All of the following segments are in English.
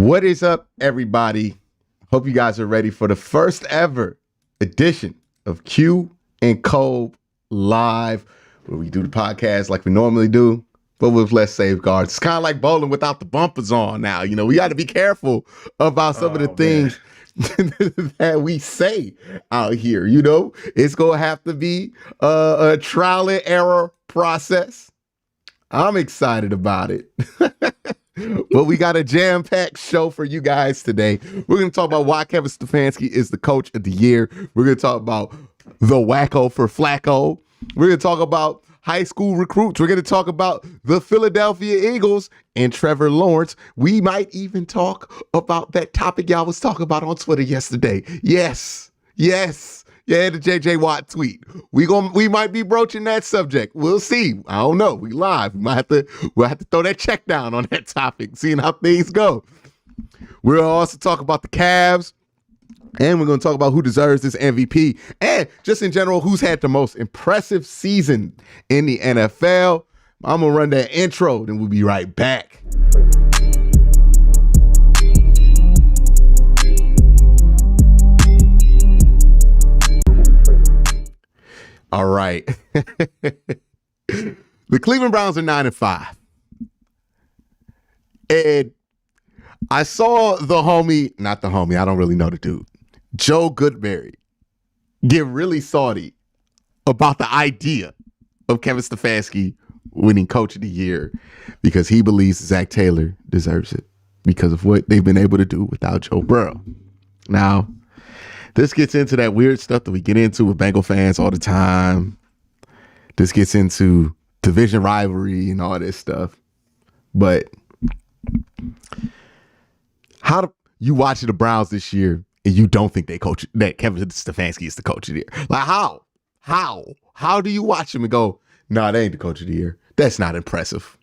What is up, everybody? Hope you guys are ready for the first ever edition of QnCOLB Live, where we do the podcast like we normally do, but with less safeguards. It's kind of like bowling without the bumpers on now. You know, we got to be careful about some of the things that we say out here. You know, it's going to have to be a trial and error process. I'm excited about it. But we got a jam-packed show for you guys today. We're going to talk about why Kevin Stefanski is the coach of the year. We're going to talk about the WACKO for Flacco. We're going to talk about high school recruits. We're going to talk about the Philadelphia Eagles and Trevor Lawrence. We might even talk about that topic y'all was talking about on Twitter yesterday. Yes. Yeah, the JJ Watt tweet. We might be broaching that subject. We'll see. I don't know. We live. We'll have to throw that check down on that topic, seeing how things go. We'll also talk about the Cavs, and we're going to talk about who deserves this MVP, and just in general, who's had the most impressive season in the NFL. I'm going to run that intro, then we'll be right back. All right. The Cleveland Browns are 9-5. And I saw I don't really know the dude, Joe Goodberry, get really salty about the idea of Kevin Stefanski winning Coach of the Year because he believes Zach Taylor deserves it because of what they've been able to do without Joe Burrow. Now, this gets into that weird stuff that we get into with Bengal fans all the time. This gets into division rivalry and all this stuff. But how do you watch the Browns this year and you don't think that Kevin Stefanski is the coach of the year? Like how do you watch him and go, nah, they ain't the coach of the year? That's not impressive.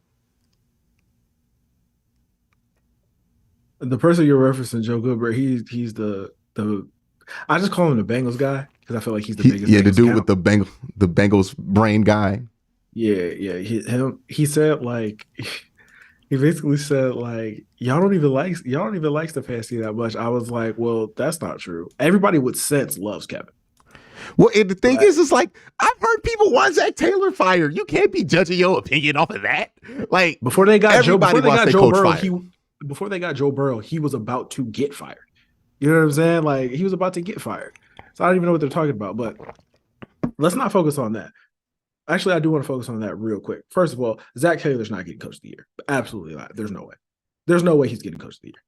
The person you're referencing, Joe Goodberry, he's the I just call him the Bengals guy because I feel like he's the biggest. Yeah, the dude with the Bengals brain guy. Yeah. He said like he basically said like y'all don't even like Stefanski that much. I was like, well, that's not true. Everybody with sense loves Kevin. Well, and the thing is, it's like I've heard people want Zach Taylor fired. You can't be judging your opinion off of that. Like before they got Joe Burrow, he was about to get fired. You know what I'm saying? Like, he was about to get fired. So I don't even know what they're talking about. But let's not focus on that. Actually, I do want to focus on that real quick. First of all, Zach Taylor's not getting Coach of the Year. Absolutely not. There's no way. There's no way he's getting Coach of the Year.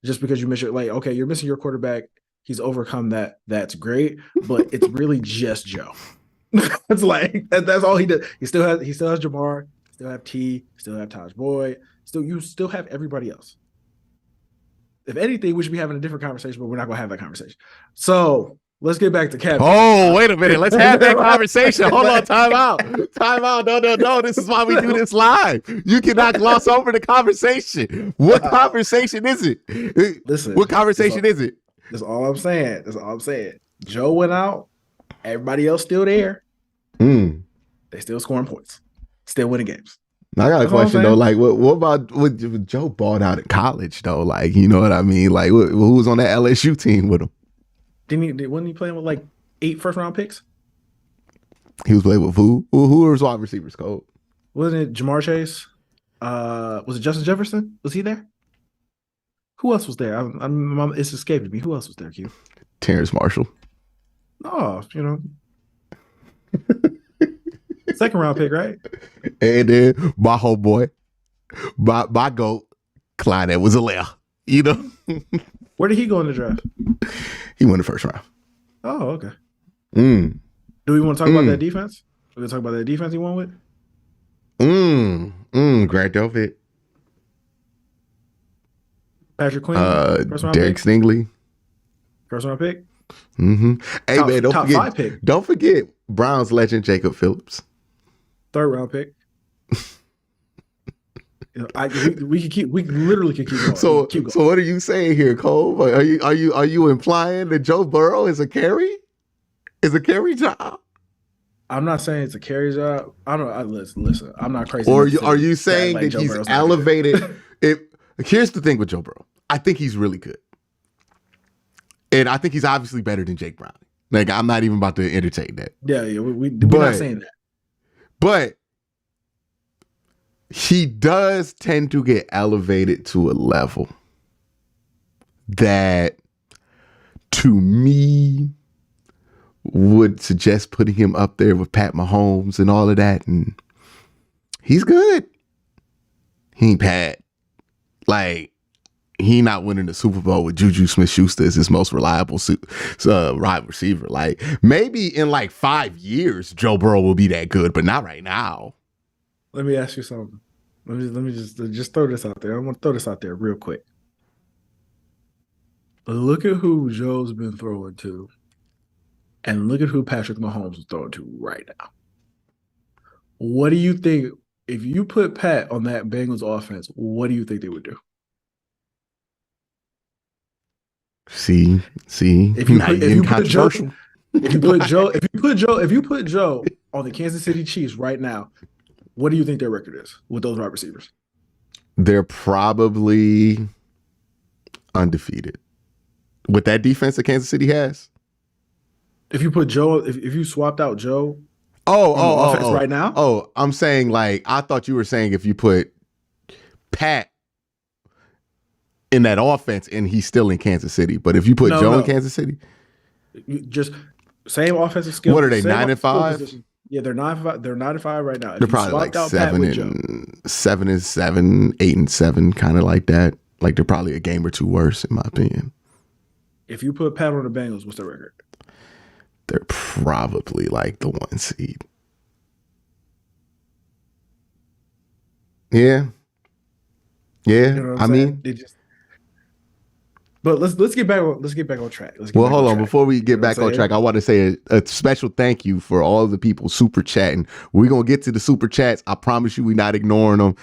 Just because you miss your, like, okay, you're missing your quarterback. He's overcome that. That's great. But it's really just Joe. It's like, that's all he did. He still has Jamar. Still have T. Still have Taj Boyd. You still have everybody else. If anything, we should be having a different conversation, but we're not going to have that conversation. So let's get back to Kevin. Oh, wait a minute. Let's have that conversation. Hold on. Time out. No. This is why we do this live. You cannot gloss over the conversation. What conversation is it? Listen. What conversation is it? That's all I'm saying. Joe went out. Everybody else still there. They still scoring points. Still winning games. I got a question though. Like, what about with Joe balled out in college though? Like, you know what I mean? Like, who was on that LSU team with him? Wasn't he playing with like 8 first-round picks? He was playing with who? Who was wide receivers, Cole? Wasn't it Jamar Chase? Was it Justin Jefferson? Was he there? Who else was there? It's escaped me. Who else was there, Q? Terrence Marshall. Oh, you know. Second round pick, right? And then my homeboy, my GOAT, Clyde Edwards-Helaire. You know? Where did he go in the draft? He won the first round. Oh, okay. Do we want to talk about that defense? We're going to talk about that defense he won with? Grant Delpit. Patrick Queen. Derek Stingley. First round pick. Hey, man, don't forget Browns legend Jacob Phillips. Third round pick. We literally can keep going. So what are you saying here, Cole? Are you implying that Joe Burrow is a carry? Is a carry job? I'm not saying it's a carry job. I don't. Listen. I'm not crazy. Or are you saying that he's elevated? Here's the thing with Joe Burrow. I think he's really good. And I think he's obviously better than Jake Browning. Like, I'm not even about to entertain that. Yeah, we're not saying that. But he does tend to get elevated to a level that, to me, would suggest putting him up there with Pat Mahomes and all of that. And he's good. He ain't Pat. Like, he not winning the Super Bowl with Juju Smith-Schuster as his most reliable wide receiver. Like, maybe in like 5 years, Joe Burrow will be that good, but not right now. Let me ask you something. Let me just throw this out there. I want to throw this out there real quick. Look at who Joe's been throwing to, and look at who Patrick Mahomes is throwing to right now. What do you think, if you put Pat on that Bengals offense, what do you think they would do? See, if you put Joe on the Kansas City Chiefs right now, what do you think their record is with those wide receivers? They're probably undefeated with that defense that Kansas City has. If you put Joe, if you swapped out Joe, offense right now. Oh, I'm saying, like, I thought you were saying if you put Pat in that offense and he's still in Kansas City, but if you put Joe in Kansas City, just same offensive skill. What are they, 9-5? Yeah, they're 9-5. They're 9-5 right now. They're probably like 7-7, 8-7, kind of like that. Like, they're probably a game or two worse, in my opinion. If you put Pat on the Bengals, what's their record? They're probably like the 1 seed. Yeah. Yeah. You know I mean, but let's get back on track. Hold on. Before we get back on track, I want to say a special thank you for all the people super chatting. We're going to get to the super chats. I promise you we're not ignoring them.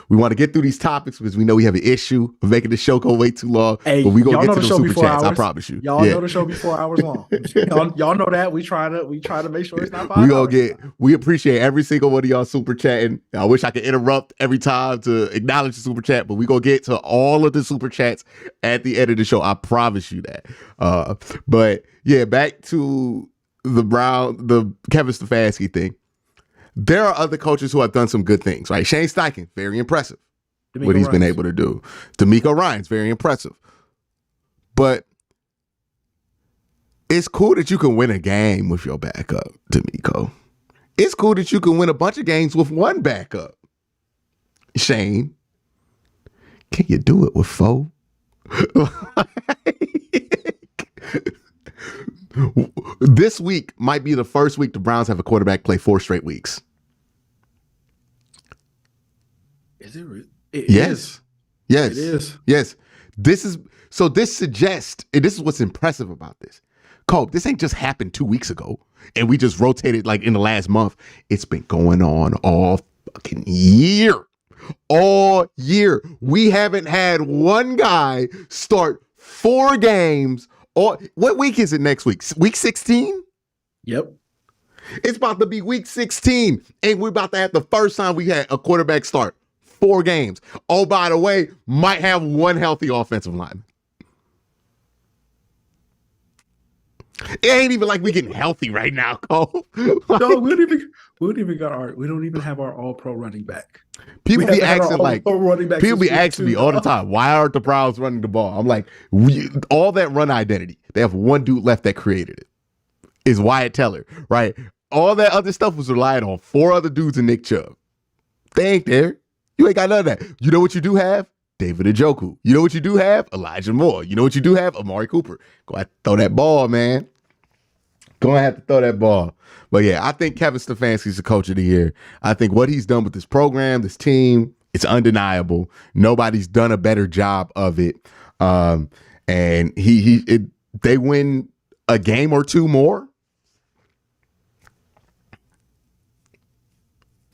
We want to get through these topics because we know we have an issue of making the show go way too long. Hey, but we're going to get to the the super chats. I promise you. Y'all know the show be 4 hours long. y'all know that. We try to make sure it's not 5 hours. We appreciate every single one of y'all super chatting. I wish I could interrupt every time to acknowledge the super chat, but we're going to get to all of the super chats at the end of the show. I promise you that. But yeah, back to the Kevin Stefanski thing. There are other coaches who have done some good things, right? Shane Steichen, very impressive. What he's been able to do. D'Amico Ryans, very impressive. But it's cool that you can win a game with your backup, D'Amico. It's cool that you can win a bunch of games with one backup. Shane, can you do it with 4? This week might be the first week the Browns have a quarterback play 4 straight weeks. Is it really? Yes. It is. Yes. This suggests, and this is what's impressive about this. Cole, this ain't just happened 2 weeks ago and we just rotated like in the last month. It's been going on all fucking year. All year. We haven't had one guy start 4 games. Or what week is it next week? Week 16? Yep. It's about to be week 16. And we're about to have the first time we had a quarterback start 4 games. Oh, by the way, might have one healthy offensive lineman. It ain't even like we getting healthy right now, Cole. No, we don't even have our all-pro running back. People be asking me all the time, why aren't the Browns running the ball? I'm like, all that run identity. They have one dude left that created it. Is Wyatt Teller, right? All that other stuff was relying on 4 other dudes and Nick Chubb. They ain't there. You ain't got none of that. You know what you do have? David Njoku. You know what you do have? Elijah Moore. You know what you do have? Amari Cooper. Go ahead, throw that ball, man. Gonna have to throw that ball. But yeah, I think Kevin Stefanski's the coach of the year. I think what he's done with this program, this team, it's undeniable. Nobody's done a better job of it. And they win a game or 2 more.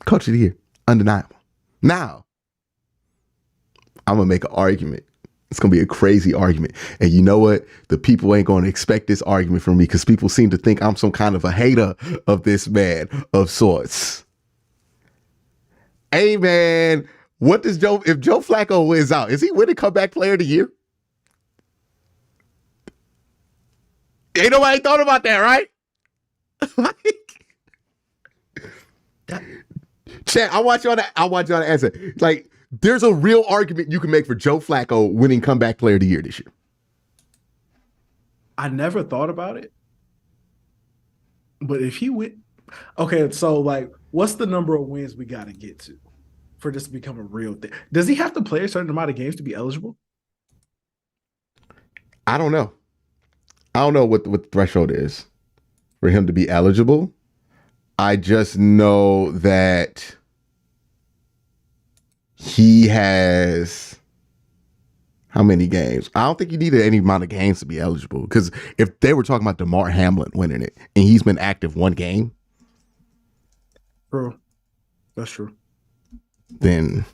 Coach of the year, undeniable. Now, I'm going to make an argument. It's going to be a crazy argument. And you know what? The people ain't going to expect this argument from me because people seem to think I'm some kind of a hater of this man of sorts. Hey, man, if Joe Flacco wins out, is he winning comeback player of the year? Ain't nobody thought about that, right? Chat, I want y'all to answer. Like, there's a real argument you can make for Joe Flacco winning comeback player of the year this year. I never thought about it. But if he went, okay, so like, what's the number of wins we got to get to for this to become a real thing? Does he have to play a certain amount of games to be eligible? I don't know. I don't know what the threshold is for him to be eligible. I just know that he has how many games? I don't think you needed any amount of games to be eligible, because if they were talking about DeMar Hamlin winning it and he's been active one game. Bro, that's true. Then,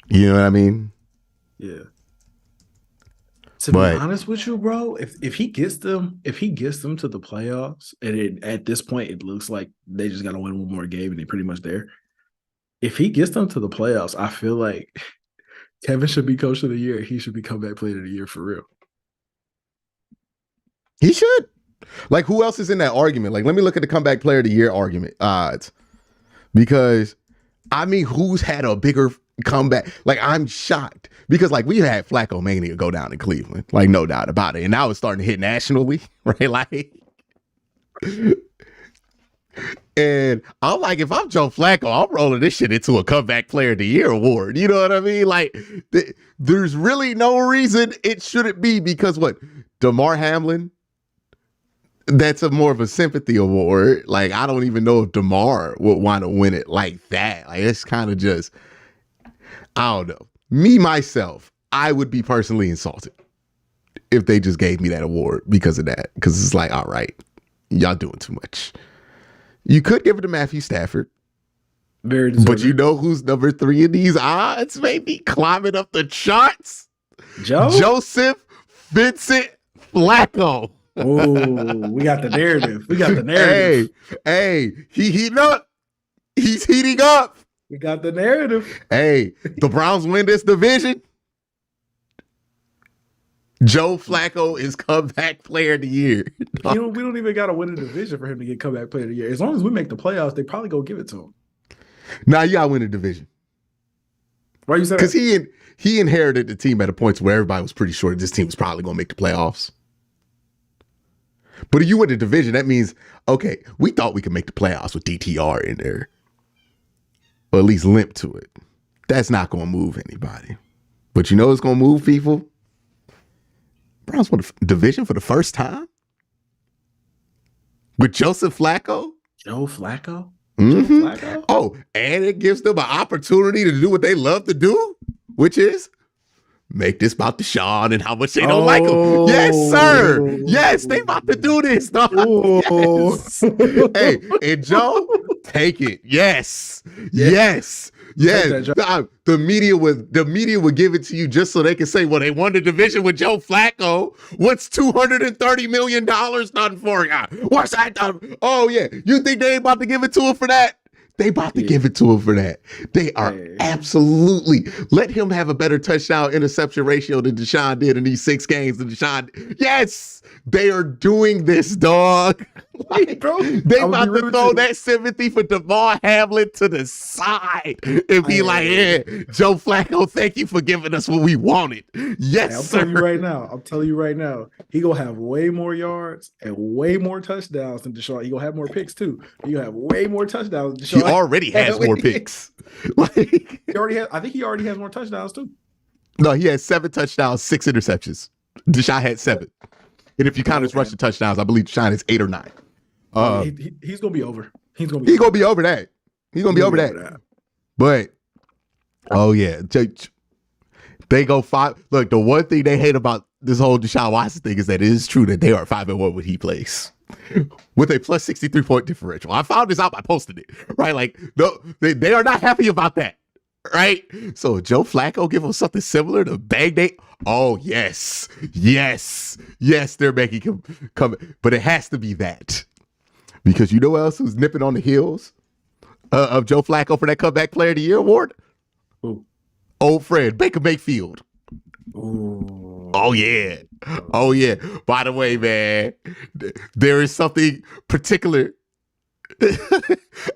you know what I mean? Yeah. To be honest with you, bro, if he gets them to the playoffs, and at this point it looks like they just got to win one more game and they're pretty much there. If he gets them to the playoffs, I feel like Kevin should be coach of the year. He should be comeback player of the year for real. He should. Like, who else is in that argument? Like, let me look at the comeback player of the year argument odds, because I mean, who's had a bigger comeback? Like, I'm shocked because, like, we had Flacco Mania go down in Cleveland, like, no doubt about it, and now it's starting to hit nationally, right? Like, and I'm like, if I'm Joe Flacco, I'm rolling this shit into a comeback player of the year award. You know what I mean? Like, there's really no reason it shouldn't be, because what, DeMar Hamlin, that's more of a sympathy award. Like, I don't even know if DeMar would want to win it like that. Like, it's kind of just, I don't know. Me, myself, I would be personally insulted if they just gave me that award because of that. Because it's like, all right, y'all doing too much. You could give it to Matthew Stafford. Very deserving. But you know who's number 3 in these odds, maybe climbing up the charts? Joseph Vincent Flacco. Oh, we got the narrative. We got the narrative. Hey, he heating up. He's heating up. We got the narrative. Hey, the Browns win this division. Joe Flacco is comeback player of the year. We don't even got to win a division for him to get comeback player of the year. As long as we make the playoffs, they probably go give it to him. Nah, you got to win a division. Why you say that? Because he inherited the team at a point where everybody was pretty sure this team was probably going to make the playoffs. But if you win the division, that means, okay, we thought we could make the playoffs with DTR in there. Or at least limp to it. That's not going to move anybody. But you know what's going to move people? Browns won the division for the first time? With Joseph Flacco? Joe Flacco? Mm-hmm. Joe Flacco? Oh, and it gives them an opportunity to do what they love to do, which is make this about Deshaun and how much they don't like him. Yes, sir. Yes, they about to do this, dog. Yes. Hey, and Joe, take it. Yes. Yes. Yes. The media would give it to you just so they can say, well, they won the division with Joe Flacco. What's $230 million done for you? What's that done? Oh, yeah. You think they ain't about to give it to him for that? They about to give it to him for that. They are absolutely. Let him have a better touchdown interception ratio than Deshaun did in these 6 games. Yes, they are doing this, dog. Like, bro, they about to throw that sympathy for DeMar Hamlin to the side and be like, yeah, Joe Flacco, thank you for giving us what we wanted. Yes, sir. I'm telling you right now, he gonna have way more yards and way more touchdowns than Deshaun. He gonna have more picks too. He gonna have way more touchdowns than Deshaun. He already has more picks. Like, I think he already has more touchdowns too. No, he has 7 touchdowns, 6 interceptions. Deshaun had 7. And if you count his rushing touchdowns, I believe Deshaun is 8 or 9. He's gonna be over. He's gonna be over that. He's gonna be over that. But oh yeah, they go 5. Look, the one thing they hate about this whole Deshaun Watson thing is that it is true that they are 5-1 when he plays, with a plus 63 point differential. I found this out by posting it. Right, like no, they are not happy about that. Right, so Joe Flacco give them something similar to Bang-Day. Oh yes, they're making him come, but it has to be that. Because you know who else who's nipping on the heels of Joe Flacco for that comeback player of the year award? Who? Old friend, Baker Mayfield. Ooh. Oh yeah. Oh yeah. By the way, man, there is something particular.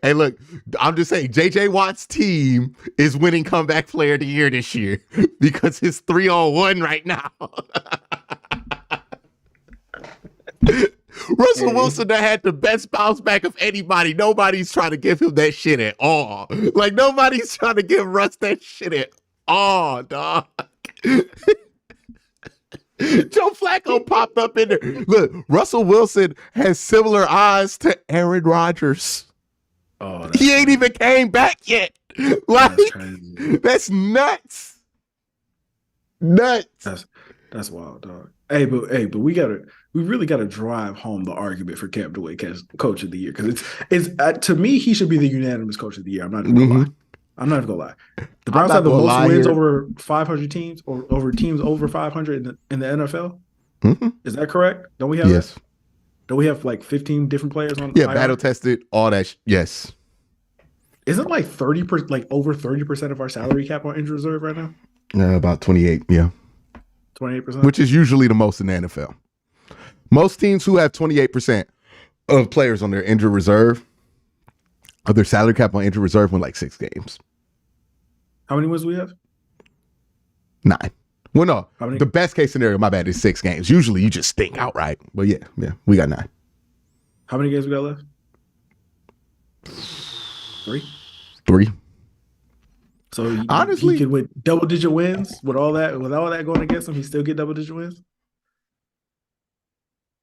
Hey, look, I'm just saying, JJ Watt's team is winning comeback player of the year this year because it's 3-on-1 right now. Russell Wilson that had the best bounce back of anybody. Nobody's trying to give him that shit at all. Like, nobody's trying to give Russ that shit at all, dog. Joe Flacco popped up in there. Look, Russell Wilson has similar eyes to Aaron Rodgers. Oh, he ain't even came back yet. Like, that's nuts. Nuts. That's wild, dog. Hey, but we really gotta drive home the argument for Cam to win coach of the year, because it's to me, he should be the unanimous coach of the year. I'm not even gonna lie. I'm not even gonna lie. The Browns have the most wins over 500 teams, or over teams over 500 in the NFL. Is that correct? Don't we have? Yes. Don't we have like 15 different players on? Yeah, battle tested, all that. Yes. Isn't like 30%, like over 30% of our salary cap on injured reserve right now? About 28. Yeah. 28%, which is usually the most in the NFL. Most teams who have 28% of players on their injured reserve, of their salary cap on injured reserve, win like 6 games. How many wins do we have? 9. Well, no, the best case scenario, my bad, is 6 games. Usually you just stink outright. But yeah, we got 9. How many games we got left? 3. So honestly, he could win double-digit wins with all that going against him. He still get double-digit wins.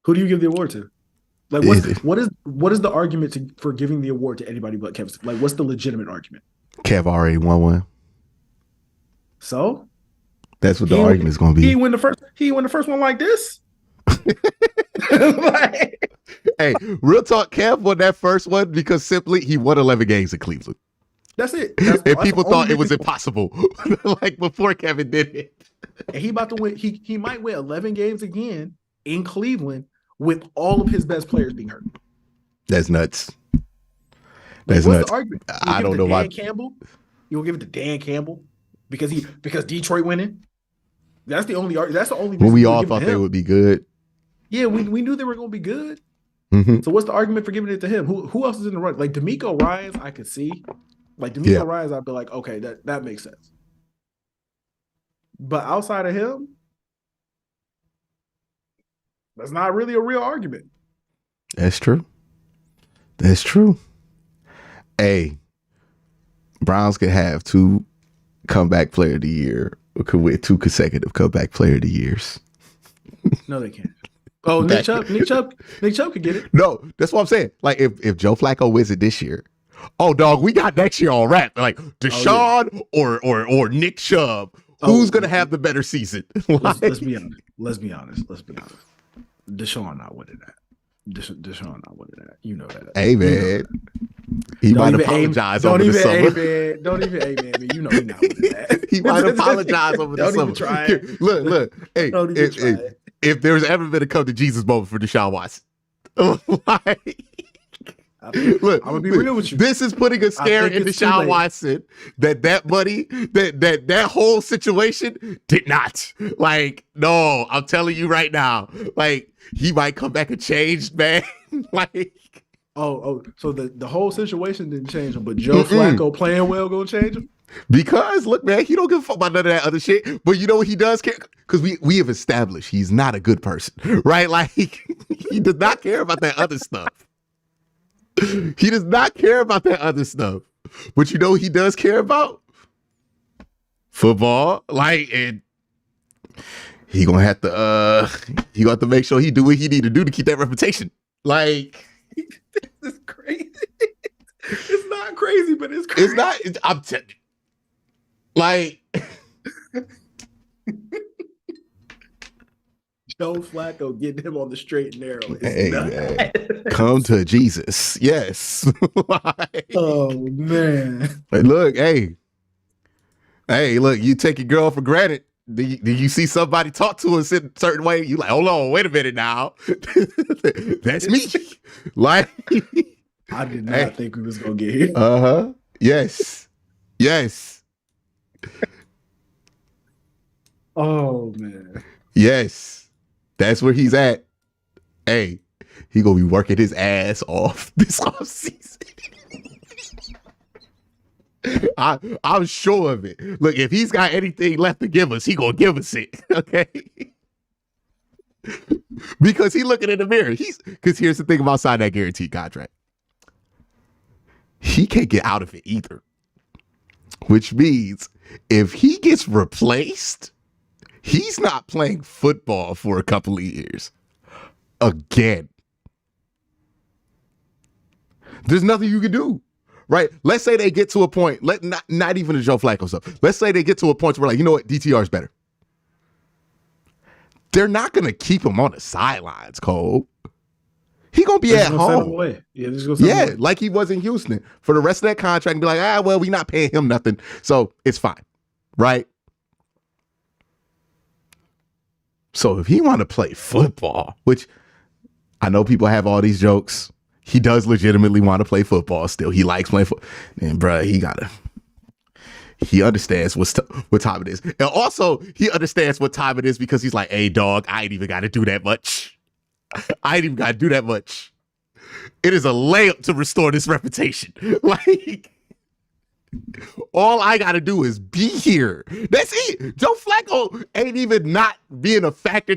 Who do you give the award to? Like, what is the argument for giving the award to anybody but Kev? Like, what's the legitimate argument? Kev already won one. So that's what the argument is going to be. He win the first one like this. Hey, real talk, Kev won that first one because simply he won 11 games in Cleveland. That's it. And people thought it was impossible, like before Kevin did it. And he about to win. He might win 11 games again in Cleveland with all of his best players being hurt. That's nuts. That's nuts. The argument? I don't know why. Campbell? You will give it to Dan Campbell because Detroit winning? That's the only argument. That's the only. When we all thought they would be good. Yeah, we knew they were going to be good. Mm-hmm. So what's the argument for giving it to him? Who else is in the run? Like DeMeco Ryans, I could see. Like DeMeco Ryans, I'd be like, okay, that makes sense. But outside of him, that's not really a real argument. That's true. That's true. Hey, Browns could have 2 comeback player of the year, or could win 2 consecutive comeback player of the years. No, they can't. Oh, Nick Chubb could get it. No, that's what I'm saying. Like if Joe Flacco wins it this year, oh dog, we got next year on wrap. Like Deshaun or Nick Chubb. Who's gonna have the better season? Let's be honest. Let's be honest. Deshaun not winning that. Deshaun not winning that. You know that. Hey man. He might apologize over the summer. Don't even amen me. You know he's not winning that. He might apologize over the summer. Don't even try it. Look. Hey, if there's ever been a come to Jesus moment for Deshaun Watson, look, I'm gonna be real with you. This is putting a scare in Deshaun Watson that money, that whole situation did not. Like, no, I'm telling you right now, like he might come back and change, man. Like, so the whole situation didn't change him, but Joe Flacco playing well gonna change him? Because look, man, he don't give a fuck about none of that other shit. But you know what he does care? Because we have established he's not a good person, right? Like he does not care about that other stuff. He does not care about that other stuff. But you know what he does care about? Football. Like, and he gonna have to make sure he do what he need to do to keep that reputation. Like, this is crazy. It's not crazy, but it's crazy. It's not. I'm telling you. Like, Joe Flacco getting him on the straight and narrow. Hey, man. Come to Jesus. Yes. Like, oh, man. Look, hey, look, you take your girl for granted. Do you see somebody talk to us in a certain way? You like, hold on, wait a minute now. That's me. Like, I did not think we was going to get here. Uh-huh. Yes. Oh, man. Yes, that's where he's at. Hey, he gonna be working his ass off this offseason. I'm sure of it. Look, if he's got anything left to give us, he gonna give us it. Okay. Because he looking in the mirror. Because here's the thing about signing that guaranteed contract. He can't get out of it either. Which means if he gets replaced, he's not playing football for a couple of years. Again. There's nothing you can do. Right? Let's say they get to a point, not even the Joe Flacco stuff. Let's say they get to a point where like, you know what, DTR is better. They're not going to keep him on the sidelines, Cole. He going to be at home. Yeah, like he was in Houston for the rest of that contract and be like, well, we not paying him nothing. So it's fine. Right? So if he want to play football, which I know people have all these jokes, he does legitimately want to play football still. He likes playing football. And bro, he understands what time it is. And also, he understands what time it is because he's like, hey, dog, I ain't even got to do that much. I ain't even got to do that much. It is a layup to restore this reputation. Like, all I got to do is be here. That's it. Joe Flacco ain't even not being a factor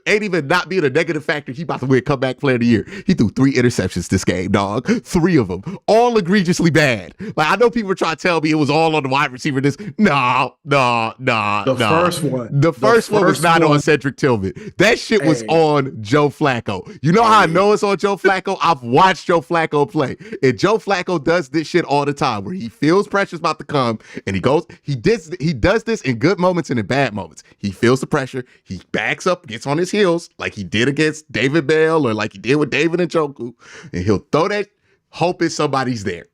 ain't even not being a negative factor. He about to win comeback player of the year. He threw 3 interceptions this game, dog. 3 of them. All egregiously bad. Like, I know people were trying to tell me it was all on the wide receiver. No. The first one was not on Cedric Tillman. That shit was on Joe Flacco. You know how I know it's on Joe Flacco? I've watched Joe Flacco play. And Joe Flacco does this shit all the time where he feels pressure's about to come and he does this in good moments and in bad moments. He feels the pressure. He backs up, gets on his heels like he did against David Bell or like he did with David Njoku, and he'll throw that hoping somebody's there.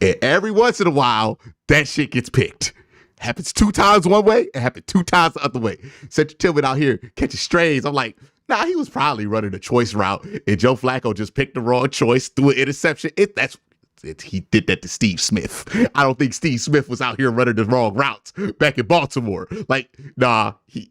And every once in a while, that shit gets picked. Happens 2 times one way, it happened 2 times the other way. Cedric Tillman out here catching strays. I'm like, nah, he was probably running a choice route, and Joe Flacco just picked the wrong choice, threw an interception. He did that to Steve Smith. I don't think Steve Smith was out here running the wrong routes back in Baltimore. Like, nah, he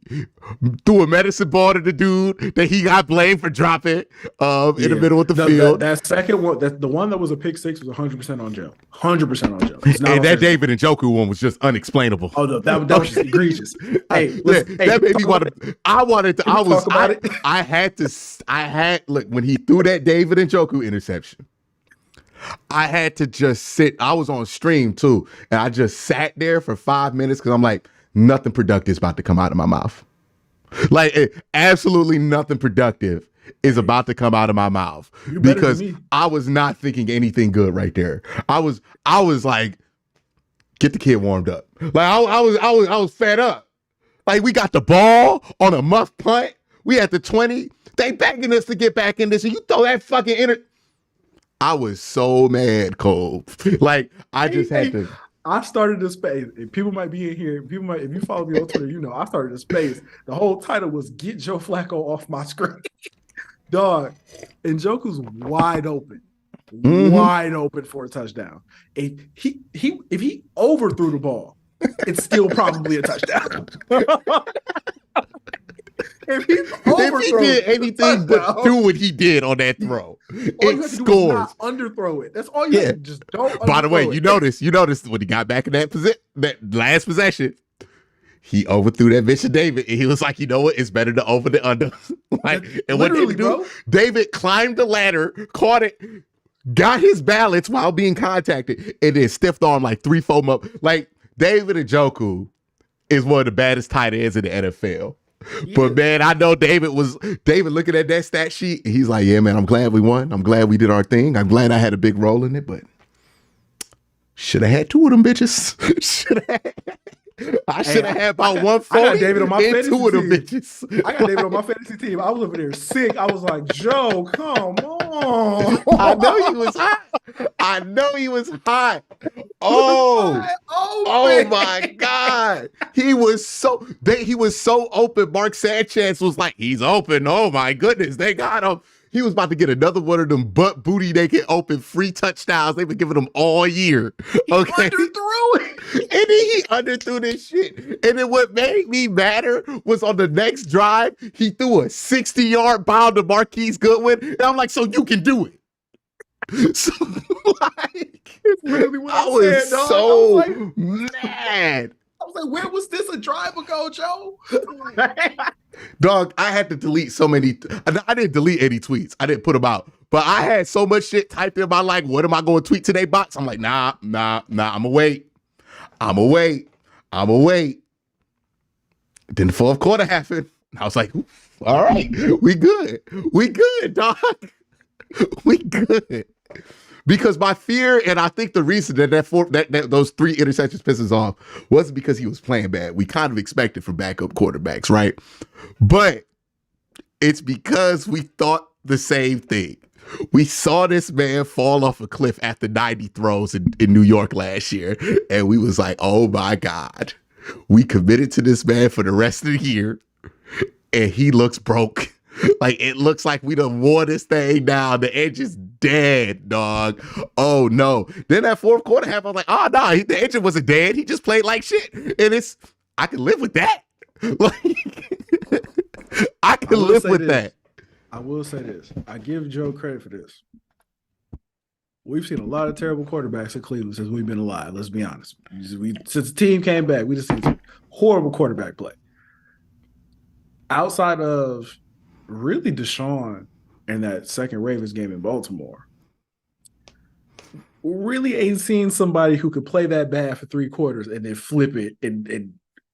threw a medicine ball to the dude that he got blamed for dropping in the middle of the field. That second one, the one that was a pick six was 100% on Joe. 100% on Joe. And that David Njoku one was just unexplainable. Oh, no, that was just egregious. That made me want to. I had look when he threw that David Njoku interception. I had to just sit. I was on stream too, and I just sat there for 5 minutes because I'm like, nothing productive is about to come out of my mouth. Like, absolutely nothing productive is about to come out of my mouth because I was not thinking anything good right there. I was like, get the kid warmed up. Like I was fed up. Like, we got the ball on a muff punt. We at the 20. They begging us to get back in this, and you throw that fucking I was so mad, Cole. Like, I just had to. I started a space. People might be in here. If you follow me on Twitter, you know I started a space. The whole title was "Get Joe Flacco Off My Screen." Dog, and Njoku's wide open for a touchdown. If he overthrew the ball, it's still probably a touchdown. If he did anything but do what he did on that throw, it scores. Not underthrow it. That's all you have to just don't. By the way, you notice when he got back in that last possession, he overthrew that bitch to David, and he was like, you know what? It's better to over the under. Like, and what did he do? David climbed the ladder, caught it, got his balance while being contacted, and then stiffed arm like 3-4 up. Like, David Njoku is one of the baddest tight ends in the NFL. Yeah. But man, I know David looking at that stat sheet. He's like, yeah, man, I'm glad we won. I'm glad we did our thing. I'm glad I had a big role in it, but should have had 2 of them bitches. I should have had about 140. I got David on my fantasy 2 of them bitches. I got David on my fantasy team. I was over there sick. I was like, Joe, come on. I know he was hot. Oh my God. He was so open. Mark Sanchez was like, he's open. Oh my goodness. They got him. he was about to get another one of them butt booty naked open free touchdowns they've been giving him all year. Okay. He underthrew it. And then he underthrew this shit. And then what made me madder was on the next drive, he threw a 60-yard bomb to Marquise Goodwin. And I'm like, so you can do it. So, like, Really what I I was said, dog. so I was like, mad. I was like, where was this a drive ago, Joe? Dog, I had to delete so many. I didn't delete any tweets. I didn't put them out. But I had so much shit typed in my, like, what am I going to tweet today box? I'm like, nah. I'm going to wait. Then the fourth quarter happened. I was like, all right, we good, dog. We good. Because my fear, and I think the reason that those 3 interceptions pisses off wasn't because he was playing bad. We kind of expected from backup quarterbacks, right? But it's because we thought the same thing. We saw this man fall off a cliff after 90 throws in New York last year, and we was like, oh my God. We committed to this man for the rest of the year, and he looks broke. Like, it looks like we done wore this thing down. The edge is dead, dog. Oh, no. Then that fourth quarter half, I was like, oh, no, the engine wasn't dead. He just played like shit. And I can live with that. Like, I can live with that. I will say this. I give Joe credit for this. We've seen a lot of terrible quarterbacks in Cleveland since we've been alive. Let's be honest. Since the team came back, we just seen horrible quarterback play. Outside of really Deshaun and that second Ravens game in Baltimore, really ain't seen somebody who could play that bad for 3 quarters and then flip it and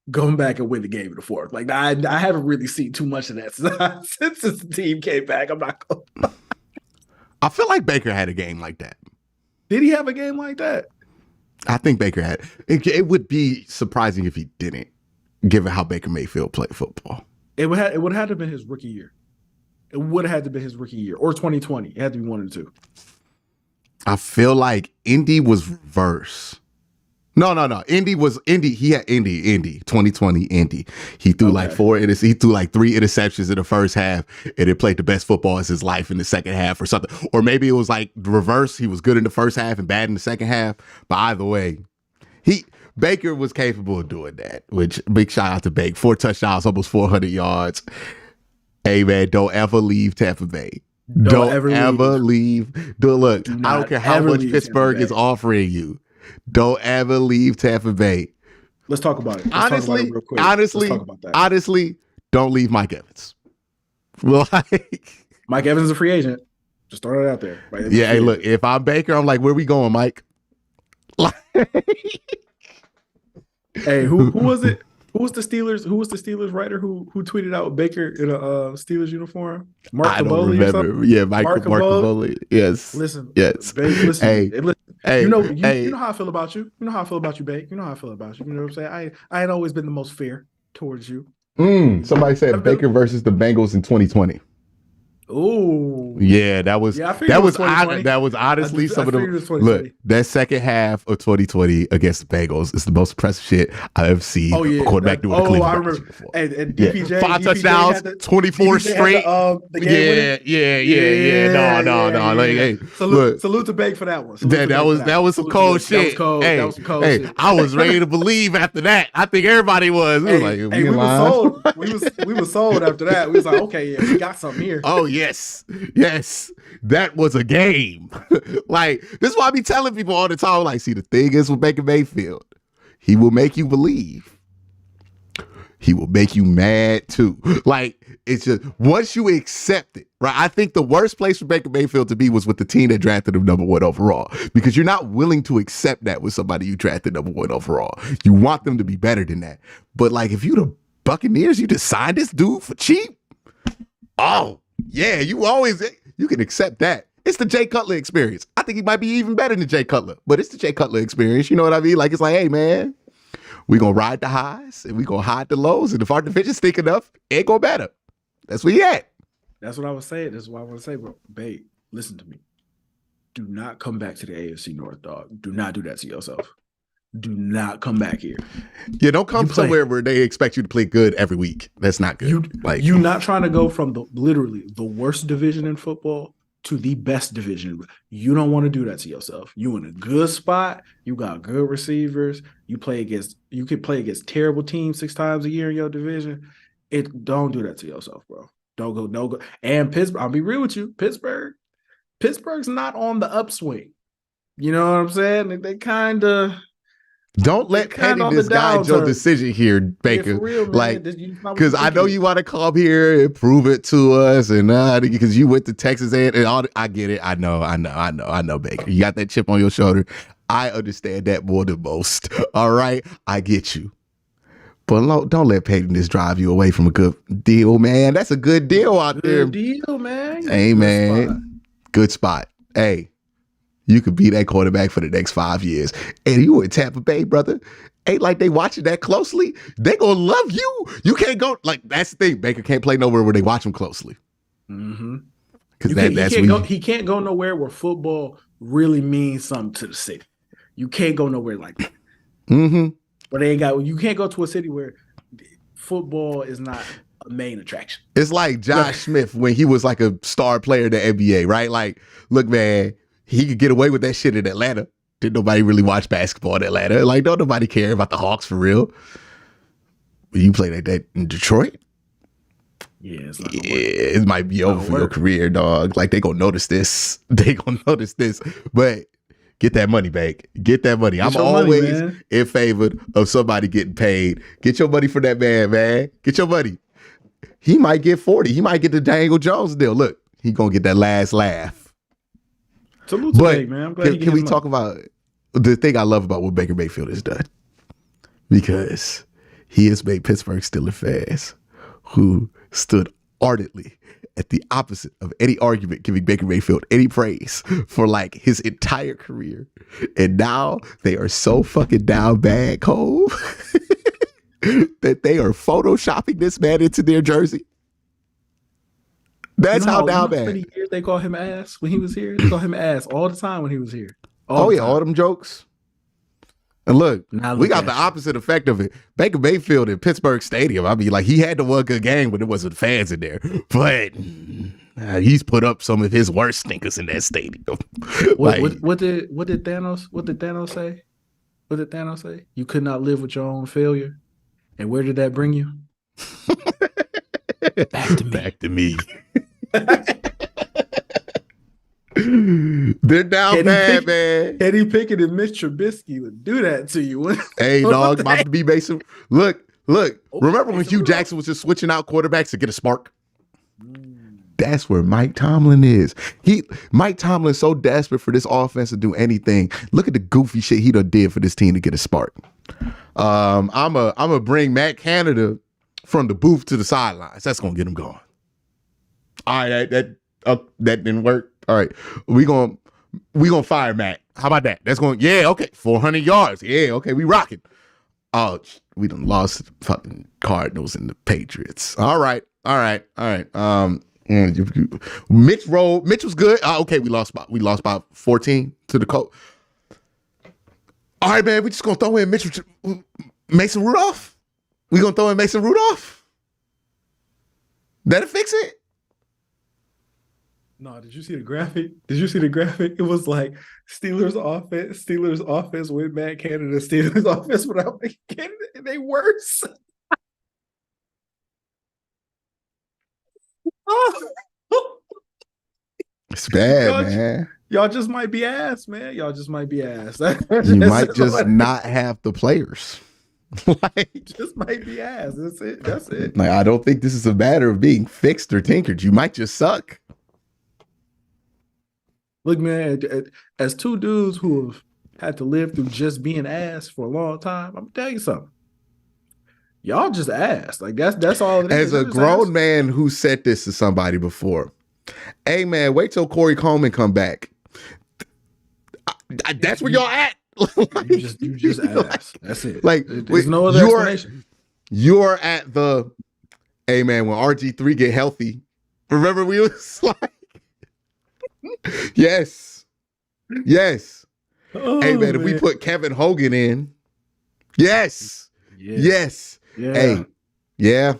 go back and win the game in the fourth. Like, I haven't really seen too much of that since the team came back. I'm not gonna. I feel like Baker had a game like that. Did he have a game like that? I think Baker had. It would be surprising if he didn't, given how Baker Mayfield played football. It would have had to have been his rookie year. It would have had to be his rookie year or 2020. It had to be one of the two. I feel like Indy was reverse. No. Indy. He had Indy. 2020 Indy. He threw like 3 interceptions in the first half, and it played the best football of his life in the second half or something. Or maybe it was like the reverse. He was good in the first half and bad in the second half. But either way, Baker was capable of doing that. Which, big shout out to Baker. 4 touchdowns, almost 400 yards. Hey man, don't ever leave Tampa Bay. Don't ever leave. Look, I don't care how much Pittsburgh is offering you. Don't ever leave Tampa Bay. Let's talk about it. Honestly, don't leave Mike Evans. Like, Mike Evans is a free agent. Just throw it out there. Right? Yeah, hey, look, if I'm Baker, I'm like, where we going, Mike? Hey, who was it? Who was the Steelers writer who tweeted out Baker in a Steelers uniform? I don't remember. Yeah, Mark Caboli. Yes. Listen. Yes. Baker, listen. Hey, you know how I feel about you. You know how I feel about you, Baker. You know how I feel about you. You know what I'm saying? I ain't always been the most fair towards you. Somebody said Baker versus the Bengals in 2020. Oh yeah, that was honestly some of the look. That second half of 2020 against the Bengals is the most impressive shit I've ever seen. Oh yeah, quarterback doing the Cleveland. I remember. And DPJ, 5 touchdowns, 24 straight. No. Like, hey, salute to Baker for that one. That was some cold shit. That was some cold shit. I was ready to believe after that. I think everybody was. We were sold. We were sold after that. We was like, okay, yeah, we got something here. Oh yes, that was a game. Like, this is why I be telling people all the time, like, see, the thing is with Baker Mayfield, he will make you believe. He will make you mad too. Like, it's just, once you accept it, right? I think the worst place for Baker Mayfield to be was with the team that drafted him #1 overall, because you're not willing to accept that with somebody you drafted #1 overall. You want them to be better than that. But like, if you the Buccaneers, you just signed this dude for cheap. Oh, yeah, you can accept that. It's the Jay Cutler experience. I think he might be even better than Jay Cutler, but it's the Jay Cutler experience. You know what I mean? Like, it's like, hey, man, we're going to ride the highs and we're going to hide the lows. And if our division's thick enough, it ain't going to matter. That's where you at. That's what I was saying. That's what I want to say, bro. Babe, listen to me. Do not come back to the AFC North, dog. Do not do that to yourself. do not come back here. Yeah, don't come somewhere where they expect you to play good every week. That's not good. You're not trying to go from literally the worst division in football to the best division. You don't want to do that to yourself. You in a good spot. You got good receivers. You can play against terrible teams 6 times a year in your division. Don't do that to yourself, bro. Don't go. And Pittsburgh, I'll be real with you. Pittsburgh's not on the upswing. You know what I'm saying? They kind of don't let pettiness guide your decision here, Baker. Yeah, for real, like, because I know you want to come up here and prove it to us, and because you went to Texas and all. I get it. I know, Baker. You got that chip on your shoulder. I understand that more than most. All right, I get you. But don't let pettiness drive you away from a good deal, man. That's a good deal out there. Good deal, man. Hey, man. Good spot. Hey. You could be that quarterback for the next 5 years. And you in Tampa Bay, brother. Ain't like they watching that closely. They gonna love you. You can't go, like, that's the thing. Baker can't play nowhere where they watch him closely. Mm-hmm. Because he can't go nowhere where football really means something to the city. You can't go nowhere like that. Mm-hmm. But you can't go to a city where football is not a main attraction. It's like Josh Smith when he was like a star player in the NBA, right? Like, look, man, he could get away with that shit in Atlanta. Didn't nobody really watch basketball in Atlanta. Like, don't nobody care about the Hawks for real. But you play like that in Detroit? Yeah, it might be over for your career, dog. Like, they gonna notice this. But get that money back. Get that money. I'm always in favor of somebody getting paid. Get your money for that man. Get your money. He might get 40. He might get the Daniel Jones deal. Look, he gonna get that last laugh. Salute to Baker, man. I'm glad can we talk about the thing I love about what Baker Mayfield has done? Because he has made Pittsburgh Steelers fans who stood ardently at the opposite of any argument giving Baker Mayfield any praise for like his entire career. And now they are so fucking down bad, Cole, that they are photoshopping this man into their jersey. That's how down bad. Many years they call him ass when he was here. They call him ass all the time when he was here. All them jokes. And look, we got the opposite effect of it. Baker Mayfield in Pittsburgh Stadium. I mean, like, he had to one good game when there wasn't fans in there, but he's put up some of his worst stinkers in that stadium. What did Thanos say? What did Thanos say? You could not live with your own failure. And where did that bring you? Back to me. They're down bad, man. Eddie Pickett and Mitch Trubisky would do that to you. Hey, dog, about to be Mason. Look. Remember when Hugh Jackson was just switching out quarterbacks to get a spark? That's where Mike Tomlin is. Mike Tomlin's so desperate for this offense to do anything. Look at the goofy shit he done did for this team to get a spark. I'm a bring Matt Canada from the booth to the sidelines. That's gonna get him going. All right, that didn't work. All right, we gonna fire Matt. How about that? That's going. Yeah, okay. 400 yards. Yeah, okay. We rocking. Oh, we done lost the fucking Cardinals and the Patriots. All right. Mitch rolled. Mitch was good. Okay, we lost by 14 to the Colts. All right, man. We just gonna throw in Mason Rudolph. We gonna throw in Mason Rudolph. That'll fix it. No, did you see the graphic? It was like Steelers offense with Matt Canada, Steelers offense without Matt Canada, and they worse. It's bad, man. Y'all just might be ass, man. Y'all just might be ass. You might just not have the players. Like, just might be ass. That's it. Like, I don't think this is a matter of being fixed or tinkered. You might just suck. Look, man, as two dudes who have had to live through just being ass for a long time, I'm gonna tell you something. Y'all just ass. Like, that's all it is. As a grown man who said this to somebody before, hey, man, wait till Corey Coleman come back. That's where y'all at. You just ass. That's it. Like, there's no other explanation. You're at the, hey, man, when RG3 get healthy, remember we was like, yes. Oh, hey, man, if we put Kevin Hogan in, Yes. Yeah. Yes. Yeah. Hey, yeah.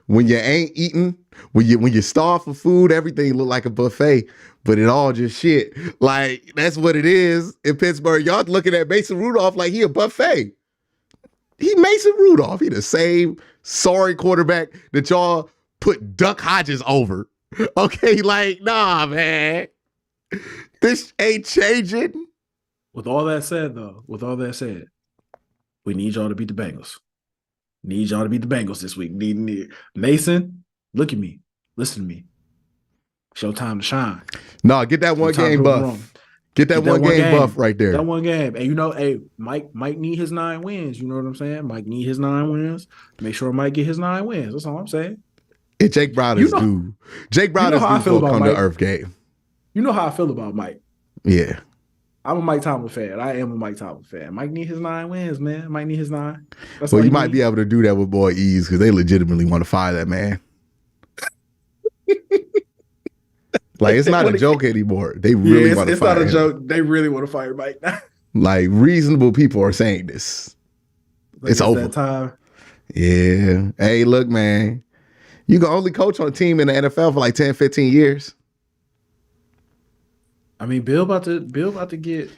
When you ain't eating, when you starve for food, everything look like a buffet, but it all just shit. Like, that's what it is in Pittsburgh. Y'all looking at Mason Rudolph like he a buffet. He Mason Rudolph. He the same sorry quarterback that y'all put Duck Hodges over. Okay, like, nah, man. This ain't changing. With all that said, we need y'all to beat the Bengals. Need y'all to beat the Bengals this week. Need Mason, look at me. Listen to me. Show time to shine. No, get that one game buff. Get that one game buff right there. That one game. And you know, hey, Mike need his 9 wins. You know what I'm saying? Mike need his 9 wins. Make sure Mike get his 9 wins. That's all I'm saying. And Jake Browder's due. Jake Browder's due for a come to earth game. You know how I feel about Mike. Yeah. I'm a Mike Tomlin fan. I am a Mike Tomlin fan. Mike need his 9 wins, man. Mike need his 9. Well, you might be able to do that with Boy Ease because they legitimately want to fire that man. Like, it's not a joke anymore. They really want to fire him. It's not a joke. They really want to fire Mike. Like, reasonable people are saying this. Like it's over. That time. Yeah. Hey, look, man. You can only coach on a team in the NFL for like 10, 15 years. I mean, Bill about to get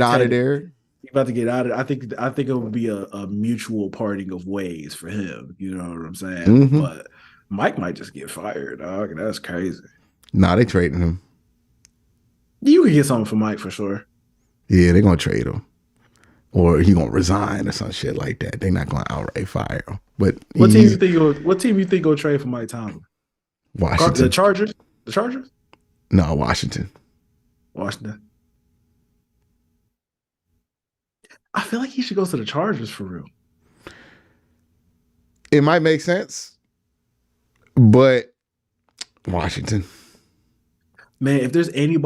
out of there. He's about to get out of it. I think it would be a mutual parting of ways for him. You know what I'm saying? Mm-hmm. But Mike might just get fired, dog. That's crazy. Nah, they trading him. You can get something for Mike for sure. Yeah, they're gonna trade him. Or he gonna resign or some shit like that. They're not gonna outright fire him. But what team you think will trade for Mike Tomlin? Washington. The Chargers? The Chargers? No, Washington. I feel like he should go to the Chargers for real. It might make sense, but Washington. Man, if there's any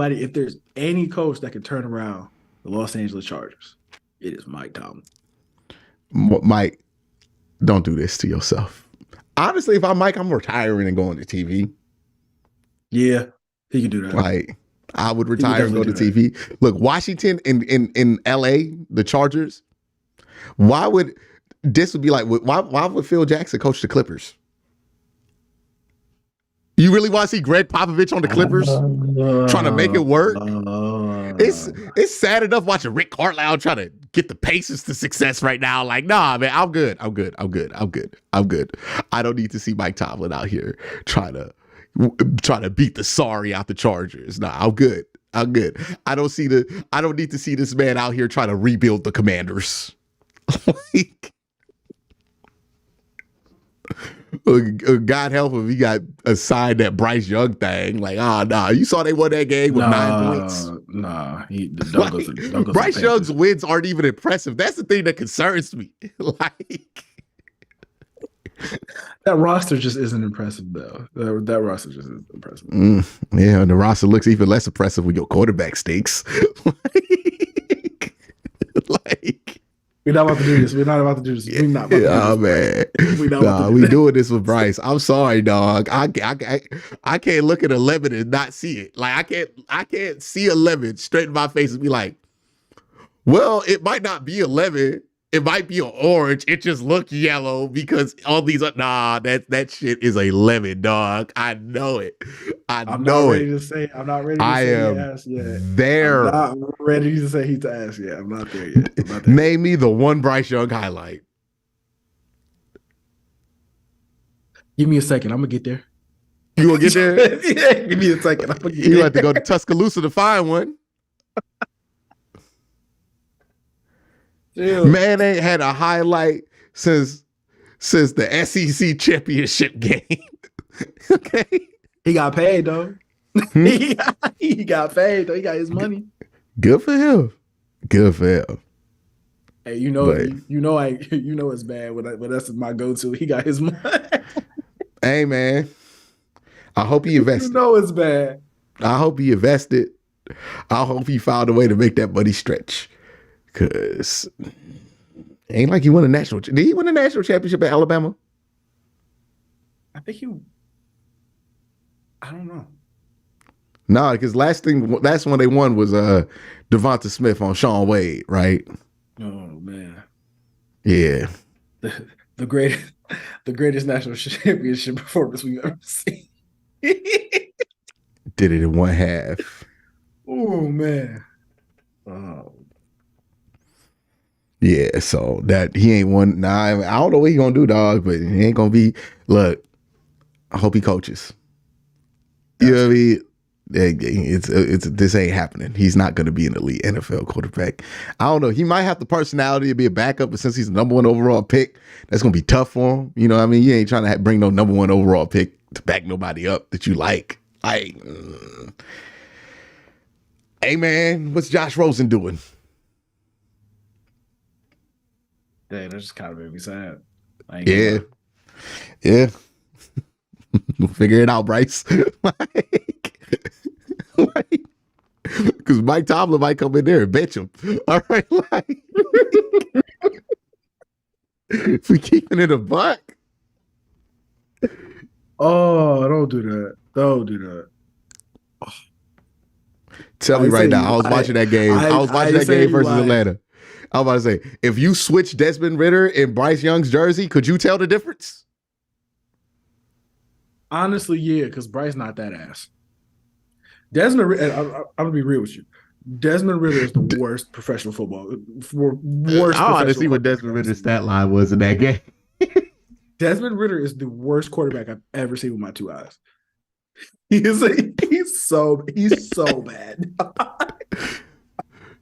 coach that can turn around the Los Angeles Chargers, it is Mike Tomlin. Mike, don't do this to yourself. Honestly, if I'm Mike, I'm retiring and going to TV. Yeah, he can do that. Like, I would retire and go to TV. Look, Washington in LA, the Chargers. Why would Phil Jackson coach the Clippers? You really want to see Greg Popovich on the Clippers trying to make it work? It's sad enough watching Rick Carlisle trying to get the Pacers to success right now. Like, nah, man, I'm good. I don't need to see Mike Tomlin out here trying to beat the sorry out the Chargers. Nah, I'm good. I don't need to see this man out here trying to rebuild the Commanders. Like, God help him, he got assigned that Bryce Young thing. Like, nah, you saw they won that game with 9 points. Nah, Bryce Young's wins aren't even impressive. That's the thing that concerns me. Like, that roster just isn't impressive, though. That roster just isn't impressive. Yeah, and the roster looks even less impressive when your quarterback stinks. like we're not about to do this. We're not about to do this. We're not about to do this. Oh, man. We doing this with Bryce. I'm sorry, dog. I can't look at 11 and not see it. Like, I can't see 11 straight in my face and be like, well, it might not be 11. It might be an orange. It just look yellow because all these that shit is 11, dog. I know it. I'm not ready to say yes yet. There. I'm not ready to say he's ass yet. I'm not there yet. Name me the one Bryce Young highlight. Give me a second. I'm gonna get there. You gonna get there? Yeah, give me a second. I'm gonna get you have to go to Tuscaloosa to find one. Dude. Man ain't had a highlight since the SEC championship game. Okay. He got paid though. He got paid though. He got his money. Good for him. Hey, you know it's bad when that's my go-to. He got his money. Hey, man. I hope he invested. You know it's bad. I hope he invested. I hope he found a way to make that money stretch. Cause ain't like he won a national. Did he win a national championship at Alabama? I think I don't know. No, because last one they won was Devonta Smith on Sean Wade, right? Oh man. Yeah. The greatest national championship performance we've ever seen. Did it in one half. Oh man. Oh. Yeah, so that he ain't one. Nah, I don't know what he gonna do, dog, but he ain't gonna be. Look, I hope he coaches. You know what I mean? It's this ain't happening. He's not going to be an elite NFL quarterback. I don't know. He might have the personality to be a backup, but since he's the number one overall pick, that's going to be tough for him. You know what I mean? You ain't trying to bring no number one overall pick to back nobody up that you like. Hey man, what's Josh Rosen doing? Dang, that just kind of made me sad. Yeah. We'll figure it out, Bryce. Because Mike Tomlin might come in there and bench him. All right, like if we keeping it a buck. Oh, don't do that. Don't do that. Oh. Tell me right now. I was watching that game. I was watching that game versus Atlanta. I was about to say, if you switch Desmond Ridder and Bryce Young's jersey, could you tell the difference? Honestly, yeah, because Bryce not that ass. Desmond Ridder, I'm gonna be real with you. Desmond Ridder is the worst professional football. I want to see what Desmond Ridder's stat line was in that game. Desmond Ridder is the worst quarterback I've ever seen with my two eyes. He's so bad.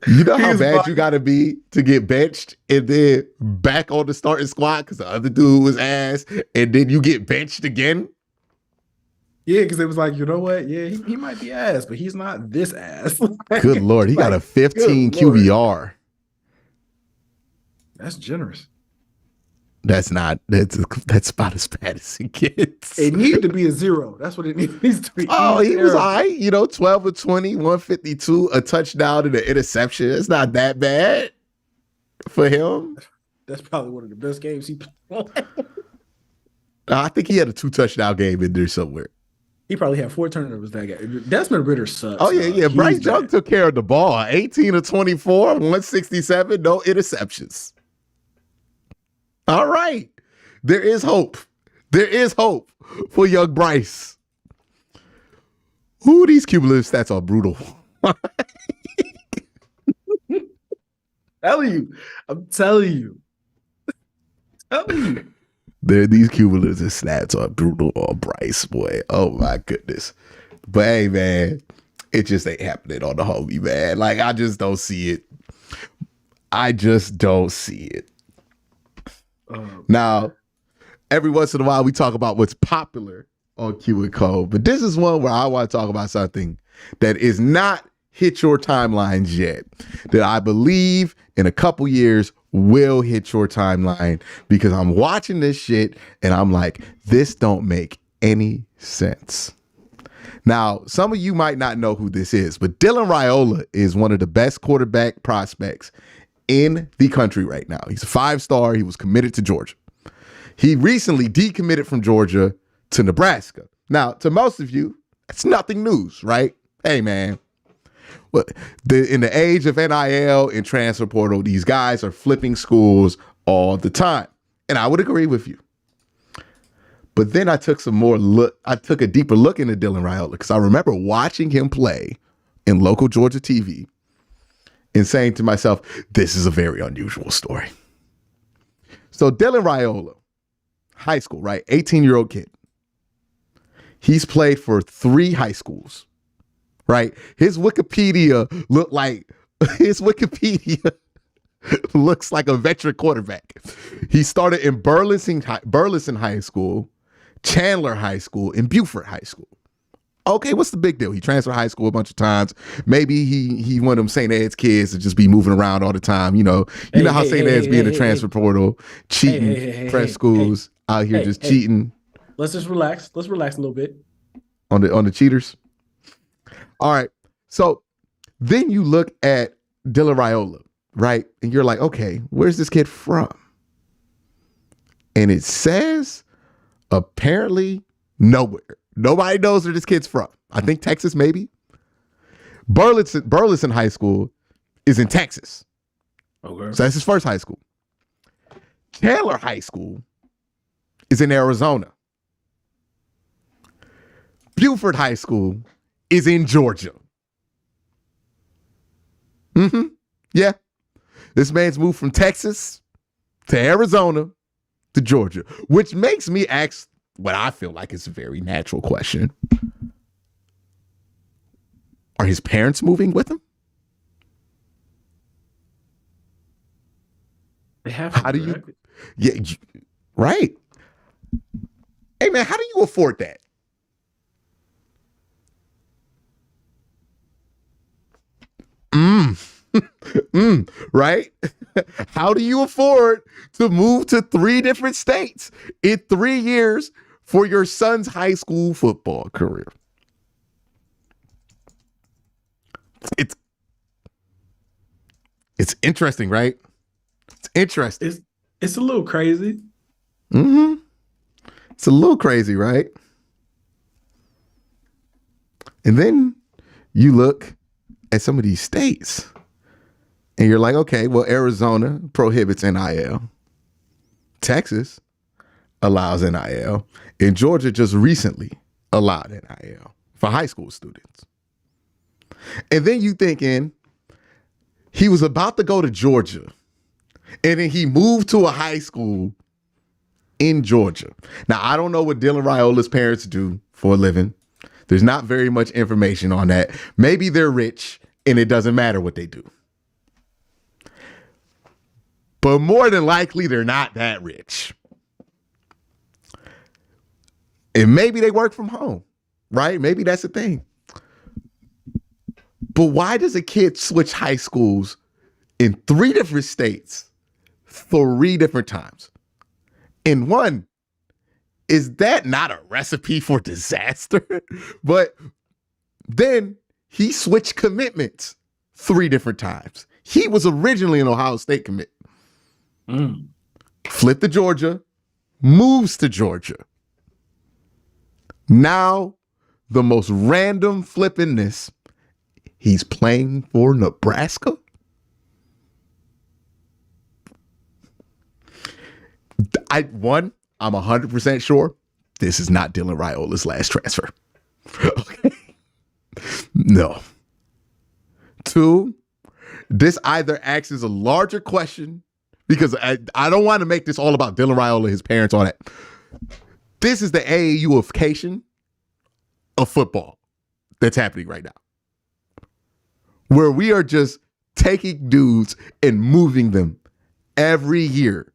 You know how bad you got to be to get benched and then back on the starting squad because the other dude was ass, and then you get benched again? Yeah, because it was like, you know what? Yeah, he might be ass, but he's not this ass. Good Lord. He got a 15 QBR. That's generous. That's about as bad as it gets. It needed to be a 0. That's what it needs to be. Oh, he was all right. 12 of 20, 152, a touchdown and an interception. It's not that bad for him. That's probably one of the best games he played. I think he had a 2-touchdown game in there somewhere. He probably had 4 turnovers that game. Desmond Ridder sucks. Oh, yeah. Bryce Young took care of the ball. 18 of 24, 167, no interceptions. All right. There is hope. There is hope for young Bryce. Ooh, these cumulative stats are brutal. I'm telling you. These cumulative stats are brutal on Bryce, boy. Oh, my goodness. But, hey, man, it just ain't happening on the homie, man. Like, I just don't see it. Now, every once in a while, we talk about what's popular on QnCOLB, but this is one where I want to talk about something that is not hit your timelines yet, that I believe in a couple years will hit your timeline, because I'm watching this shit and I'm like, this don't make any sense. Now, some of you might not know who this is, but Dylan Raiola is one of the best quarterback prospects in the country right now. He's a 5-star. He was committed to Georgia. He recently decommitted from Georgia to Nebraska. Now, to most of you, it's nothing news, right? Hey, man. Well, in the age of NIL and transfer portal, these guys are flipping schools all the time. And I would agree with you. But then I took a deeper look into Dylan Raiola, because I remember watching him play in local Georgia TV and saying to myself, this is a very unusual story. So Dylan Raiola, high school, right? 18-year-old kid. He's played for 3 high schools, right? His Wikipedia looks like a veteran quarterback. He started in Burleson High School, Chandler High School, and Beaufort High School. Okay, what's the big deal? He transferred high school a bunch of times. Maybe he one of them St. Ed's kids to just be moving around all the time. You know how St. Ed's be in the transfer portal, cheating, press schools out here just cheating. Let's just relax. Let's relax a little bit. On the cheaters. All right. So then you look at Dylan Raiola, right? And you're like, okay, where's this kid from? And it says apparently nowhere. Nobody knows where this kid's from. I think Texas, maybe. Burleson High School is in Texas. Okay. So that's his first high school. Chandler High School is in Arizona. Buford High School is in Georgia. Yeah. This man's moved from Texas to Arizona to Georgia, which makes me ask what I feel like is a very natural question. Are his parents moving with him? They have. How do you? Yeah, right. Hey man, how do you afford that? Right? How do you afford to move to 3 different states in 3 years for your son's high school football career? It's interesting, right? It's interesting. It's a little crazy. It's a little crazy, right? And then you look at some of these states and you're like, okay, well, Arizona prohibits NIL. Texas allows NIL. And Georgia just recently allowed NIL for high school students. And then you thinking he was about to go to Georgia and then he moved to a high school in Georgia. Now, I don't know what Dylan Raiola's parents do for a living. There's not very much information on that. Maybe they're rich and it doesn't matter what they do. But more than likely, they're not that rich. And maybe they work from home, right? Maybe that's the thing. But why does a kid switch high schools in 3 different states 3 different times? And one, is that not a recipe for disaster? But then he switched commitments 3 different times. He was originally an Ohio State commit. Flipped to Georgia, moves to Georgia. Now, the most random flippiness, he's playing for Nebraska. I'm 100% sure this is not Dylan Raiola's last transfer. Okay. No. 2, this either acts as a larger question, because I don't want to make this all about Dylan Raiola, his parents, all that. This is the AAUification of football that's happening right now, where we are just taking dudes and moving them every year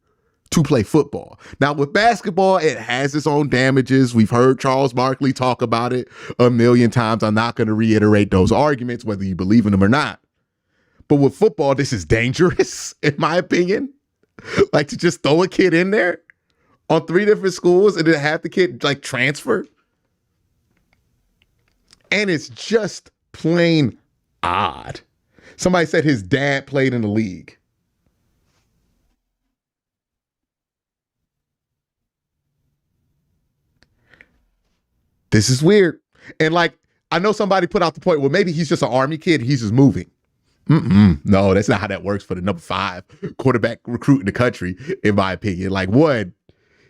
to play football. Now, with basketball, it has its own damages. We've heard Charles Barkley talk about it a million times. I'm not going to reiterate those arguments, whether you believe in them or not. But with football, this is dangerous, in my opinion. Like, to just throw a kid in there on 3 different schools and then have the kid like transfer. And it's just plain odd. Somebody said his dad played in the league. This is weird. And like, I know somebody put out the point, well, maybe he's just an Army kid. He's just moving. No, that's not how that works for the number 5 quarterback recruit in the country, in my opinion. Like, one,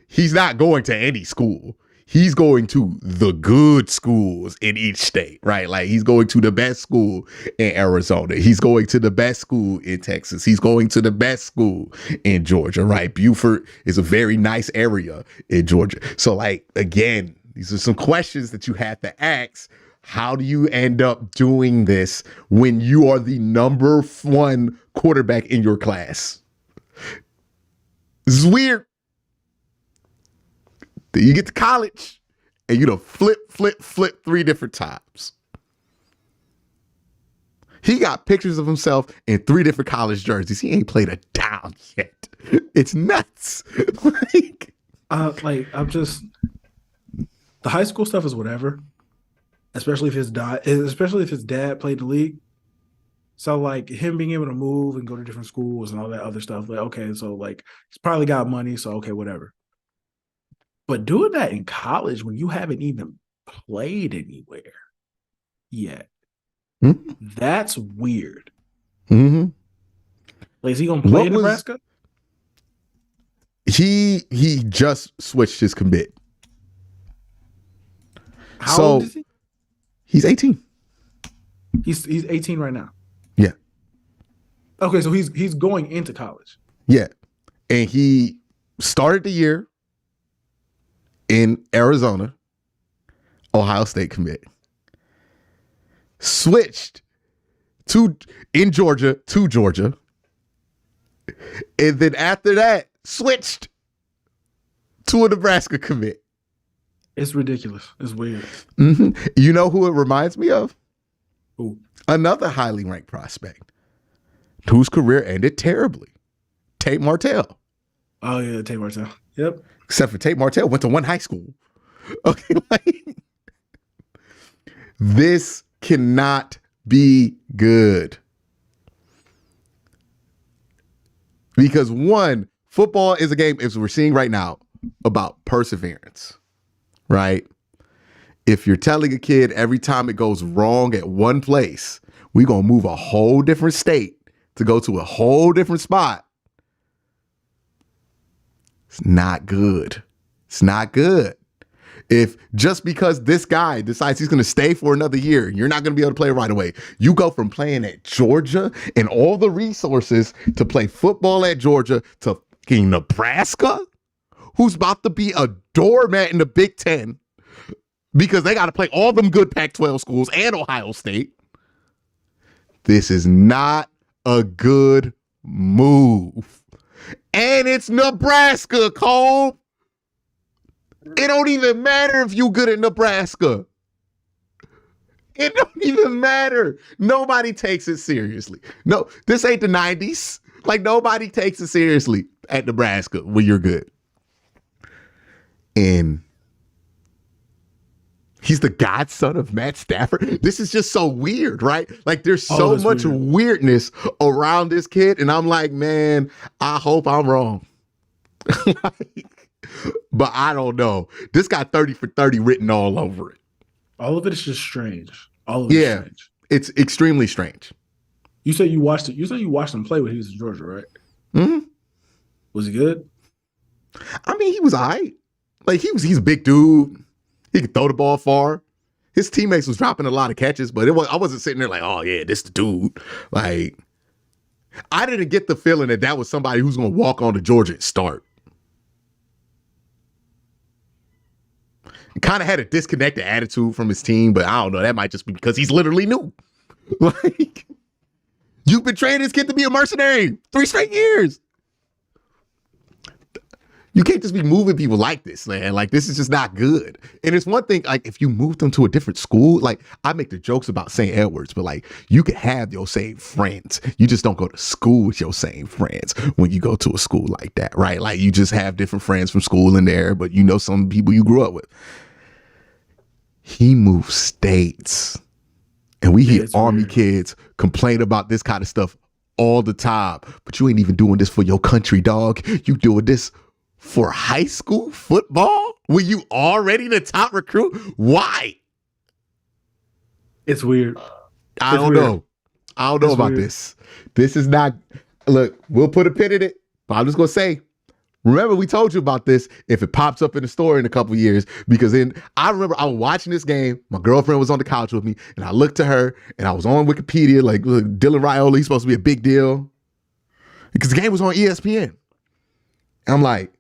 he's not going to any school. He's going to the good schools in each state, right? Like, he's going to the best school in Arizona. He's going to the best school in Texas. He's going to the best school in Georgia, right? Buford is a very nice area in Georgia. So, like, again, these are some questions that you have to ask. How do you end up doing this when you are the number 1 quarterback in your class? This is weird. Then you get to college and you know flip 3 different times. He got pictures of himself in 3 different college jerseys. He ain't played a down yet. It's nuts. I'm just, the high school stuff is whatever. Especially if his dad played the league. So like him being able to move and go to different schools and all that other stuff, like, okay, so like he's probably got money, so okay, whatever. But doing that in college when you haven't even played anywhere yet, that's weird. Like, is he gonna play in Nebraska? He just switched his commit. How old is he? He's 18. He's 18 right now. Yeah. Okay, so he's going into college. Yeah. And he started the year in Arizona, Ohio State commit. Switched to Georgia. And then after that, switched to a Nebraska commit. It's ridiculous. It's weird. Mm-hmm. You know who it reminds me of? Who? Another highly ranked prospect whose career ended terribly. Tate Martell. Oh, yeah, Tate Martell. Yep. Except for Tate Martell went to one high school. Okay, like, this cannot be good. Because one, football is a game, as we're seeing right now, about perseverance, right? If you're telling a kid every time it goes wrong at one place, we're going to move a whole different state to go to a whole different spot, it's not good. It's not good. If just because this guy decides he's going to stay for another year, you're not going to be able to play right away. You go from playing at Georgia and all the resources to play football at Georgia to fucking Nebraska, who's about to be a doormat in the Big Ten because they got to play all them good Pac-12 schools and Ohio State. This is not a good move. And it's Nebraska, Cole. It don't even matter if you good at Nebraska. It don't even matter. Nobody takes it seriously. No, this ain't the 90s. Like, nobody takes it seriously at Nebraska when you're good. And he's the godson of Matt Stafford. This is just so weird, right? Like, there's so much weirdness around this kid. And I'm like, man, I hope I'm wrong. But I don't know. This got 30 for 30 written all over it. All of it is just strange. All of it is strange. It's extremely strange. You said you watched it. You said you watched him play when he was in Georgia, right? Mm-hmm. Was he good? I mean, he was all right. Like, he's a big dude. He could throw the ball far. His teammates was dropping a lot of catches, but I wasn't sitting there like, oh, yeah, this the dude. Like, I didn't get the feeling that was somebody who's going to walk on to Georgia and start. Kind of had a disconnected attitude from his team, but I don't know. That might just be because he's literally new. Like, you've been training this kid to be a mercenary 3 straight years. You can't just be moving people like this, man. Like, this is just not good. And it's one thing, like, if you move them to a different school, like, I make the jokes about St. Edward's, but, like, you can have your same friends. You just don't go to school with your same friends when you go to a school like that, right? Like, you just have different friends from school in there, but you know some people you grew up with. He moved states. And we hear Army kids complain about this kind of stuff all the time. But you ain't even doing this for your country, dog. You doing this for high school football? Were you already the top recruit? Why? It's weird. I don't know about this. This is not, look, we'll put a pin in it, but I'm just going to say, remember we told you about this if it pops up in the store in a couple of years, because then I remember I was watching this game. My girlfriend was on the couch with me and I looked to her and I was on Wikipedia, like, look, Dylan Raiola, he's supposed to be a big deal because the game was on ESPN. And I'm like,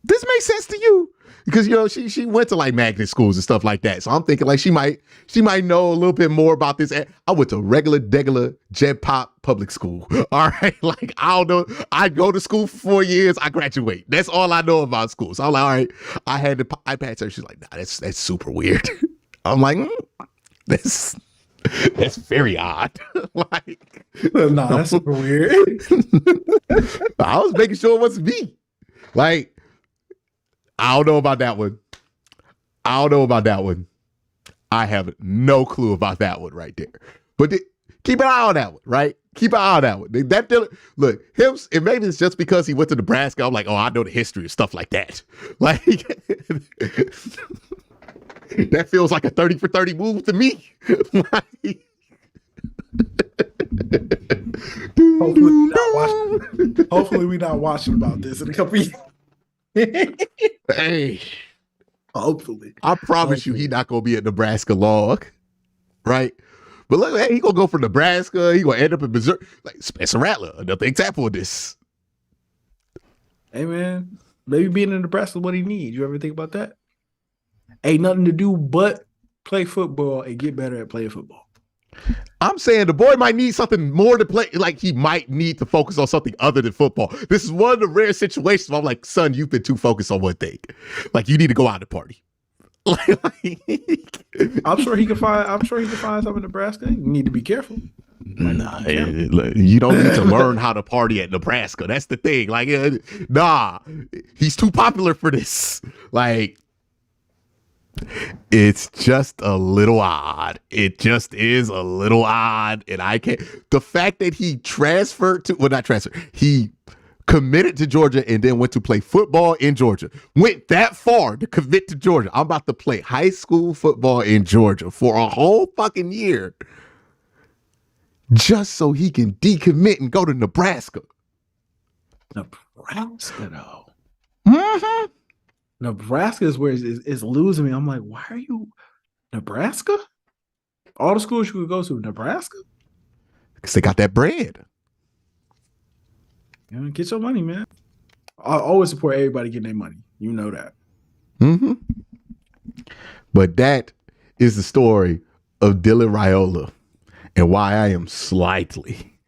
this makes sense to you? Because, you know, she went to like magnet schools and stuff like that. So I'm thinking like she might know a little bit more about this. I went to regular Jet Pop public school. All right. Like, I don't know. I go to school for 4 years. I graduate. That's all I know about school. So I'm like, all right. I had the iPad. So she's like, nah, that's super weird. I'm like, that's very odd. Like, nah, that's super weird. I was making sure it wasn't me. Like, I don't know about that one. I have no clue about that one right there. But keep an eye on that one, right? Keep an eye on that one. Look, him, and maybe it's just because he went to Nebraska. I'm like, oh, I know the history and stuff like that. Like, that feels like a 30 for 30 move to me. Like, Hopefully we're not watching. Hopefully we're not watching about this in a couple years. Hey, Hopefully. I promise you, he not gonna be a Nebraska log, right? But look, hey, he gonna go for Nebraska. He gonna end up in Missouri. Like Spencer Rattler, another example of this. Hey man, maybe being in Nebraska is what he needs. You ever think about that? Ain't nothing to do but play football and get better at playing football. I'm saying the boy might need something more to play. Like he might need to focus on something other than football. This is one of the rare situations where I'm like, son, you've been too focused on one thing. Like you need to go out and party. I'm sure he can find. I'm sure he can find something in Nebraska. You need to be careful. Nah, you don't need to learn how to party at Nebraska. That's the thing. Like, nah, he's too popular for this. Like, it's just a little odd. It just is a little odd. And I can't. The fact that he transferred to, well, not transferred, he committed to Georgia and then went to play football in Georgia. Went that far to commit to Georgia. I'm about to play high school football in Georgia for a whole fucking year just so he can decommit and go to Nebraska. Nebraska, though. Mm-hmm. Nebraska is where it's losing me. I'm like, why are you Nebraska? All the schools you could go to, Nebraska? Because they got that bread. You know, get your money, man. I always support everybody getting their money. You know that. Mm-hmm. But that is the story of Dylan Raiola and why I am slightly,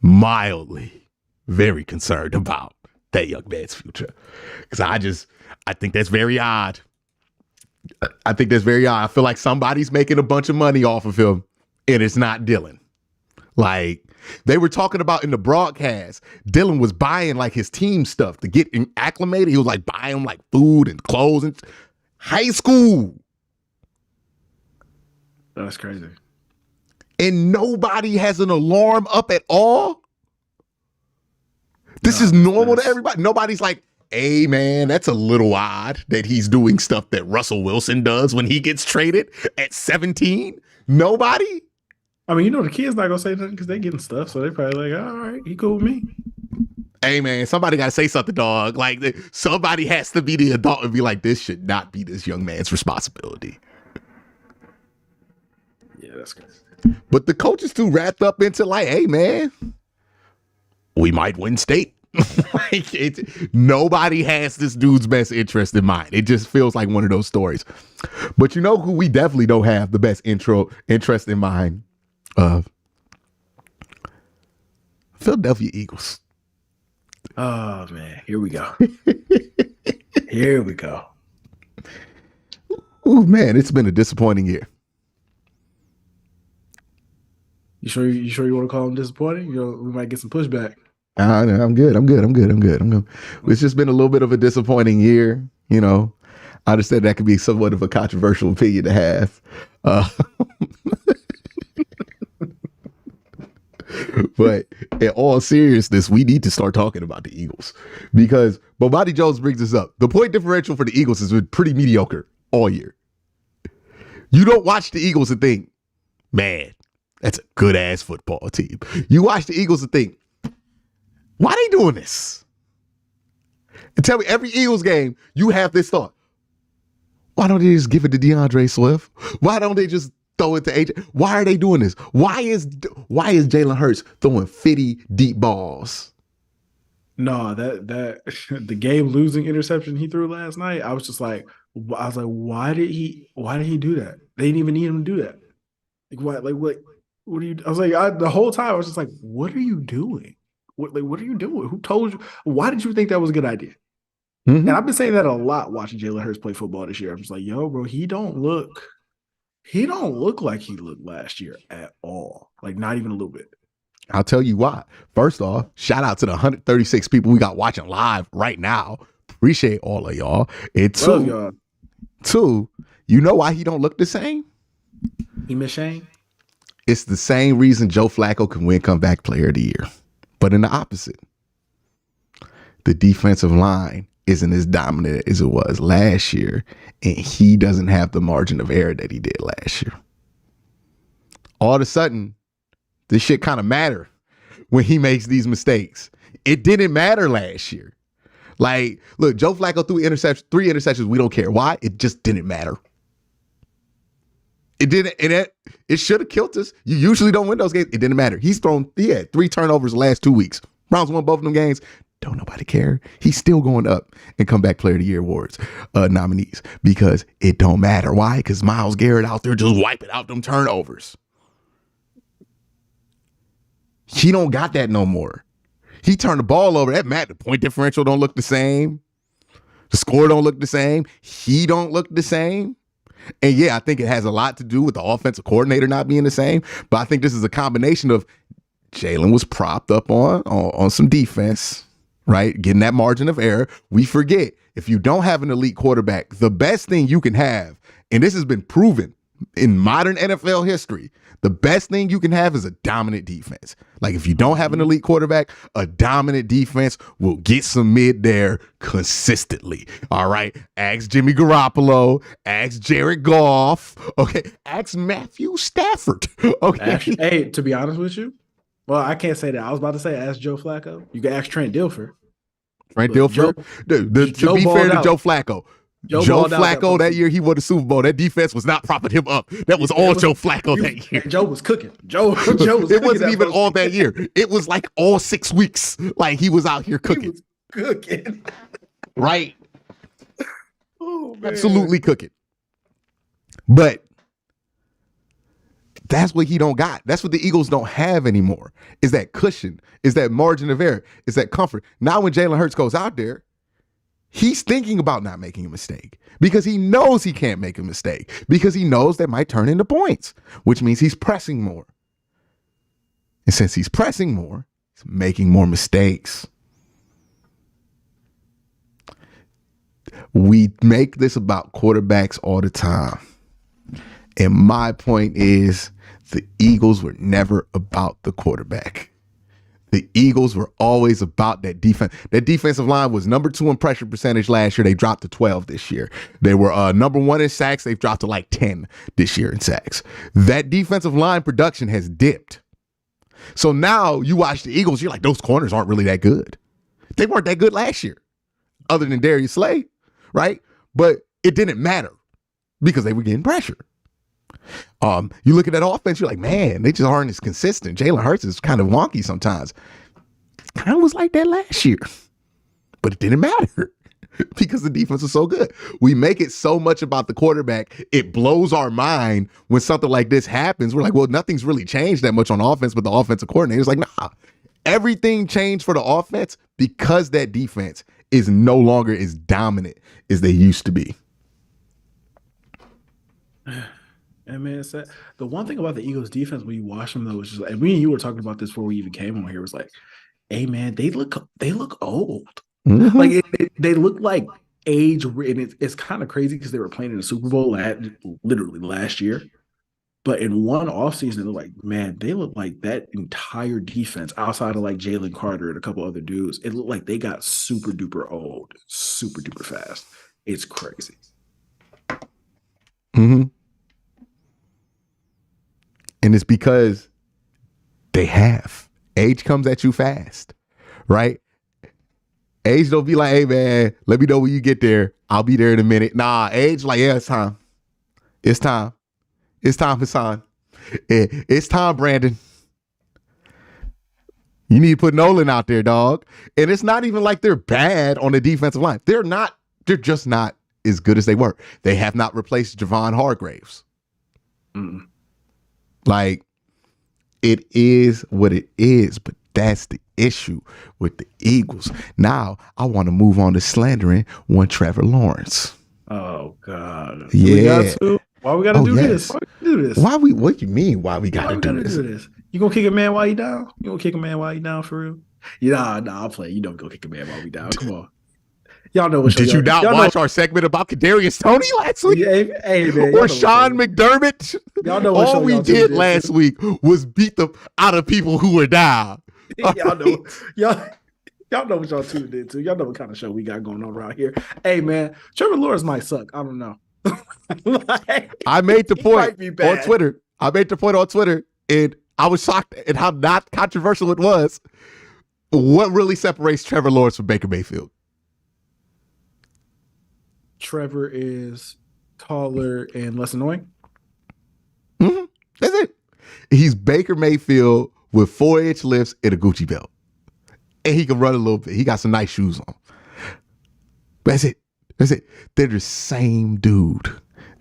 mildly, very concerned about that young man's future. Because I think that's very odd. I think that's very odd. I feel like somebody's making a bunch of money off of him and it's not Dylan. Like, they were talking about in the broadcast, Dylan was buying like his team stuff to get acclimated. He was like buying them like food and clothes and high school. That's crazy. And nobody has an alarm up at all. This is normal to everybody. Nobody's like, hey man, that's a little odd that he's doing stuff that Russell Wilson does when he gets traded at 17. Nobody. I mean, you know, the kids not gonna say nothing because they getting stuff, so they probably like, all right, he cool with me. Hey man, somebody gotta say something, dog. Like somebody has to be the adult and be like, this should not be this young man's responsibility. Yeah, that's good. But the coach is too wrapped up into like, hey man, we might win state. Like nobody has this dude's best interest in mind. It just feels like one of those stories. But you know who we definitely don't have the best interest in mind of? Philadelphia Eagles. Oh man, here we go. Here we go. Oh man, it's been a disappointing year. You sure you want to call him disappointing? You know, we might get some pushback. I'm good. It's just been a little bit of a disappointing year. You know, I understand that could be somewhat of a controversial opinion to have. But in all seriousness, we need to start talking about the Eagles because Bomani Jones brings this up. The point differential for the Eagles has been pretty mediocre all year. You don't watch the Eagles and think, man, that's a good ass football team. You watch the Eagles and think, why they doing this? And tell me, every Eagles game, you have this thought. Why don't they just give it to DeAndre Swift? Why don't they just throw it to AJ? Why are they doing this? Why is Jalen Hurts throwing 50 deep balls? No, that the game losing interception he threw last night, I was like, why did he do that? They didn't even need him to do that. What are you? I was like, the whole time I was just like, what are you doing? What are you doing? Who told you? Why did you think that was a good idea? Mm-hmm. And I've been saying that a lot watching Jalen Hurts play football this year. I'm just like, yo, bro, he don't look like he looked last year at all. Like not even a little bit. I'll tell you why. First off, shout out to the 136 people we got watching live right now. Appreciate all of y'all. And two, you know why he don't look the same? He miss Shane? It's the same reason Joe Flacco can win comeback player of the year. But in the opposite, the defensive line isn't as dominant as it was last year, and he doesn't have the margin of error that he did last year. All of a sudden, this shit kind of matter when he makes these mistakes. It didn't matter last year. Like, look, Joe Flacco threw three interceptions. We don't care. Why? It just didn't matter. It didn't, and it should have killed us. You usually don't win those games. It didn't matter. He had 3 turnovers the last 2 weeks. Browns won both of them games. Don't nobody care. He's still going up and comeback player of the year awards nominees because it don't matter. Why? Because Myles Garrett out there just wiping out them turnovers. He don't got that no more. He turned the ball over. The point differential don't look the same. The score don't look the same. He don't look the same. And yeah, I think it has a lot to do with the offensive coordinator not being the same. But I think this is a combination of Jalen was propped up on some defense, right? Getting that margin of error. We forget, if you don't have an elite quarterback, the best thing you can have, and this has been proven in modern NFL history, the best thing you can have is a dominant defense. Like, if you don't have an elite quarterback, a dominant defense will get some mid there consistently. All right. Ask Jimmy Garoppolo. Ask Jared Goff. Okay. Ask Matthew Stafford. Okay. Hey, to be honest with you, well, I can't say that. I was about to say ask Joe Flacco. You can ask Trent Dilfer. To be fair to Joe Flacco, Joe Flacco that year he won the Super Bowl. That defense was not propping him up. That was all Joe Flacco that year. Joe was cooking. Joe was cooking. It wasn't even all that year. It was like all 6 weeks. Like, he was out here cooking. He was cooking. Right. Oh, man. Absolutely cooking. But that's what he don't got. That's what the Eagles don't have anymore. Is that cushion, is that margin of error, is that comfort. Now when Jalen Hurts goes out there, he's thinking about not making a mistake because he knows he can't make a mistake because he knows that might turn into points, which means he's pressing more. And since he's pressing more, he's making more mistakes. We make this about quarterbacks all the time. And my point is, the Eagles were never about the quarterback. The Eagles were always about that defense. That defensive line was number 2 in pressure percentage last year. They dropped to 12 this year. They were number 1 in sacks. They've dropped to like 10 this year in sacks. That defensive line production has dipped. So now you watch the Eagles, you're like, those corners aren't really that good. They weren't that good last year, other than Darius Slay, right? But it didn't matter because they were getting pressure. You look at that offense, you're like, man, they just aren't as consistent. Jalen Hurts is kind of wonky sometimes. It kind of was like that last year, but it didn't matter because the defense was so good. We make it so much about the quarterback. It blows our mind when something like this happens. We're like, well, nothing's really changed that much on offense, but the offensive coordinator is like, nah, everything changed for the offense because that defense is no longer as dominant as they used to be. And man, it's the one thing about the Eagles defense when you watch them though is just like, and me and you were talking about this before we even came on here, was like, hey man, they look old. Mm-hmm. Like they look like age, and it's kind of crazy because they were playing in the Super Bowl literally last year. But in one offseason, they're like, man, they look like that entire defense outside of like Jalen Carter and a couple other dudes. It looked like they got super duper old, super duper fast. It's crazy. Mm-hmm. And it's because they have. Age comes at you fast, right? Age don't be like, hey, man, let me know when you get there. I'll be there in a minute. Nah, age like, yeah, it's time. It's time. It's time, Hassan. It's time, Brandon. You need to put Nolan out there, dog. And it's not even like they're bad on the defensive line. They're just not as good as they were. They have not replaced Javon Hargraves. Mm. Like, it is what it is, but that's the issue with the Eagles. Now, I want to move on to slandering one Trevor Lawrence. Oh, God. Yeah. Why we got to do this? Why we do this? What do you mean, why we got to do this? You going to kick a man while you down? You going to kick a man while you down for real? Yeah, nah, I'll play. You don't go kick a man while we down. Come on. Y'all know what. Did you not watch our segment about Kadarius Toney last week? Yeah, hey man. Or Sean McDermott? Y'all know what. All we did last week was beat the out of people who were down. Y'all know. Y'all know what y'all tuned into. Y'all know what kind of show we got going on around here. Hey man, Trevor Lawrence might suck. I don't know. I made the point on Twitter. And I was shocked at how not controversial it was. What really separates Trevor Lawrence from Baker Mayfield? Trevor is taller and less annoying. Mm-hmm. That's it. He's Baker Mayfield with 4-inch lifts and a Gucci belt. And he can run a little bit. He got some nice shoes on. That's it. That's it. They're the same dude.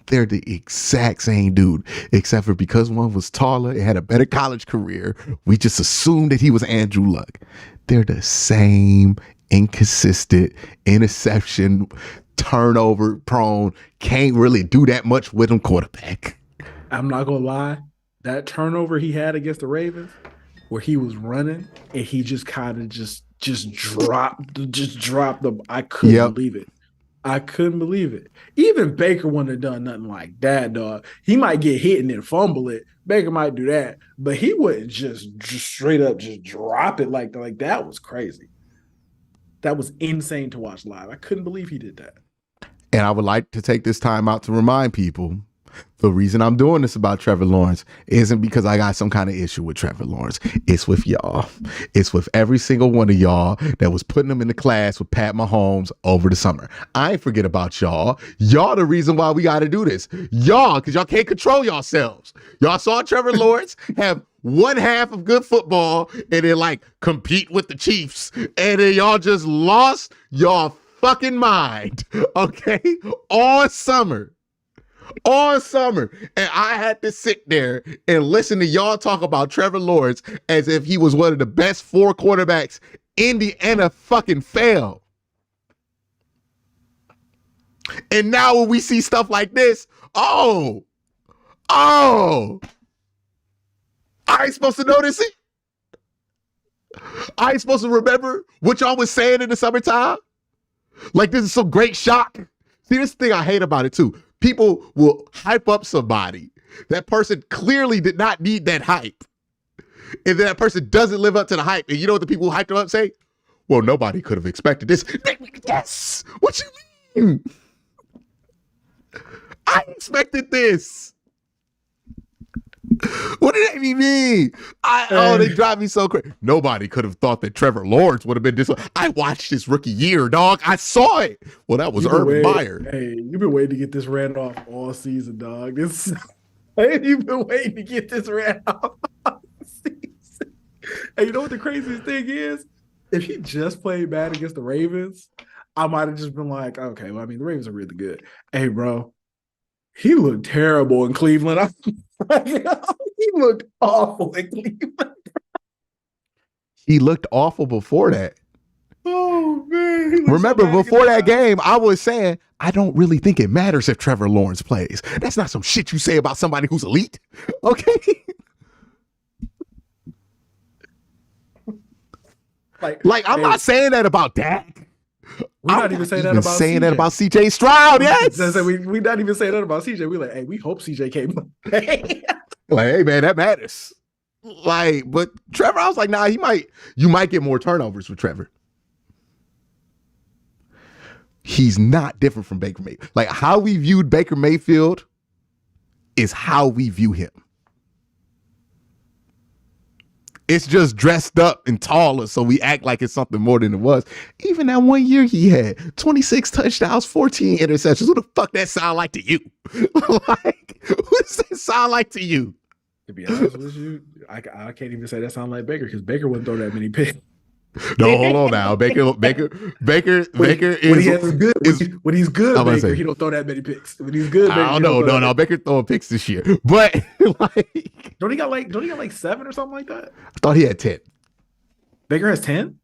They're the exact same dude, except for because one was taller and had a better college career, we just assumed that he was Andrew Luck. They're the same inconsistent, interception, turnover prone, can't really do that much with him quarterback. I'm not going to lie. That turnover he had against the Ravens, where he was running and he just kind of just dropped them. I couldn't believe it. I couldn't believe it. Even Baker wouldn't have done nothing like that, dog. He might get hit and then fumble it. Baker might do that, but he wouldn't just straight up just drop it like that. Like, that was crazy. That was insane to watch live. I couldn't believe he did that. And I would like to take this time out to remind people, the reason I'm doing this about Trevor Lawrence isn't because I got some kind of issue with Trevor Lawrence. It's with y'all. It's with every single one of y'all that was putting him in the class with Pat Mahomes over the summer. I ain't forget about y'all. Y'all the reason why we got to do this. Y'all, because y'all can't control yourselves. Y'all saw Trevor Lawrence have one half of good football and then like compete with the Chiefs. And then y'all just lost your fucking mind, okay? All summer. And I had to sit there and listen to y'all talk about Trevor Lawrence as if he was one of the best 4 quarterbacks in the NFL. And now when we see stuff like this, I ain't supposed to notice it. I ain't supposed to remember what y'all was saying in the summertime. Like, this is some great shock. See, this thing I hate about it too. People will hype up somebody. That person clearly did not need that hype. And that person doesn't live up to the hype. And you know what the people who hyped them up say? Well, nobody could have expected this. Yes! What you mean? I expected this. What did that even mean? They drive me so crazy. Nobody could have thought that Trevor Lawrence would have been this one. I watched his rookie year, dog. I saw it. Well, that was Urban Meyer. Hey, you've been waiting to get this ran off all season, dog. You've been waiting to get this ran off all season. And you know what the craziest thing is? If he just played bad against the Ravens, I might have just been like, okay, well, I mean, the Ravens are really good. Hey, bro, he looked terrible in Cleveland. He looked awful in Cleveland. He looked awful before that. Oh, man. Remember, before that game, I was saying, I don't really think it matters if Trevor Lawrence plays. That's not some shit you say about somebody who's elite. Okay? Like I'm not saying that about Dak. We're not even saying that about saying CJ. that about CJ Stroud, yes. We not even saying that about CJ. We're like, hey, we hope CJ came. Like, hey, man, that matters. Like, but Trevor, I was like, nah, you might get more turnovers with Trevor. He's not different from Baker Mayfield. Like, how we viewed Baker Mayfield is how we view him. It's just dressed up and taller, so we act like it's something more than it was. Even that one year he had 26 touchdowns, 14 interceptions. Who the fuck that sound like to you? Like, who does that sound like to you? To be honest with you, I can't even say that sound like Baker because Baker wouldn't throw that many picks. No, hold on now. Baker is when he's good, Baker, he don't throw that many picks. When he's good, Baker, I don't know. No, Baker throwing picks this year. But like, don't he got like 7 or something like that? I thought he had 10. Baker has 10?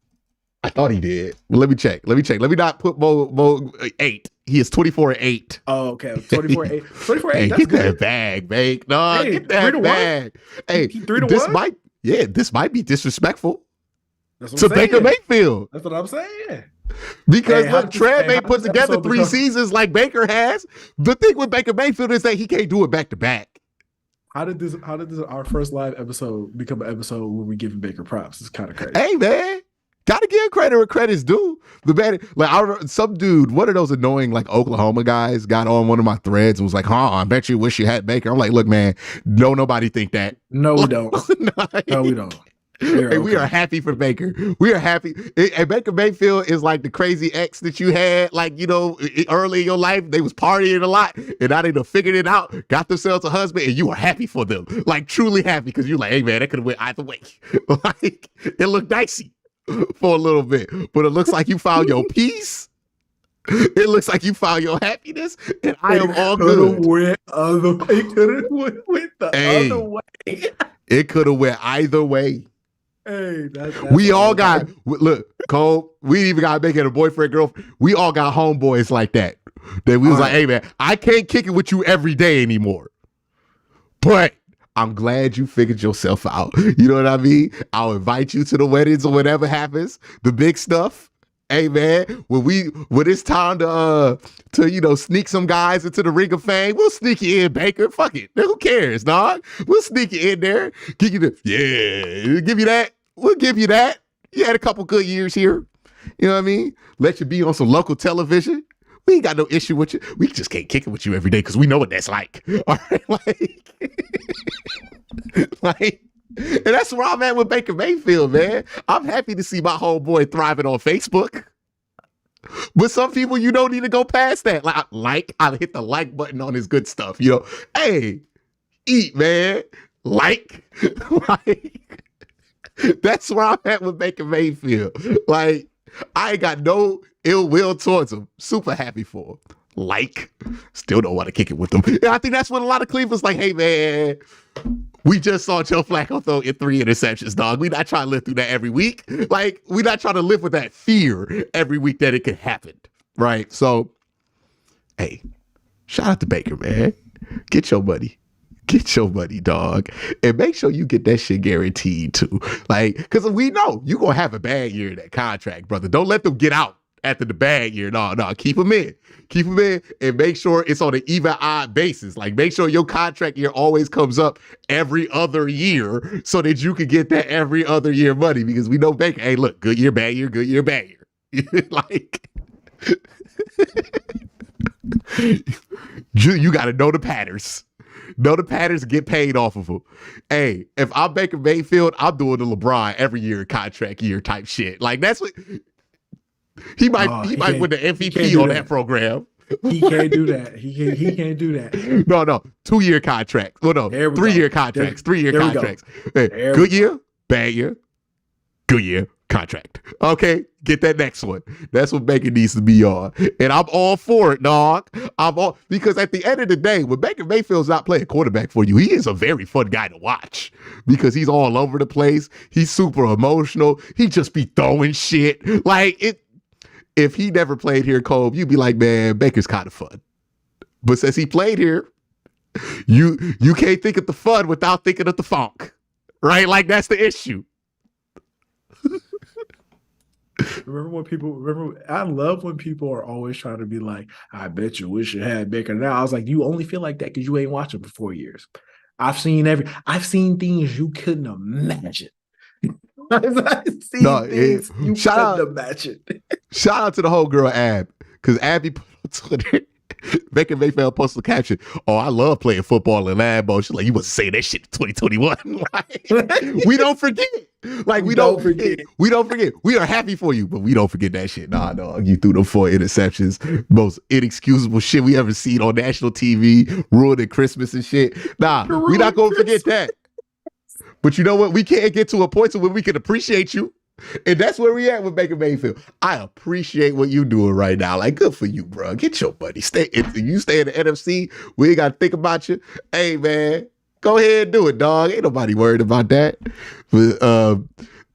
I thought he did. Well, let me check. Let me not put Mo 8. He is 24-8. Oh, okay. 24-8. 24-8. Hey, that's get good. that bag, Bake. No, Hey, get that bag. Hey, 3-1? This might be disrespectful That's what to I'm saying. Baker Mayfield. That's what I'm saying. Because look, Trev ain't put together 3 seasons like Baker has. The thing with Baker Mayfield is that he can't do it back to back. How did this our first live episode become an episode where we giving Baker props? It's kind of crazy. Hey man, gotta give credit where credit's due. The man, like I remember some dude, one of those annoying like Oklahoma guys, got on one of my threads and was like, I bet you wish you had Baker. I'm like, look, man, nobody think that. No, we don't. No, we don't. And we are happy for Baker. We are happy. And Baker Mayfield is like the crazy ex that you had, like, early in your life. They was partying a lot, and now they done figured it out, got themselves a husband, and you are happy for them. Like, truly happy, because you're like, hey, man, that could have went either way. Like, it looked dicey for a little bit, but it looks like you found your peace. It looks like you found your happiness, and I am all good. It could have went the other way. It could have went either way. Hey, that's we all got, look, Cole, we even got making a boyfriend, girlfriend. We all got homeboys like that. That we was like, hey, man, I can't kick it with you every day anymore. But I'm glad you figured yourself out. You know what I mean? I'll invite you to the weddings or whatever happens, the big stuff. Hey, man, when it's time to sneak some guys into the Ring of Fame, we'll sneak you in, Baker. Fuck it. Who cares, dog? We'll sneak you in there. Give you give you that. We'll give you that. You had a couple good years here. You know what I mean? Let you be on some local television. We ain't got no issue with you. We just can't kick it with you every day because we know what that's like. All right? Like, and that's where I'm at with Baker Mayfield, man. I'm happy to see my homeboy thriving on Facebook. But some people, you don't need to go past that. I'll hit the like button on his good stuff. Hey, eat, man. Like, that's where I'm at with Baker Mayfield. Like, I ain't got no ill will towards him. Super happy for him. Like, still don't want to kick it with him. And I think that's what a lot of Cleveland's like, hey, man, we just saw Joe Flacco throw in 3 interceptions, dog. We not trying to live through that every week. Like, we not trying to live with that fear every week that it could happen, right? So, hey, shout out to Baker, man. Get your money. Get your money, dog. And make sure you get that shit guaranteed, too. Like, because we know you're going to have a bad year in that contract, brother. Don't let them get out after the bad year. No, keep them in. Keep them in and make sure it's on an even odd basis. Like, make sure your contract year always comes up every other year so that you can get that every other year money, because we know Baker, hey, look, good year, bad year, good year, bad year. Like, you got to know the patterns. Know the patterns, get paid off of them. Hey, if I'm Baker Mayfield, I'm doing the LeBron every year contract year type shit. Like, that's what he might win the MVP on that program. He can't do that. He can't do that. No, 2-year contracts. Well, no, 3-year contracts. 3-year contracts. Hey, good year, bad year, good year, contract. Okay, get that next one. That's what Baker needs to be on. And I'm all for it, dog. Because at the end of the day, when Baker Mayfield's not playing quarterback for you, he is a very fun guy to watch because he's all over the place. He's super emotional. He just be throwing shit. Like, if he never played here, Cole, you'd be like, man, Baker's kind of fun. But since he played here, you can't think of the fun without thinking of the funk. Right? Like, that's the issue. I love when people are always trying to be like, I bet you wish you had Baker now. I was like, you only feel like that because you ain't watching for 4 years. I've seen things you couldn't imagine. Shout out to the whole girl Ab, because Abby put on Twitter, Baker Mayfield posted a caption, I love playing football in Lambeau. She's like, you must say that shit in 2021. Like, we don't forget. Like, we don't forget. We don't forget. We are happy for you, but we don't forget that shit. Nah, dog. You threw them 4 interceptions. Most inexcusable shit we ever seen on national TV, ruining Christmas and shit. Nah, we're not going to forget that. But you know what? We can't get to a point where we can appreciate you. And that's where we at with Baker Mayfield. I appreciate what you doing right now. Like, good for you, bro. Get your money. You stay in the NFC. We ain't got to think about you. Hey, man, go ahead and do it, dog. Ain't nobody worried about that. But,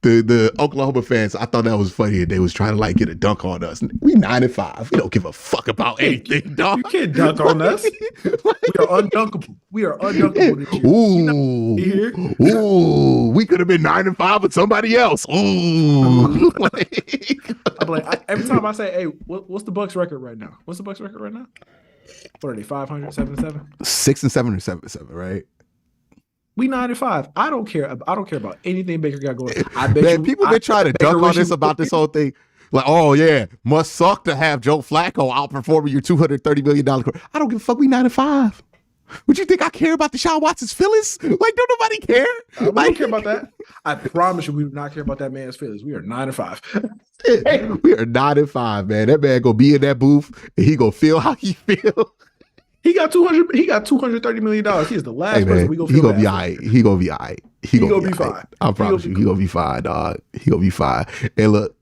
the Oklahoma fans, I thought that was funny. They was trying to like get a dunk on us. We 9-5. We don't give a fuck about anything, dog. You can't dunk on us. We are undunkable. We are undunkable this year. Ooh, we could have been 9-5 with somebody else. Ooh. I'm like, every time I say, hey, what's the Bucks record right now? What's the Bucks record right now? What are they, 500, 7-7? 6-7 or 7-7, right? We 9-5. I don't care about anything Baker got going. I bet man, people been trying to dunk on this about this whole thing. Like, oh yeah, must suck to have Joe Flacco outperforming your $230 million. I don't give a fuck. We 9-5. Would you think I care about Deshaun Watson's feelings? Like, don't nobody care? We don't care about that. I promise you, we do not care about that man's feelings. We are 9-5. We are 9-5, man. That man gonna be in that booth and he gonna feel how he feel. He got $230 million. He is the last person we gonna feel. He gonna be all right. He gonna be all right. He gonna be fine. I promise you, he gonna be fine, dog. He gonna be fine. And look,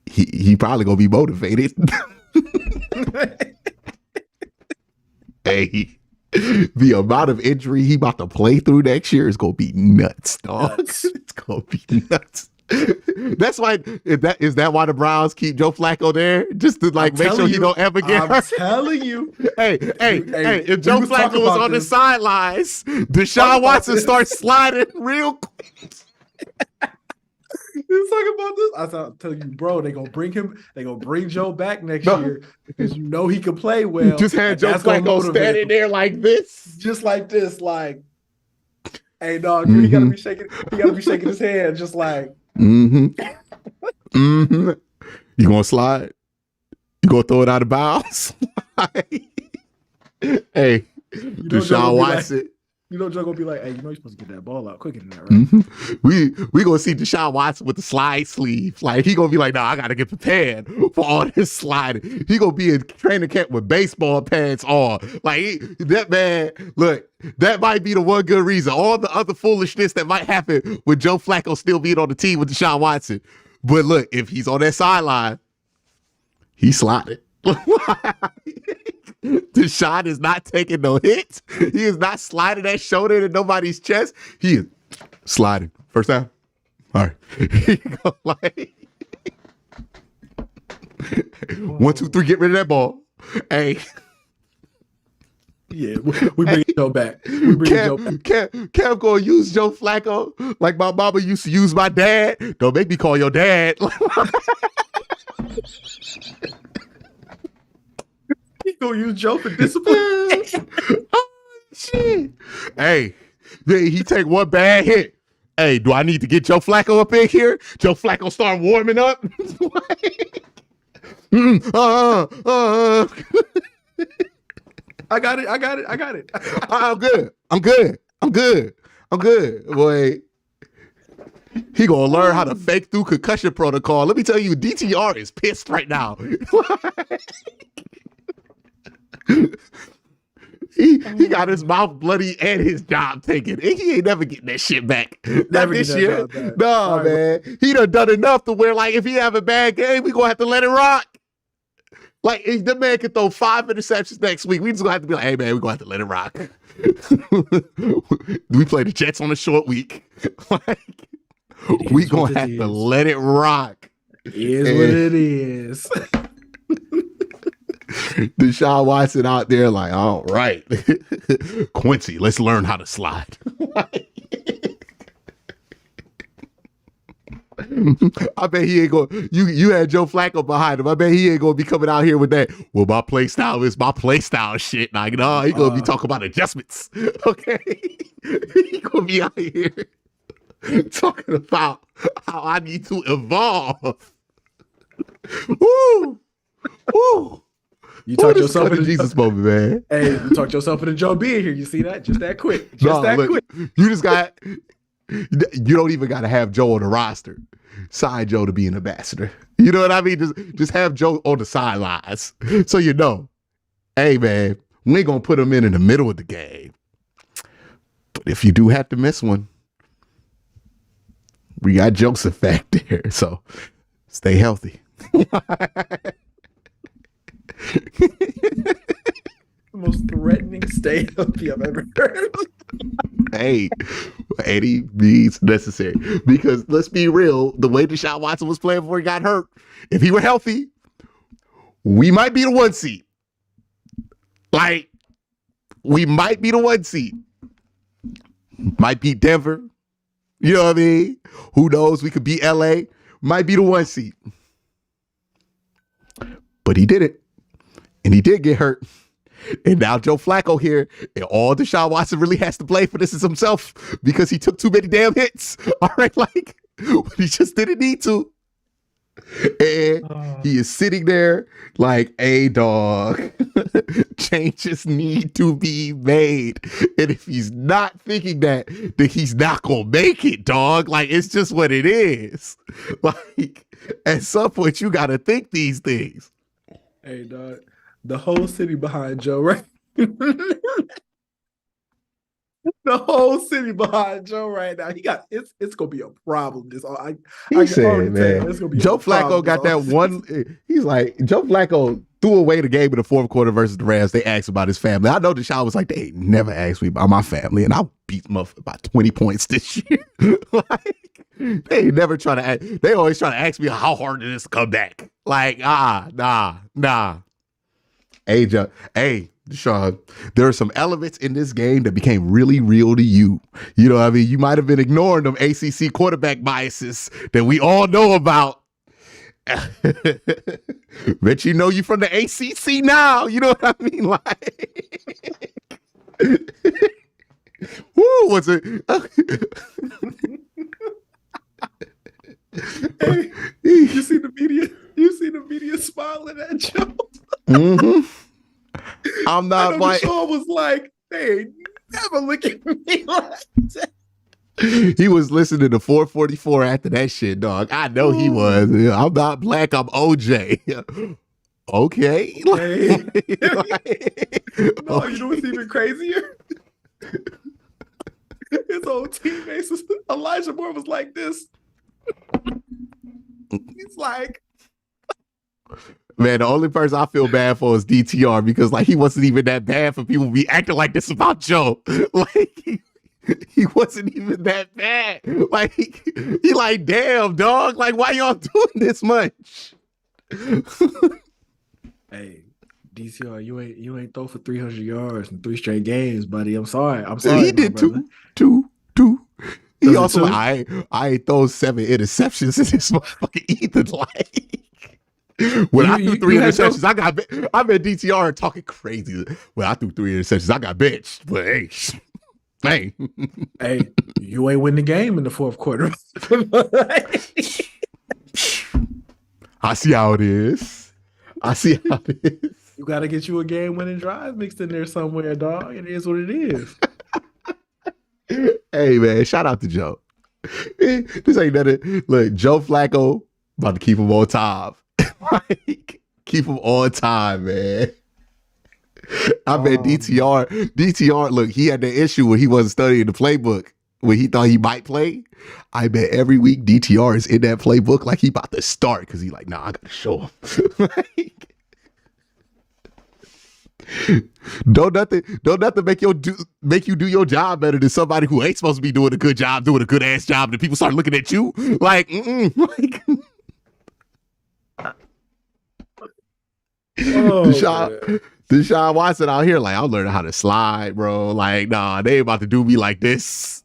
he probably gonna be motivated. Hey, the amount of injury he about to play through next year is gonna be nuts, dog. It's gonna be nuts. That's why is that why the Browns keep Joe Flacco there? Just to like make sure he don't ever get hurt. I'm telling you. Hey, if Joe Flacco was on the sidelines, Deshaun Watson starts sliding real quick. He's talking about this. I thought, tell you, bro, they gonna bring him. They gonna bring Joe back next year because you know he can play well. Just had Joe Flacco standing there like this, just like this, like, hey, dog, he gotta be shaking. He gotta be shaking his head, just like. You gonna slide? You gonna throw it out of bounds? Hey, Deshaun Watson. You know, Joe gonna be like, hey, you know, you're supposed to get that ball out quicker than that, right? We gonna see Deshaun Watson with the slide sleeve. Like, he gonna be like, no, I gotta get prepared for all this sliding. He gonna be in training camp with baseball pants on. Like, that man, look, that might be the one good reason. All the other foolishness that might happen with Joe Flacco still being on the team with Deshaun Watson. But look, if he's on that sideline, he's sliding. Deshaun is not taking no hits. He is not sliding that shoulder into nobody's chest. He is sliding. First down. All right. He go like 1, 2, 3. Get rid of that ball. Hey. Yeah, we bring Joe back. We bring Joe back. Kev gonna use Joe Flacco like my mama used to use my dad. Don't make me call your dad. He gonna use Joe for discipline. Oh shit! Hey, he take one bad hit. Hey, do I need to get Joe Flacco up in here? Joe Flacco start warming up. I got it. I'm good. Boy, he gonna learn how to fake through concussion protocol. Let me tell you, DTR is pissed right now. He got his mouth bloody and his job taken. And he ain't never getting that shit back. Not this year. No, man. He done enough to where, like, if he have a bad game, we gonna have to let it rock. Like, if the man can throw 5 interceptions next week, we just gonna have to be like, hey, man, we gonna have to let it rock. We play the Jets on a short week. Like, we gonna have to let it rock. It is what it is. Deshaun Watson out there like, all right, Quincy, let's learn how to slide. I bet he ain't going. You had Joe Flacco behind him. I bet he ain't gonna be coming out here with that. Well, my play style is my play style shit. Like, no, he gonna be talking about adjustments. Okay, he gonna be out here talking about how I need to evolve. Woo, woo. You talked yourself into Jesus moment, man. Hey, you talked yourself into Joe being here. You see that? Just that quick. Quick. You just got. You don't even got to have Joe on the roster. Sign Joe to be an ambassador. You know what I mean? Just have Joe on the sidelines, so you know. Hey, man, we ain't gonna put him in the middle of the game. But if you do have to miss one, we got Joseph back there. So stay healthy. The most threatening stay healthy I've ever heard. Hey, any means necessary. Because let's be real, the way Deshaun Watson was playing before he got hurt, if he were healthy, we might be the 1 seed. Like, we might be the 1 seed. Might beat Denver. You know what I mean? Who knows? We could beat LA. Might be the 1 seed. But he did it. And he did get hurt. And now Joe Flacco here, and all Deshaun Watson really has to play for this is himself because he took too many damn hits. All right, like, he just didn't need to. man. He is sitting there like, hey, dog, changes need to be made. And if he's not thinking that, then he's not going to make it, dog. Like, it's just what it is. Like, at some point, you got to think these things. Hey, dog, the whole city behind Joe, right? The whole city behind Joe right now. It's gonna be a problem. He said, man, Joe Flacco got that one. He's like, Joe Flacco threw away the game in the fourth quarter versus the Rams. They asked about his family. I know Deshaun was like, they ain't never asked me about my family, and I'll beat them up by 20 points this year. Like, they ain't never trying to ask. They always trying to ask me how hard it is to come back. Like, nah. Hey, Deshaun, there are some elements in this game that became really real to you. You know what I mean? You might have been ignoring them ACC quarterback biases that we all know about. Bet you know you from the ACC now. You know what I mean? Like, woo, was it? Hey, you see the media? You see the media smiling at Joe? Mm-hmm. I'm not like. Deshaun was like, they ain't never look at me like that. He was listening to 444 after that shit, dog. I know he was. I'm not black, I'm OJ. Okay. No, you know what's even crazier? His old teammates, Elijah Moore was like this. He's like, man, the only person I feel bad for is DTR because, like, he wasn't even that bad for people to be acting like this about Joe. Like, he wasn't even that bad. Like, he like, damn, dog. Like, why y'all doing this much? Hey, DTR, you ain't throw for 300 yards in 3 straight games, buddy. I'm sorry. He did two. He also, I ain't throw 7 interceptions in this motherfucker either. Like, when I threw 3 interceptions, I bet DTR talking crazy. When I threw 3 interceptions, I got benched. But hey, you ain't win the game in the fourth quarter. I see how it is. You got to get you a game-winning drive mixed in there somewhere, dog. It is what it is. Hey, man, shout out to Joe. This ain't nothing. Look, Joe Flacco about to keep him on top. Like, keep him on time, man. I bet DTR, look, he had the issue when he wasn't studying the playbook, when he thought he might play. I bet every week DTR is in that playbook like he about to start because he like, nah, I got to show him. Like, don't nothing make you do your job better than somebody who ain't supposed to be doing a good job, doing a good ass job, and people start looking at you like, like. Deshaun Watson out here like, I'm learning how to slide, bro. Like, nah, they ain't about to do me like this.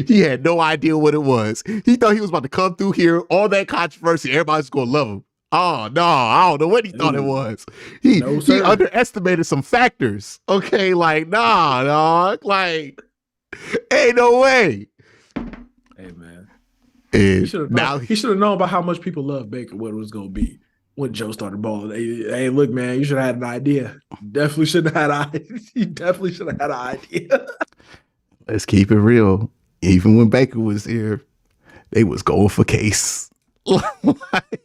He had no idea what it was. He thought he was about to come through here, all that controversy, everybody's gonna love him. Oh no, I don't know what he thought it was. He underestimated some factors. Okay, like, nah, dog. Like, ain't no way. Hey, man. He should have known about how much people love Baker, what it was gonna be when Joe started balling. Hey, look, man, you should have had an idea. You definitely should have had an idea. Let's keep it real. Even when Baker was here, they was going for Case. Like,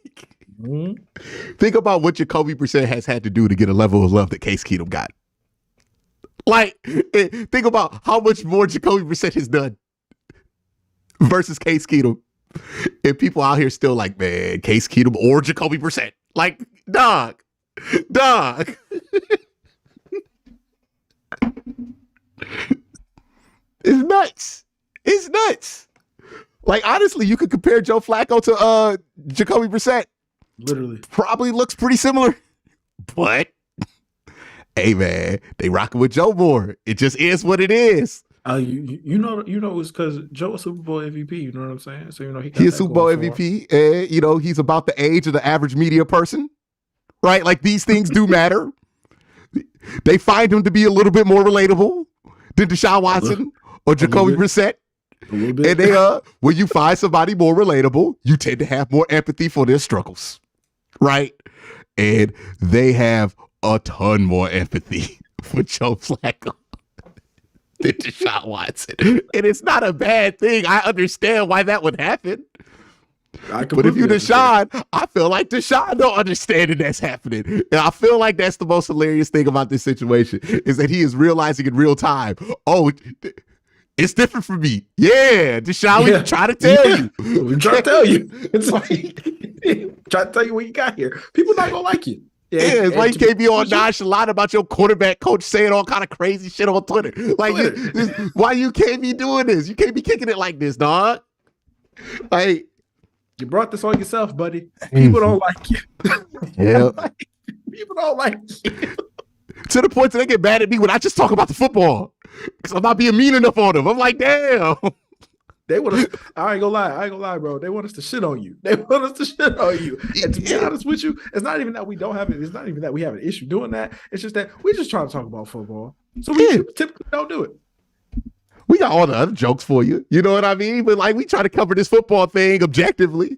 think about what Jacoby Brissett has had to do to get a level of love that Case Keenum got. Like, think about how much more Jacoby Brissett has done versus Case Keenum. And people out here still like, man, Case Keenum or Jacoby Brissett. Like, dog. It's nuts. Like, honestly, you could compare Joe Flacco to Jacoby Brissett. Literally. Probably looks pretty similar. But, hey, man, they rocking with Joe more. It just is what it is. You know, it's because Joe was Super Bowl MVP. You know what I'm saying? So, you know, he's a Super Bowl MVP. And, you know, he's about the age of the average media person. Right? Like, these things do matter. They find him to be a little bit more relatable than Deshaun Watson or Jacoby Brissett. A little bit. And they when you find somebody more relatable, you tend to have more empathy for their struggles, right? And they have a ton more empathy for Joe Flacco than Deshaun Watson. And it's not a bad thing. I understand why that would happen. But if you're Deshaun, I feel like Deshaun don't understand that that's happening. And I feel like that's the most hilarious thing about this situation is that he is realizing in real time, oh, it's different for me. Yeah, Deshaun, we try to tell you. We try to tell you. It's like, try to tell you what you got here. People not going to like you. Yeah, it's like you can't be all nonchalant about your quarterback coach saying all kind of crazy shit on Twitter. Like, why you can't be doing this? You can't be kicking it like this, dog. Like, you brought this on yourself, buddy. People don't like you. Yeah. People don't like you. To the point that they get mad at me when I just talk about the football. Because I'm not being mean enough on them. I'm like, damn. They want us. I ain't gonna lie, bro. They want us to shit on you. And to be honest with you, it's not even that we don't have it. It's not even that we have an issue doing that. It's just that we just trying to talk about football. So we typically don't do it. We got all the other jokes for you. You know what I mean? But like, we try to cover this football thing objectively.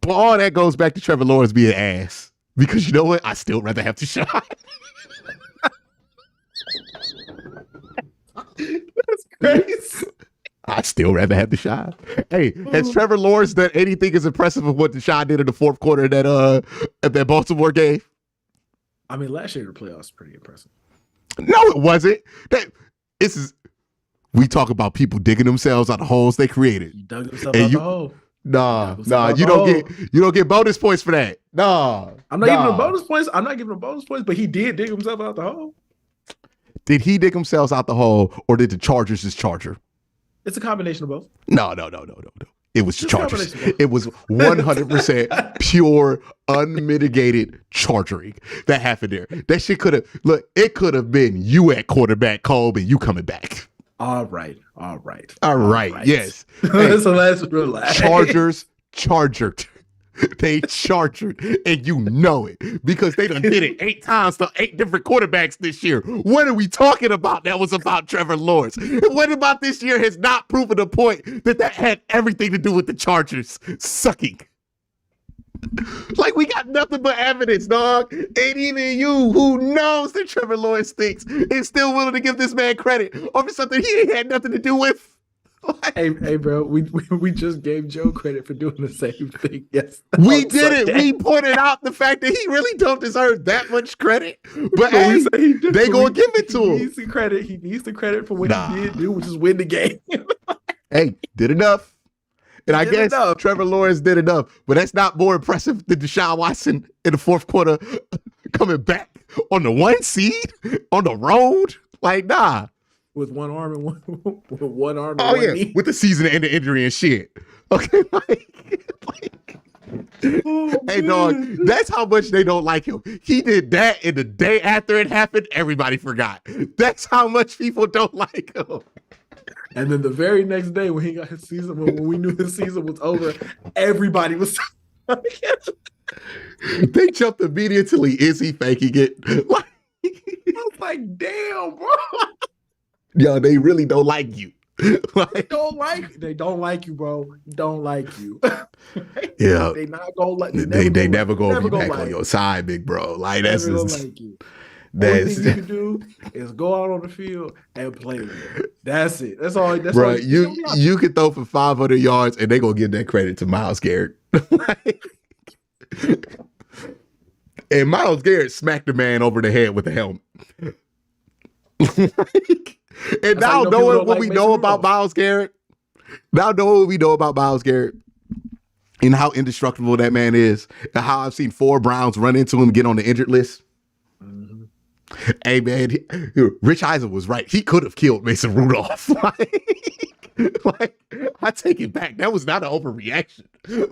But all that goes back to Trevor Lawrence being ass. Because you know what? I still rather have Deshaun. That's crazy. I still rather have Deshaun. Hey, has Trevor Lawrence done anything as impressive of what Deshaun did in the fourth quarter of that Baltimore game? I mean, last year the playoffs was pretty impressive. No, it wasn't. We talk about people digging themselves out of holes they created. You dug yourself out the hole. Nah, you don't get bonus points for that. Nah. I'm not giving him bonus points. I'm not giving him bonus points, but he did dig himself out the hole. Did he dig himself out the hole, or did the Chargers just charger? It's a combination of both. No. It was the Chargers. It was 100% pure, unmitigated chargering that happened there. That shit it could have been you at quarterback, Kolb, and you coming back. All right. Yes. Hey, so let's relax. Chargers chargered. They chargered, and you know it because they done did it 8 times to 8 different quarterbacks this year. What are we talking about? That was about Trevor Lawrence. What about this year has not proven a point that had everything to do with the Chargers sucking? Like, we got nothing but evidence, dog. And even you, who knows that Trevor Lawrence stinks, is still willing to give this man credit over something he ain't had nothing to do with. Hey, bro, we just gave Joe credit for doing the same thing. Yes, we did it. We pointed out the fact that he really don't deserve that much credit, but hey, they gonna give it to him. He needs the credit for what he did do, which is win the game. Hey, did enough. And I guess Trevor Lawrence did enough, but that's not more impressive than Deshaun Watson in the fourth quarter coming back on the 1 seed on the road. Like, nah. With one arm and one arm. Oh yeah, knee. With the season-ending injury and shit. Okay, hey dog, that's how much they don't like him. He did that, and the day after it happened, everybody forgot. That's how much people don't like him. And then the very next day, when he got his season, when we knew his season was over, everybody was. They jumped immediately. Is he faking it? Like, I was like, damn, bro. Yo, they really don't like you. They don't like you, bro. Don't like you. Yeah, they not gonna like. They never gonna be back on your side, big bro. Like, that's just. Like you. Only thing you can do is go out on the field and play with it. That's it. That's all. That's bro, all you can throw for 500 yards and they gonna give that credit to Myles Garrett. And Myles Garrett smacked the man over the head with the helmet. And now knowing what we know about Myles Garrett, and how indestructible that man is, and how I've seen 4 Browns run into him and get on the injured list. Mm-hmm. Hey man, Rich Eisen was right. He could have killed Mason Rudolph. Like, I take it back. That was not an overreaction.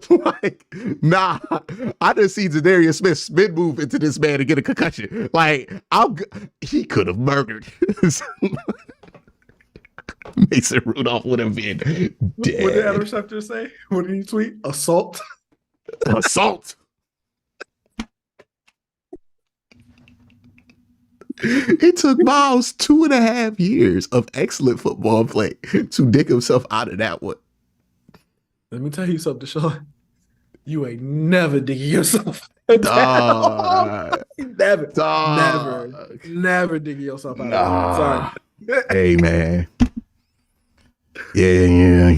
Like, nah, I done seen Zadarius Smith spin move into this man and get a concussion. Like, he could have murdered. Mason Rudolph would have been dead. What did Adam Schefter say? What did he tweet? Assault. Assault. It took Miles 2.5 years of excellent football play to dig himself out of that one. Let me tell you something, Deshaun. You ain't never digging yourself Dog. never digging yourself out of that. Sorry. Hey, man. Yeah.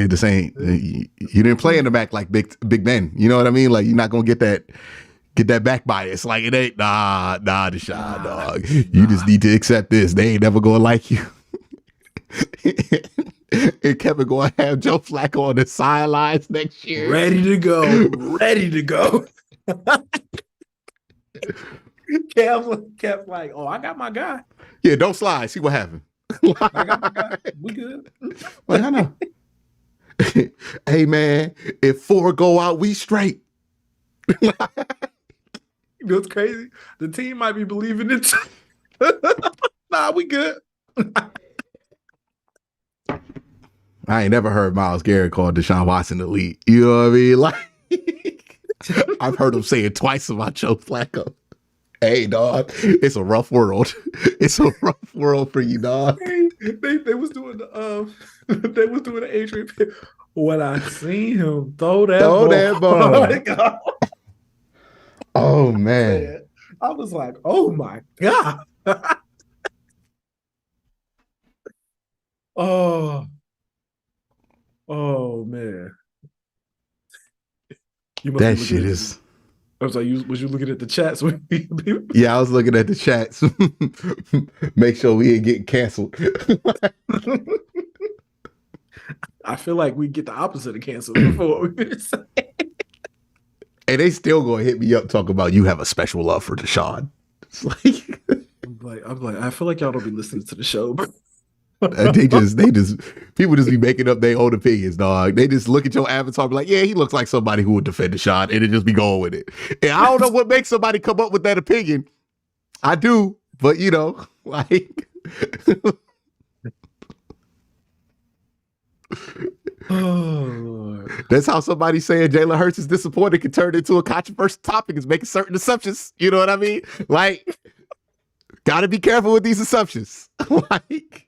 This ain't, you didn't play in the back like Big Ben. You know what I mean? Like, you're not going to get that back bias. Like, it ain't, Deshaun, dog. You just need to accept this. They ain't never going to like you. And Kevin going to have Joe Flacco on the sidelines next year. Ready to go. Kev like, oh, I got my guy. Yeah, don't slide. See what happened. I got my guy. We good. Like, I know. Hey, man, if 4 go out, we straight. You know what's crazy? The team might be believing it. Nah, we good. I ain't never heard Myles Garrett call Deshaun Watson elite. You know what I mean? Like, I've heard him say it twice about Joe Flacco. Hey, dog, it's a rough world. It's a rough world for you, dog. They was doing the Adrian. When I seen him throw that ball. Oh man, I was like, oh my God. Oh man. That shit is. I was like, was you looking at the chats? Yeah, I was looking at the chats. Make sure we ain't getting canceled. I feel like we get the opposite of canceled before what we were saying. And they still gonna hit me up talking about you have a special love for Deshaun. It's like I'm like, I feel like y'all don't be listening to the show, bro. They just people just be making up their own opinions, dog. They just look at your avatar and be like, yeah, he looks like somebody who would defend Deshaun, and it just be going with it. And I don't know what makes somebody come up with that opinion. I do, but you know, like oh Lord. That's how somebody saying Jalen Hurts is disappointed can turn into a controversial topic, is making certain assumptions. You know what I mean? Like, gotta be careful with these assumptions. Like,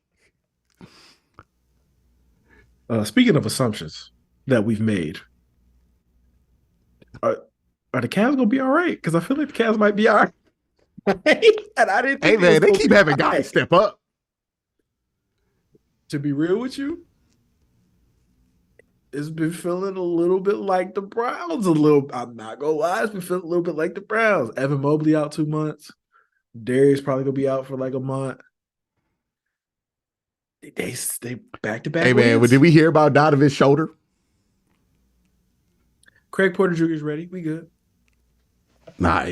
speaking of assumptions that we've made, are the Cavs gonna be all right? Because I feel like the Cavs might be all right. And I didn't. Hey man, they keep having guys step up. To be real with you, it's been feeling a little bit like the Browns. I'm not gonna lie, it's been feeling a little bit like the Browns. Evan Mobley out 2 months. Darius probably gonna be out for like a month. They back to back. Hey man, did we hear about Donovan's shoulder? Craig Porter Jr. is ready. We good. Nah,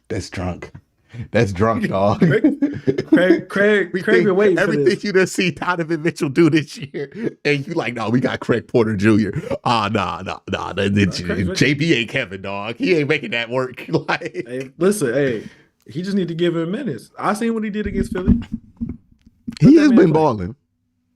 that's drunk. That's drunk, dog. Craig been waiting for everything this. you done see Donovan Mitchell do this year, and you like, no, we got Craig Porter Jr. Nah. JB ain't Kevin, dog. He ain't making that work. Like, hey, listen, he just need to give him minutes. I seen what he did against Philly. He has been balling.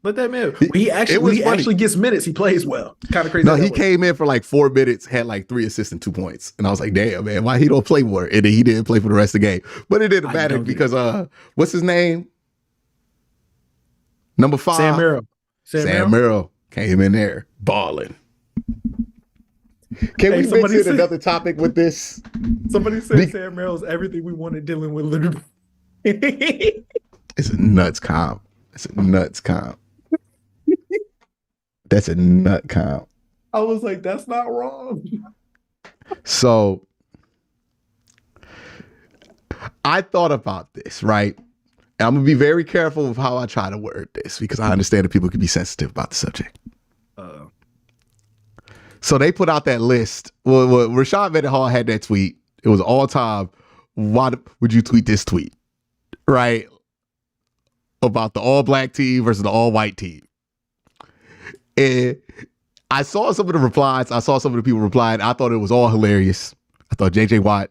Let that man. He actually gets minutes. He plays well. Kind of crazy. No, he came in for like 4 minutes, had like 3 assists and 2 points, and I was like, damn, man, why he don't play more? And then he didn't play for the rest of the game. But it didn't matter because what's his name? Number 5, Sam Merrill. Sam Merrill came in there balling. Can we mention another topic with this? Somebody said Sam Merrill is everything we wanted dealing with Liberty. It's a nuts comp. That's a nut count. I was like, that's not wrong. So I thought about this, right? And I'm going to be very careful with how I try to word this because I understand that people can be sensitive about the subject. So they put out that list. Well, Rashad Mendenhall had that tweet. It was all time. Why would you tweet this tweet? Right? About the all-black team versus the all-white team. And I saw some of the replies. I saw some of the people replying. I thought it was all hilarious. I thought JJ Watt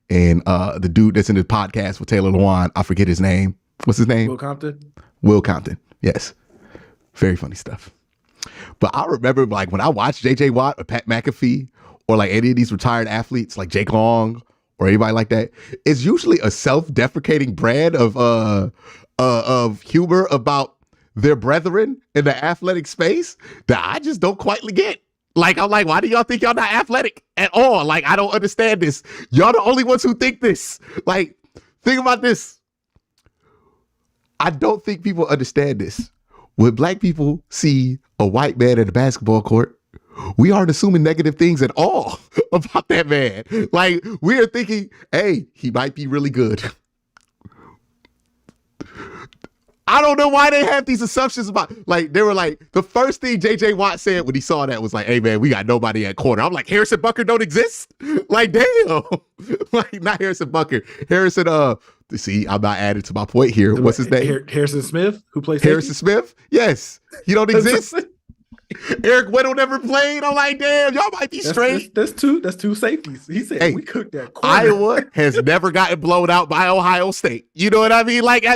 and the dude that's in the podcast with Taylor Lewan, I forget his name. What's his name? Will Compton. Will Compton. Yes. Very funny stuff. But I remember like when I watched JJ Watt or Pat McAfee or like any of these retired athletes like Jake Long or anybody like that, it's usually a self-deprecating brand of humor about their brethren in the athletic space that I just don't quite get. Like, I'm like, why do y'all think y'all not athletic at all? Like, I don't understand this. Y'all the only ones who think this. Like, think about this. I don't think people understand this. When black people see a white man at a basketball court, we aren't assuming negative things at all about that man. Like, we are thinking, hey, he might be really good. I don't know why they have these assumptions about, like, they were like, the first thing JJ Watt said when he saw that was like, hey man, we got nobody at corner. I'm like, Harrison Butker don't exist? Like, damn. Like, not Harrison Butker. Harrison, see, I'm not adding to my point here. What's his name? Harrison Smith, who plays Harrison Smith? Yes. He don't exist. Eric Weddle never played. I'm like, damn, y'all might be straight. That's two safeties. He said, hey, we cooked that corner. Iowa has never gotten blown out by Ohio State. You know what I mean? Like,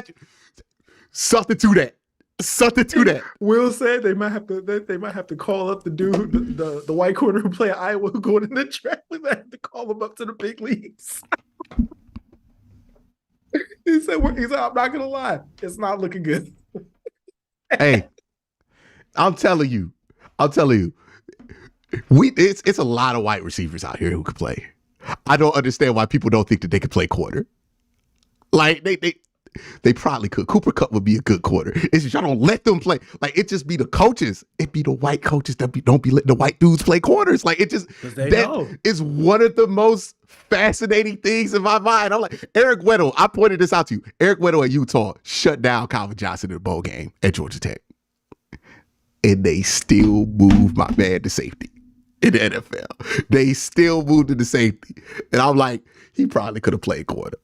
something to that. Something to that. Will said they might have to call up the dude, the white corner who play Iowa who going in the draft. We might have to call him up to the big leagues. He said, I'm not gonna lie, it's not looking good. Hey, I'm telling you, it's a lot of white receivers out here who could play. I don't understand why people don't think that they could play quarter. Like, they probably could. Cooper Kupp would be a good quarter. It's just y'all don't let them play. Like, it just be the coaches. It be the white coaches that don't be letting the white dudes play corners. Like, it just, that is one of the most fascinating things in my mind. I'm like, Eric Weddle, I pointed this out to you. Eric Weddle at Utah shut down Calvin Johnson in the bowl game at Georgia Tech. And they still move my man to safety in the NFL. They still moved to the safety. And I'm like, he probably could have played quarter.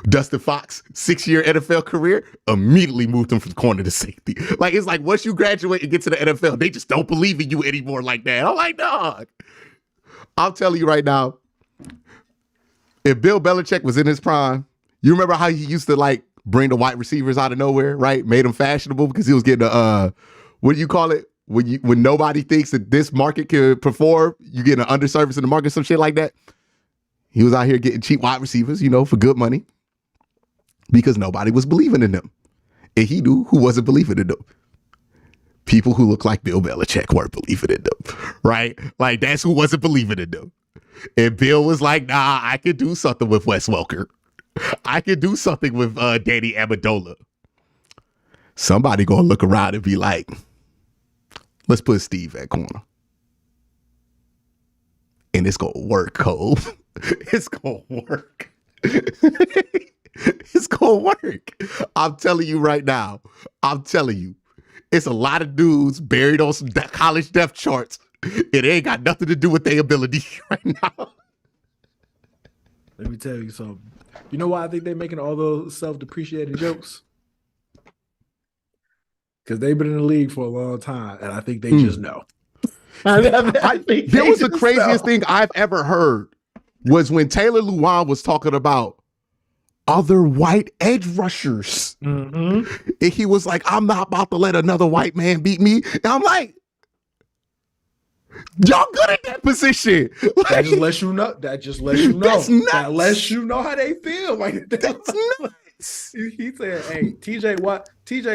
Dustin Fox, 6-year NFL career, immediately moved him from corner to safety. Like, it's like once you graduate and get to the NFL, they just don't believe in you anymore like that. I'm like, dog. I'm telling you right now, if Bill Belichick was in his prime, you remember how he used to like bring the wide receivers out of nowhere, right? Made them fashionable because he was getting what do you call it? When nobody thinks that this market could perform, you get an underservice in the market, some shit like that. He was out here getting cheap wide receivers, for good money because nobody was believing in them. And he knew who wasn't believing in them. People who look like Bill Belichick weren't believing in them, right? Like, that's who wasn't believing in them. And Bill was like, nah, I could do something with Wes Welker. I could do something with Danny Amendola. Somebody gonna look around and be like, let's put Steve at corner. And it's gonna work, Cole. It's gonna work. It's gonna work. I'm telling you right now. I'm telling you. It's a lot of dudes buried on some college depth charts. It ain't got nothing to do with their ability right now. Let me tell you something. You know why I think they're making all those self-depreciating jokes? Because they've been in the league for a long time, and I think they just know. There was the craziest thing I've ever heard was when Taylor Lewan was talking about other white edge rushers. Mm-hmm. And he was like, I'm not about to let another white man beat me. And I'm like, y'all good at that position. Like, that just lets you know. That's nuts. That lets you know how they feel. Like, that's nuts. He said, hey, TJ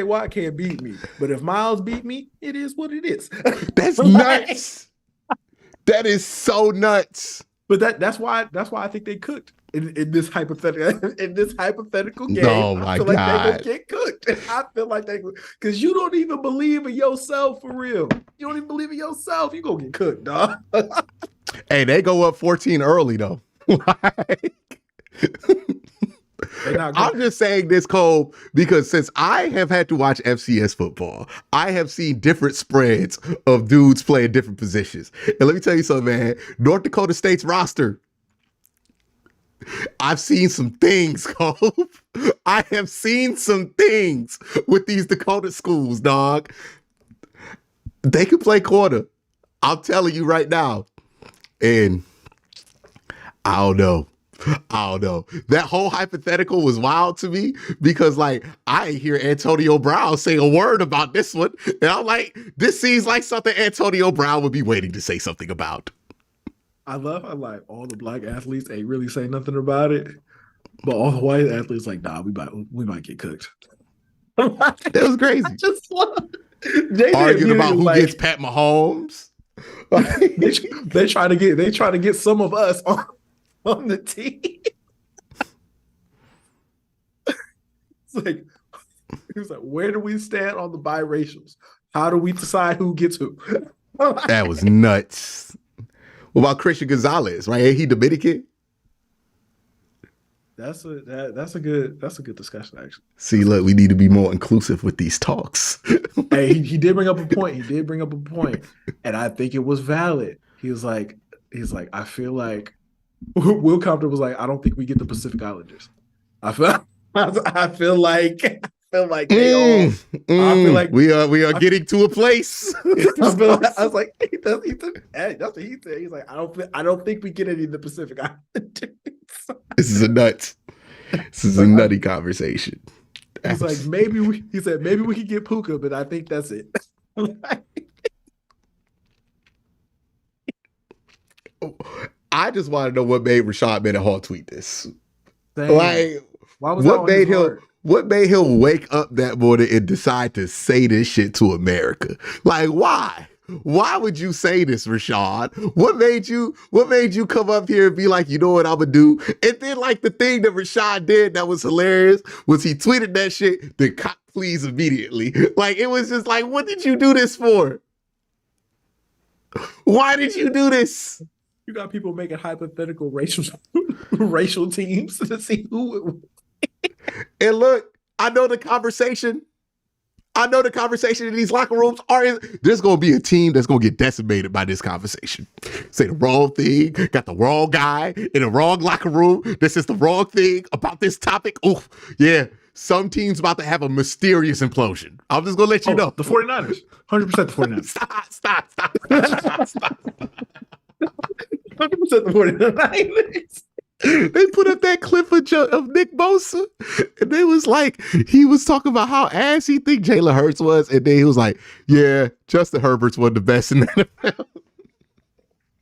Watt can't beat me. But if Miles beat me, it is what it is. That's nuts. That is so nuts. But that's why I think they cooked in this hypothetical game. Oh my God. Like they gonna get cooked. I feel like they, because you don't even believe in yourself for real. You don't even believe in yourself. You gonna get cooked, dog. Hey, they go up 14 early though. I'm just saying this, Cole, because since I have had to watch FCS football, I have seen different spreads of dudes playing different positions. And let me tell you something, man. North Dakota State's roster, I've seen some things, Cole. I have seen some things with these Dakota schools, dog. They can play quarter. I'm telling you right now. And I don't know. That whole hypothetical was wild to me because, like, I ain't hear Antonio Brown say a word about this one. And I'm like, this seems like something Antonio Brown would be waiting to say something about. I love how like all the black athletes ain't really say nothing about it, but all the white athletes like, nah, we might get cooked. That was crazy. I just love Jay Arguing about who gets Pat Mahomes. they try to get some of us on the team. It's like, he was like, where do we stand on the biracials? How do we decide who gets who? That was nuts. What about Christian Gonzalez? Right? Ain't he Dominican? That's a good discussion, actually. See, look, we need to be more inclusive with these talks. Hey, he did bring up a point. And I think it was valid. He's like, I feel like Will Compton was like, I don't think we get the Pacific Islanders. I feel like they all. I feel like we are getting to a place. I was like, that's what he said. He's like, I don't think we get any of the Pacific Islanders. This is a nutty conversation. He's like, maybe we could get Puka, but I think that's it. I just want to know what made Rashad Mendenhall tweet this. Dang. Like, what made him wake up that morning and decide to say this shit to America? Like, why? Why would you say this, Rashad? What made you come up here and be like, you know what I'm gonna do? And then like the thing that Rashad did that was hilarious was he tweeted that shit, then cop please immediately. Like, it was just like, what did you do this for? Why did you do this? You got people making hypothetical racial teams to see who. And look, I know the conversation in these locker rooms there's going to be a team that's going to get decimated by this conversation. Say the wrong thing, got the wrong guy in the wrong locker room. This is the wrong thing about this topic. Oh, yeah. Some team's about to have a mysterious implosion. I'm just going to let you know. The 49ers. 100% the 49ers. Stop. 100% the 49ers. They put up that clip of Nick Bosa, and they was like, he was talking about how ass he think Jalen Hurts was, and then he was like, yeah, Justin Herbert's one of the best in the NFL.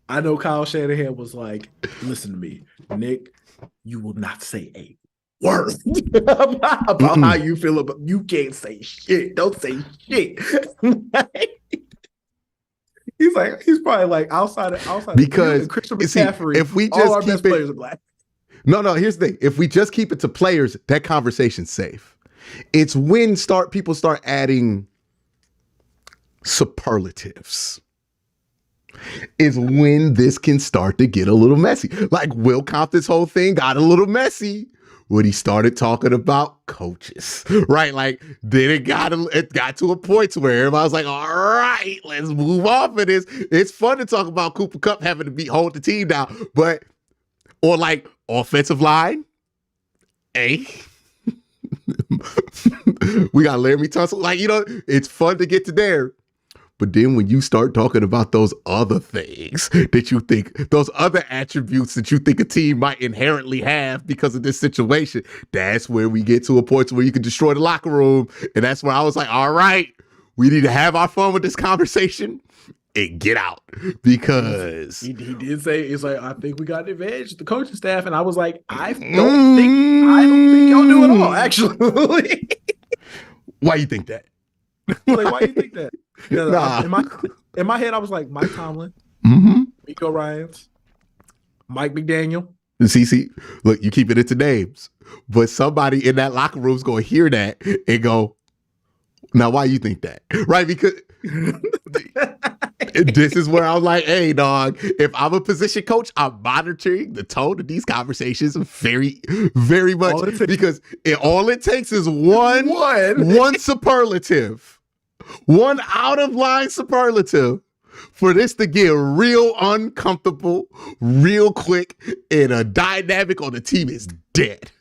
I know Kyle Shanahan was like, listen to me, Nick, you will not say a word about how you feel about, you can't say shit. Don't say shit. He's probably like outside because of Christian McCaffrey, if we just all our best players are black. No, here's the thing. If we just keep it to players, that conversation's safe. It's when people start adding superlatives. Is when this can start to get a little messy. Like Will Compton's whole thing got a little messy when he started talking about coaches, right? Like then it got to a point where everybody was like, all right, let's move off of this. It's fun to talk about Cooper Kupp having to hold the team down, or like offensive line, we got Laramie Tunsil. Like, it's fun to get to there. But then when you start talking about those other things that you think, those other attributes that you think a team might inherently have because of this situation, that's where we get to a point where you can destroy the locker room. And that's where I was like, all right, we need to have our fun with this conversation and get out. Because he did say, it's like, I think we got an advantage, the coaching staff. And I was like, I don't think y'all do at all, actually. Why you think that? Like, why you think that? Nah. In my head, I was like, Mike Tomlin, Miko Ryans, Mike McDaniel. See, look, you keep it into names, but somebody in that locker room is going to hear that and go, now, why you think that? Right? Because this is where I'm like, hey, dog, if I'm a position coach, I'm monitoring the tone of these conversations very, very much because all it takes is one superlative. One out-of-line superlative for this to get real uncomfortable, real quick, and a dynamic on the team is dead.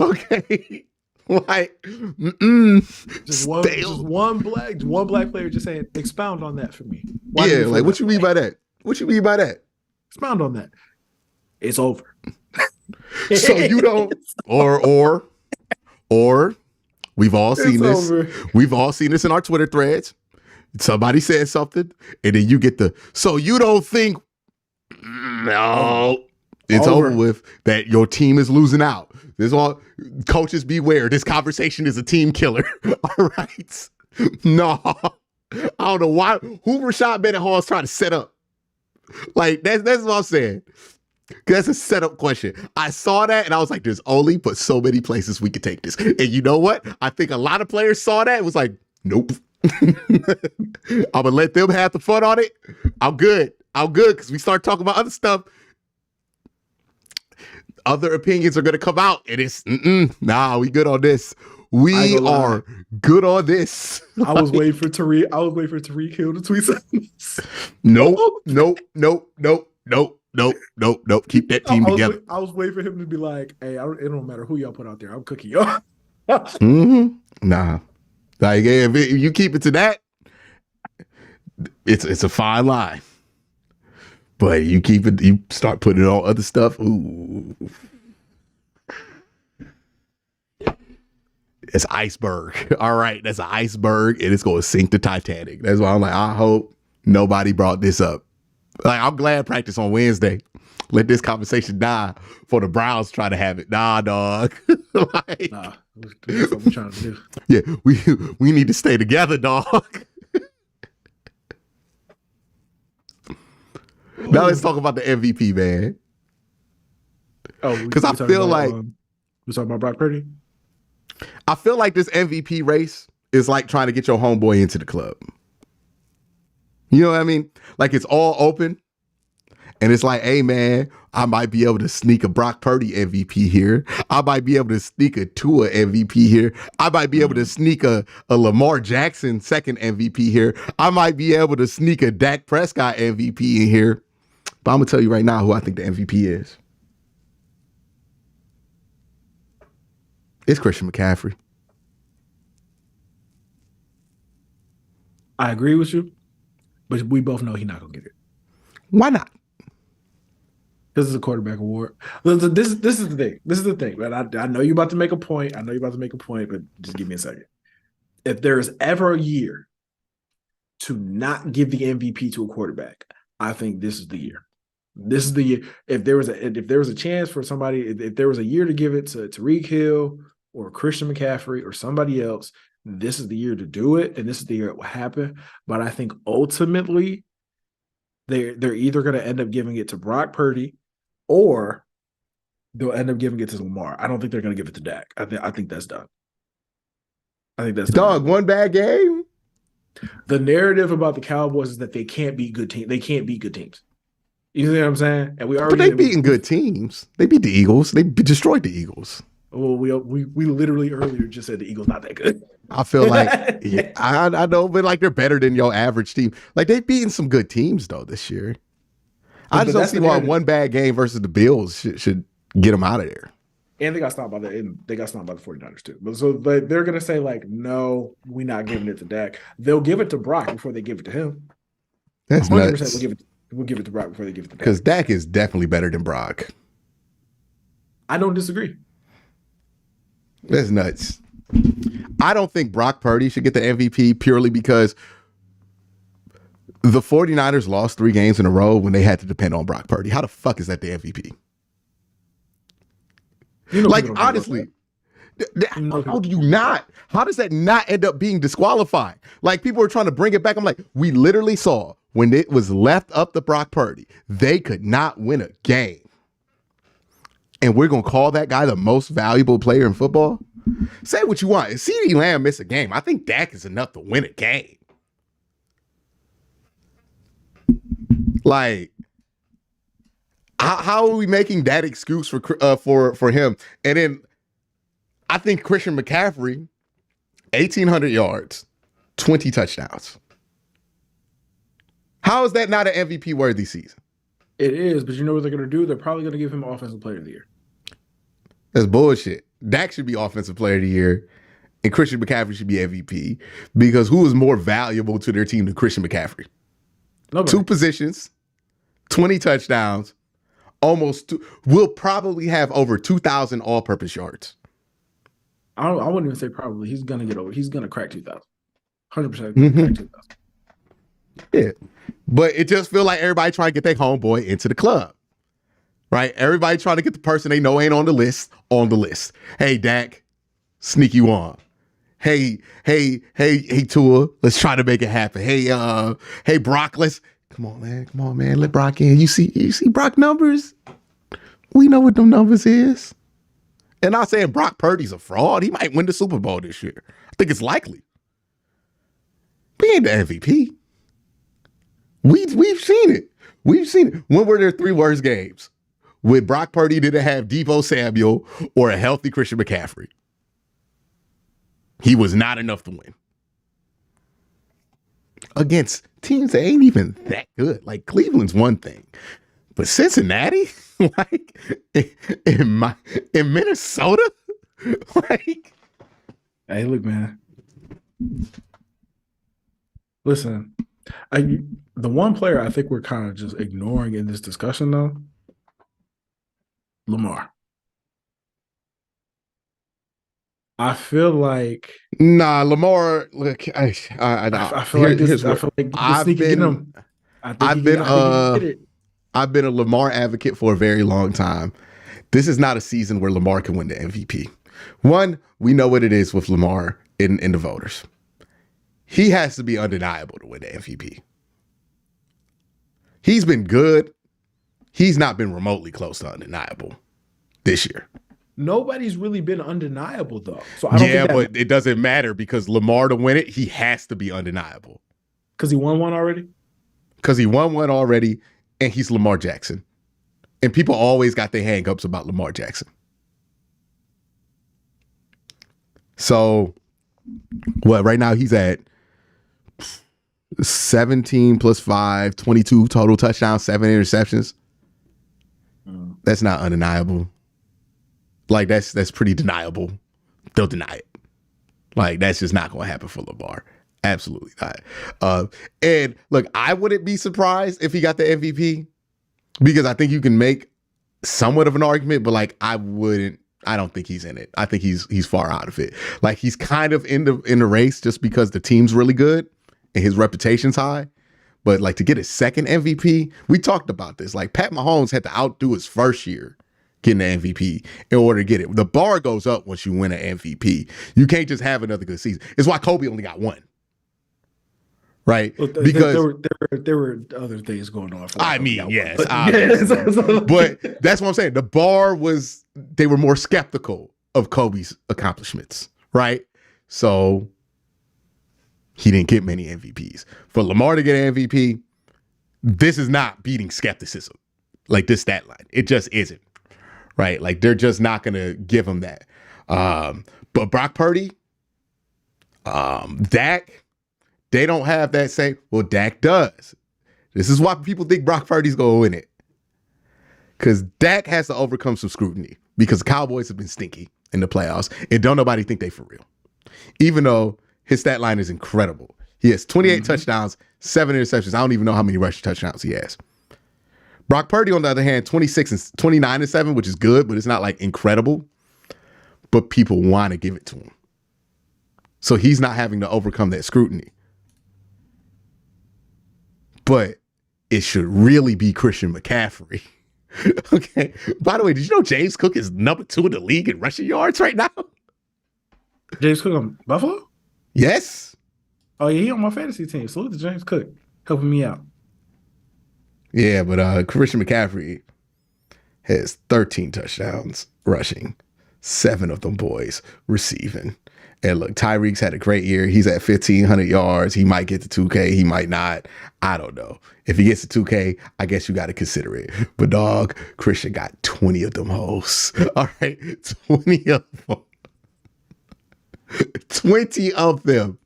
Okay? Like, just one black player just saying, expound on that for me. Like, what you mean by that? What you mean by that? Expound on that. It's over. So you don't, or we've all seen this. We've all seen this in our Twitter threads. Somebody says something, and then you get so you don't think No. It's over with. That your team is losing out. This all coaches beware. This conversation is a team killer. All right. No. I don't know why. Who Rashad Mendenhall is trying to set up? Like, that's what I'm saying. That's a setup question. I saw that and I was like, there's only but so many places we could take this. And you know what? I think a lot of players saw that and was like, nope. I'm gonna let them have the fun on it. I'm good because we start talking about other stuff. Other opinions are gonna come out, and it's nah, we good on this. We are good on this. I was waiting for Tariq Hill to tweet something. Nope. Keep that team together. I was waiting for him to be like, hey, it don't matter who y'all put out there. I'm cooking y'all. Nah. Like, if you keep it to that, it's a fine line. But you start putting it on other stuff. Ooh. It's iceberg. All right, that's an iceberg, and it's going to sink the Titanic. That's why I'm like, I hope nobody brought this up. Like, I'm glad practice on Wednesday. Let this conversation die before the Browns try to have it. Nah, dog. Like, nah, that's what we're trying to do. Yeah, we need to stay together, dog. Now let's talk about the MVP, man. Oh, because I feel like we're talking about Brock Purdy. I feel like this MVP race is like trying to get your homeboy into the club. You know what I mean? Like, it's all open. And it's like, hey, man, I might be able to sneak a Brock Purdy MVP here. I might be able to sneak a Tua MVP here. I might be able to sneak a Lamar Jackson second MVP here. I might be able to sneak a Dak Prescott MVP in here. But I'm going to tell you right now who I think the MVP is. It's Christian McCaffrey. I agree with you, but we both know he's not going to get it. Why not? This is a quarterback award. This is the thing. This is the thing, man. I know you're about to make a point. But just give me a second. If there's ever a year to not give the MVP to a quarterback, I think this is the year. This is the year. If there was a chance for somebody, if there was a year to give it to Tariq Hill or Christian McCaffrey or somebody else, this is the year to do it, and this is the year it will happen. But I think ultimately they're either going to end up giving it to Brock Purdy or they'll end up giving it to Lamar. I don't think they're going to give it to Dak. I think that's done. I think that's done. Dog, one bad game. The narrative about the Cowboys is that they can't beat good teams. They can't beat good teams. You know what I'm saying? And but they beating good teams. They beat the Eagles. They destroyed the Eagles. Well, we literally earlier just said the Eagles not that good. I feel like I know, but like they're better than your average team. Like they've beaten some good teams though this year. I just don't see why one bad game versus the Bills should get them out of there. And they got stopped by the 49ers too. But so they're gonna say like, no, we're not giving it to Dak. They'll give it to Brock before they give it to him. That's 100% nuts. We'll give it to Brock before they give it to Dak. Because Dak is definitely better than Brock. I don't disagree. That's nuts. I don't think Brock Purdy should get the MVP purely because the 49ers lost 3 games in a row when they had to depend on Brock Purdy. How the fuck is that the MVP? Like, honestly, how do you not? How does that not end up being disqualified? Like, people were trying to bring it back. I'm like, we literally saw when it was left up to Brock Purdy, they could not win a game. And we're going to call that guy the most valuable player in football? Say what you want. If CeeDee Lamb missed a game, I think Dak is enough to win a game. Like, how are we making that excuse for him? And then I think Christian McCaffrey, 1,800 yards, 20 touchdowns. How is that not an MVP worthy season? It is, but you know what they're going to do? They're probably going to give him Offensive Player of the Year. That's bullshit. Dak should be Offensive Player of the Year, and Christian McCaffrey should be MVP because who is more valuable to their team than Christian McCaffrey? Nobody. 2 positions, 20 touchdowns, will probably have over 2,000 all-purpose yards. I wouldn't even say probably. He's going to crack 2,000. 100% crack 2,000. Yeah. But it just feels like everybody trying to get their homeboy into the club. right? Everybody trying to get the person they know ain't on the list on the list. Hey, Dak, sneak you on. Hey, Tua, let's try to make it happen. Hey, Brock, come on, man, let Brock in. You see Brock numbers? We know what them numbers is. And not saying Brock Purdy's a fraud. He might win the Super Bowl this year. I think it's likely. But he ain't the MVP. We've seen it. We've seen it. When were their 3 worst games? With Brock Purdy didn't have Deebo Samuel or a healthy Christian McCaffrey. He was not enough to win. Against teams that ain't even that good. Like Cleveland's one thing. But Cincinnati? Like in Minnesota? Like, hey, look, man. Listen, the one player I think we're kind of just ignoring in this discussion, though, Lamar. I feel like Lamar. Look, I feel like this. I feel like I've been a Lamar advocate for a very long time. This is not a season where Lamar can win the MVP. One, we know what it is with Lamar in the voters. He has to be undeniable to win the MVP. He's been good. He's not been remotely close to undeniable this year. Nobody's really been undeniable, though. So I don't think but it doesn't matter because Lamar to win it, he has to be undeniable. Because he won one already? Because he won one already, and he's Lamar Jackson. And people always got their hang-ups about Lamar Jackson. So, right now he's at 17 plus 5, 22 total touchdowns, 7 interceptions. That's not undeniable. Like, that's pretty deniable. They'll deny it. Like, that's just not going to happen for Lamar. Absolutely not. And look, I wouldn't be surprised if he got the MVP because I think you can make somewhat of an argument, but like, I don't think he's in it. I think he's far out of it. Like, he's kind of in the race just because the team's really good and his reputation's high. But like, to get his second MVP, we talked about this. Like, Pat Mahomes had to outdo his first year getting the MVP in order to get it. The bar goes up once you win an MVP. You can't just have another good season. It's why Kobe only got one. Right? Well, because there were other things going on. Yes. But that's what I'm saying. The bar was, they were more skeptical of Kobe's accomplishments. Right? So he didn't get many MVPs. For Lamar to get an MVP, this is not beating skepticism. Like this stat line. It just isn't. Right? Like, they're just not going to give him that. But Brock Purdy, Dak, they don't have that same. Well, Dak does. This is why people think Brock Purdy's going to win it. Because Dak has to overcome some scrutiny because the Cowboys have been stinky in the playoffs and don't nobody think they for real. Even though his stat line is incredible. He has 28 touchdowns, 7 interceptions. I don't even know how many rushing touchdowns he has. Brock Purdy, on the other hand, 29-7, which is good, but it's not like incredible. But people want to give it to him. So he's not having to overcome that scrutiny. But it should really be Christian McCaffrey. Okay. By the way, did you know James Cook is number 2 in the league in rushing yards right now? James Cook on Buffalo? Yes. Oh, yeah, he on my fantasy team. Salute to James Cook helping me out. Yeah, but Christian McCaffrey has 13 touchdowns rushing, 7 of them boys receiving. And look, Tyreek's had a great year. He's at 1,500 yards. He might get to 2K. He might not. I don't know. If he gets to 2K, I guess you got to consider it. But dog, Christian got 20 of them hoes. All right, 20 of them. 20 of them.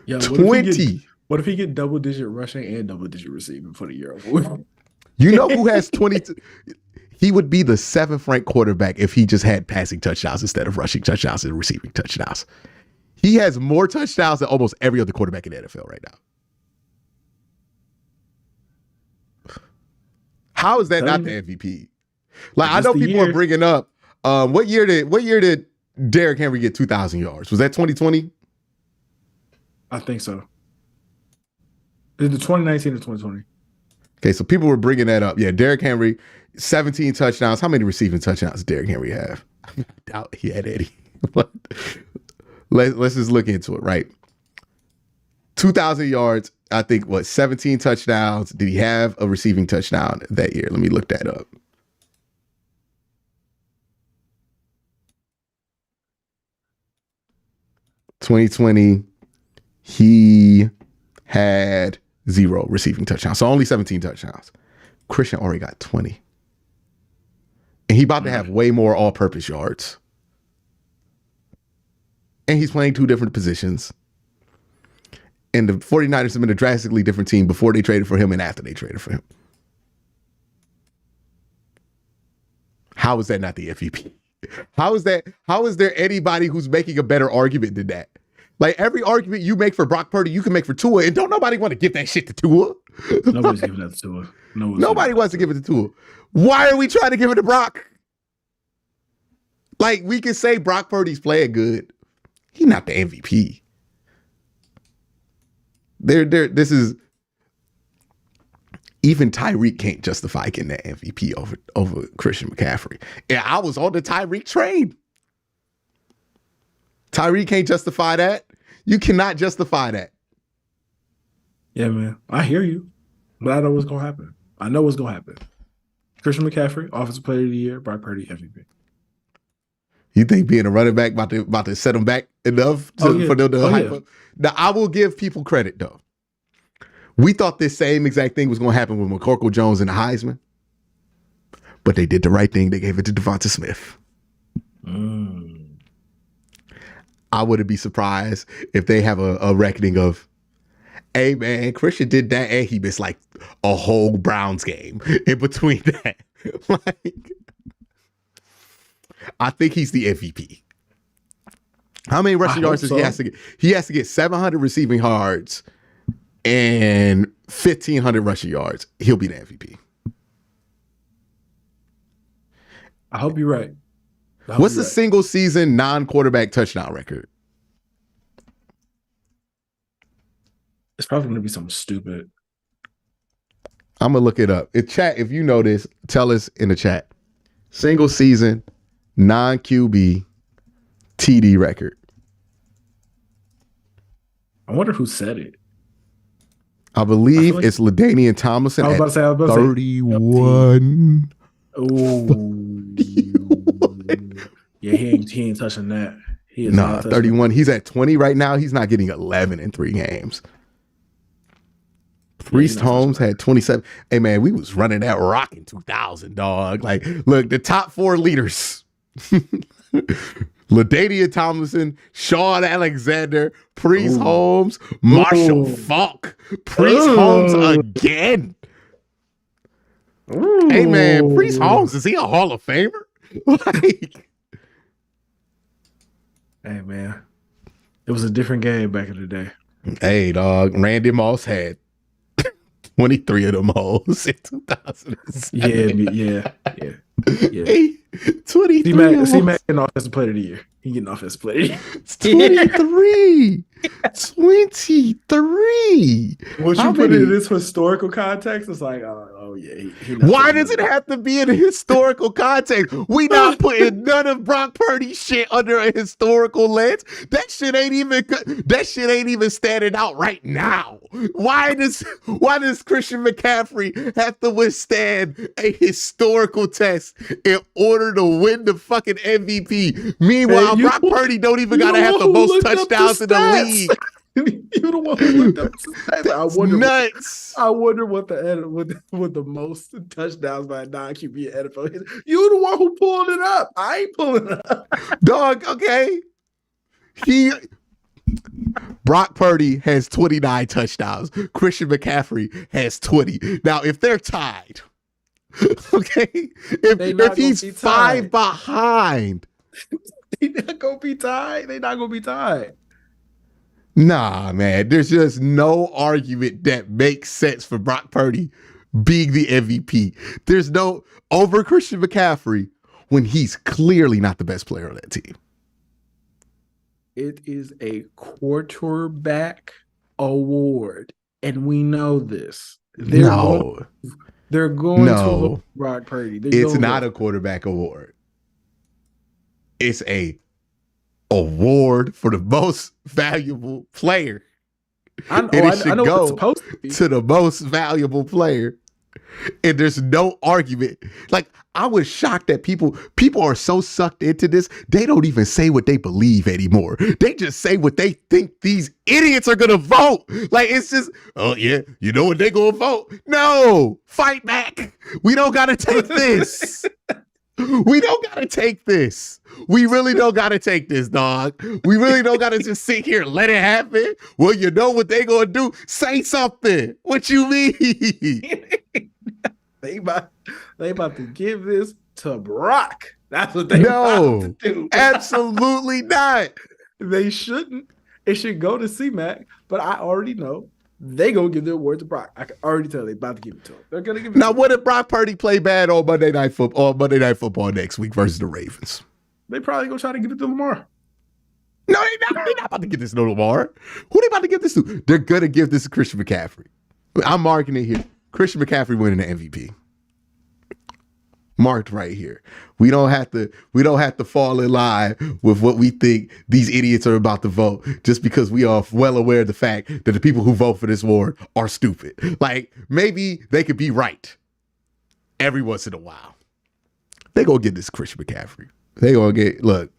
Yeah, 20. What if he get double-digit rushing and double-digit receiving for the year? You know who has 22? He would be the 7th-ranked quarterback if he just had passing touchdowns instead of rushing touchdowns and receiving touchdowns. He has more touchdowns than almost every other quarterback in the NFL right now. How is that not the MVP? Like, I know people are bringing up, what year did Derrick Henry get 2,000 yards? Was that 2020? I think so. Is it 2019 or 2020? Okay, so people were bringing that up. Yeah, Derrick Henry, 17 touchdowns. How many receiving touchdowns did Derrick Henry have? I doubt he had any. But let's just look into it, right? 2,000 yards, I think, 17 touchdowns. Did he have a receiving touchdown that year? Let me look that up. (2020), he had 0 receiving touchdowns. So only 17 touchdowns. Christian already got 20. And he about to have way more all-purpose yards. And he's playing 2 different positions. And the 49ers have been a drastically different team before they traded for him and after they traded for him. How is that not the MVP? How is there anybody who's making a better argument than that? Like, every argument you make for Brock Purdy, you can make for Tua, and don't nobody want to give that shit to Tua. Nobody's giving that to Tua. Nobody wants to give it to Tua. Why are we trying to give it to Brock? Like, we can say Brock Purdy's playing good. He's not the MVP. This is, even Tyreek can't justify getting that MVP over Christian McCaffrey. And I was on the Tyreek train. Tyreek can't justify that. You cannot justify that. Yeah, man. I hear you. But I know what's going to happen. I know what's going to happen. Christian McCaffrey, Offensive Player of the Year. Brock Purdy, MVP. You think being a running back about to set them back enough for them to hype up? Now, I will give people credit, though. We thought this same exact thing was going to happen with McCorkle Jones and the Heisman. But they did the right thing. They gave it to Devonta Smith. I wouldn't be surprised if they have a reckoning of, hey, man, Christian did that and he missed like a whole Browns game in between that. Like, I think he's the MVP. How many rushing yards does he has to get? He has to get 700 receiving yards and 1,500 rushing yards. He'll be the MVP. I hope you're right. What's the single season non-quarterback touchdown record? It's probably going to be something stupid. I'm going to look it up. In chat, if you know this, tell us in the chat. Single season non-QB TD record. I wonder who said it. I believe it's LaDainian Tomlinson at 31. Oh. Yeah, he ain't touching that. He is not 31. He's at 20 right now. He's not getting 11 in 3 games. Priest Holmes had 27. Hey, man, we was running that rock in 2000, dog. Like, look, the top 4 leaders. LaDainian Tomlinson, Sean Alexander, Priest Holmes, Marshall Faulk. Priest Holmes again. Hey, man, Priest Holmes, is he a Hall of Famer? Like, hey, man, it was a different game back in the day. Hey, dog, Randy Moss had 23 of them holes in 2007. Yeah. Hey, 23. C-Mac getting Offensive Player of the Year. He getting Offensive Player of the Year. 23. 23. Once you put it in this historical context, it's like, oh yeah. Why does it have to be in a historical context? We not putting none of Brock Purdy shit under a historical lens. That shit ain't even standing out right now. Why does Christian McCaffrey have to withstand a historical test in order to win the fucking MVP? Meanwhile, Brock Purdy don't even gotta have the most touchdowns in the league. You're the one who looked up the stats. I wonder what the most touchdowns by a non-QB in NFL is. You're the one who pulled it up. I ain't pulling it up. Dog, okay. Brock Purdy has 29 touchdowns. Christian McCaffrey has 20. Now, if they're tied, okay, if he's 5 behind, they're not gonna be tied. Nah, man. There's just no argument that makes sense for Brock Purdy being the MVP. There's no over Christian McCaffrey when he's clearly not the best player on that team. It is a quarterback award, and we know this. They're No, they're going to vote no, for Brock Purdy. it's not a quarterback award. It's a award for the most valuable player. I Should know what it's go supposed to be. to the most valuable player. And there's no argument. Like, I was shocked that people are so sucked into this, they don't even say what they believe anymore. They just say what they think these idiots are gonna vote. Like, it's just, oh yeah, you know what they gonna vote. No, fight back. We don't gotta take this. We don't gotta take this. We really don't gotta take this, dog. We really don't gotta just sit here and let it happen. Well, you know what they gonna do? Say something. What you mean? They about to give this to Brock. That's what they about to do. Absolutely not. They shouldn't. It should go to C-Mac, but I already know they gonna give the award to Brock. I can already tell they about to give it to him. They're gonna give it now, to what if Brock Purdy play bad on Monday Night Football next week versus the Ravens? They probably gonna try to give it to Lamar. No, they're not about to give this to Lamar. Who they about to give this to? They're gonna give this to Christian McCaffrey. I'm marking it here. Christian McCaffrey winning the MVP. Marked right here. We don't have to fall in line with what we think these idiots are about to vote just because we are well aware of the fact that the people who vote for this award are stupid. Like, maybe they could be right every once in a while. They gonna get this Christian McCaffrey. They gonna get, look,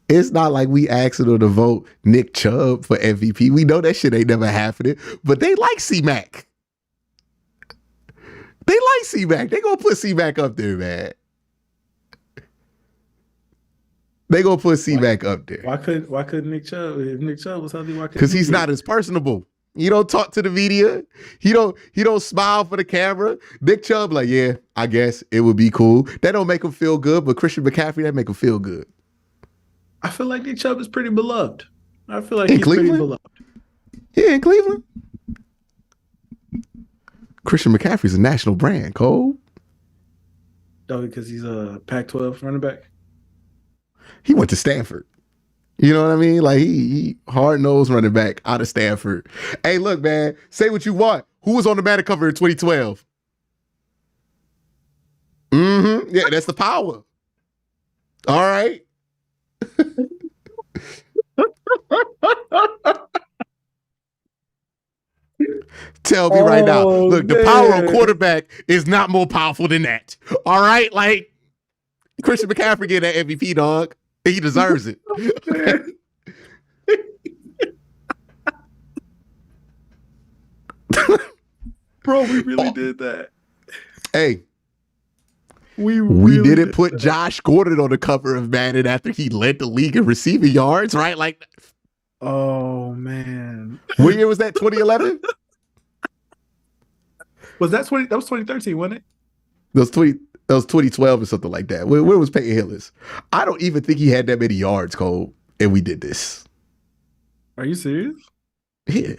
it's not like we asking them to vote Nick Chubb for MVP. We know that shit ain't never happening, but they like C-Mac. They like C-Mac. They gonna put C-Mac up there, man. They gonna put C-Mac up there. Why couldn't Nick Chubb? If Nick Chubb was healthy, why couldn't? Because he's not as personable. He don't talk to the media. He don't smile for the camera. Nick Chubb, like, yeah, I guess it would be cool. That don't make him feel good, but Christian McCaffrey, that make him feel good. I feel like Nick Chubb is pretty beloved. I feel like he's pretty beloved. Yeah, in Cleveland. Christian McCaffrey's a national brand, Cole. Oh, because he's a Pac-12 running back. He went to Stanford. You know what I mean? Like, he hard-nosed running back out of Stanford. Hey, look, man, say what you want. Who was on the Madden cover in 2012? Yeah, that's the power. All right. Tell me right now. Look, the power of quarterback is not more powerful than that. All right? Like, Christian McCaffrey get that MVP, dog. He deserves it. Bro, we really did that. Hey. We didn't put Josh Gordon on the cover of Madden after he led the league in receiving yards, right? Like, oh, man. What year was that? 2011? Was that 2013, wasn't it? That was 2012 or something like that. Where was Peyton Hillis? I don't even think he had that many yards, Cole, and we did this. Are you serious? Yeah.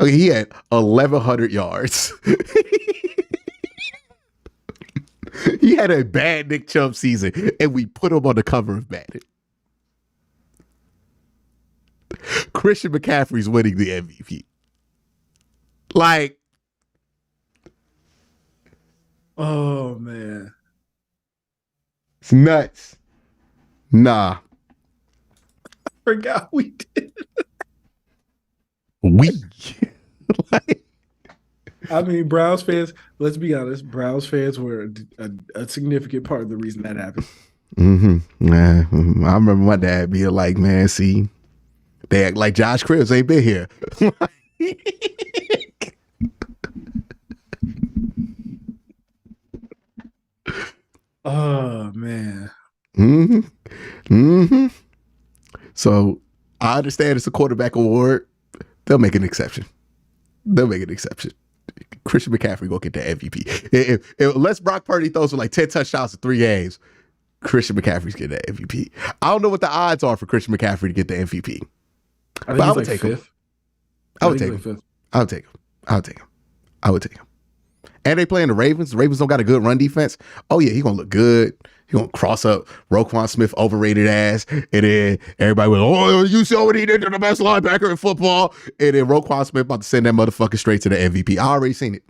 Okay, he had 1,100 yards. He had a bad Nick Chubb season, and we put him on the cover of Madden. Christian McCaffrey's winning the MVP. Like, oh, man. It's nuts. Nah. I forgot we did. Like, I mean, Browns fans, let's be honest, Browns fans were a significant part of the reason that happened. Yeah, I remember my dad being like, man, see, they act like Josh Cribbs ain't been here. Oh, man. So I understand it's a quarterback award. They'll make an exception. Christian McCaffrey go get the MVP. Unless Brock Purdy throws for like 10 touchdowns in 3 games, Christian McCaffrey's getting that MVP. I don't know what the odds are for Christian McCaffrey to get the MVP. I would take him. I would take him. And they playing the Ravens. The Ravens don't got a good run defense. Oh, yeah, he going to look good. He going to cross up Roquan Smith overrated ass. And then everybody went, oh, you saw what he did to the best linebacker in football. And then Roquan Smith about to send that motherfucker straight to the MVP. I already seen it.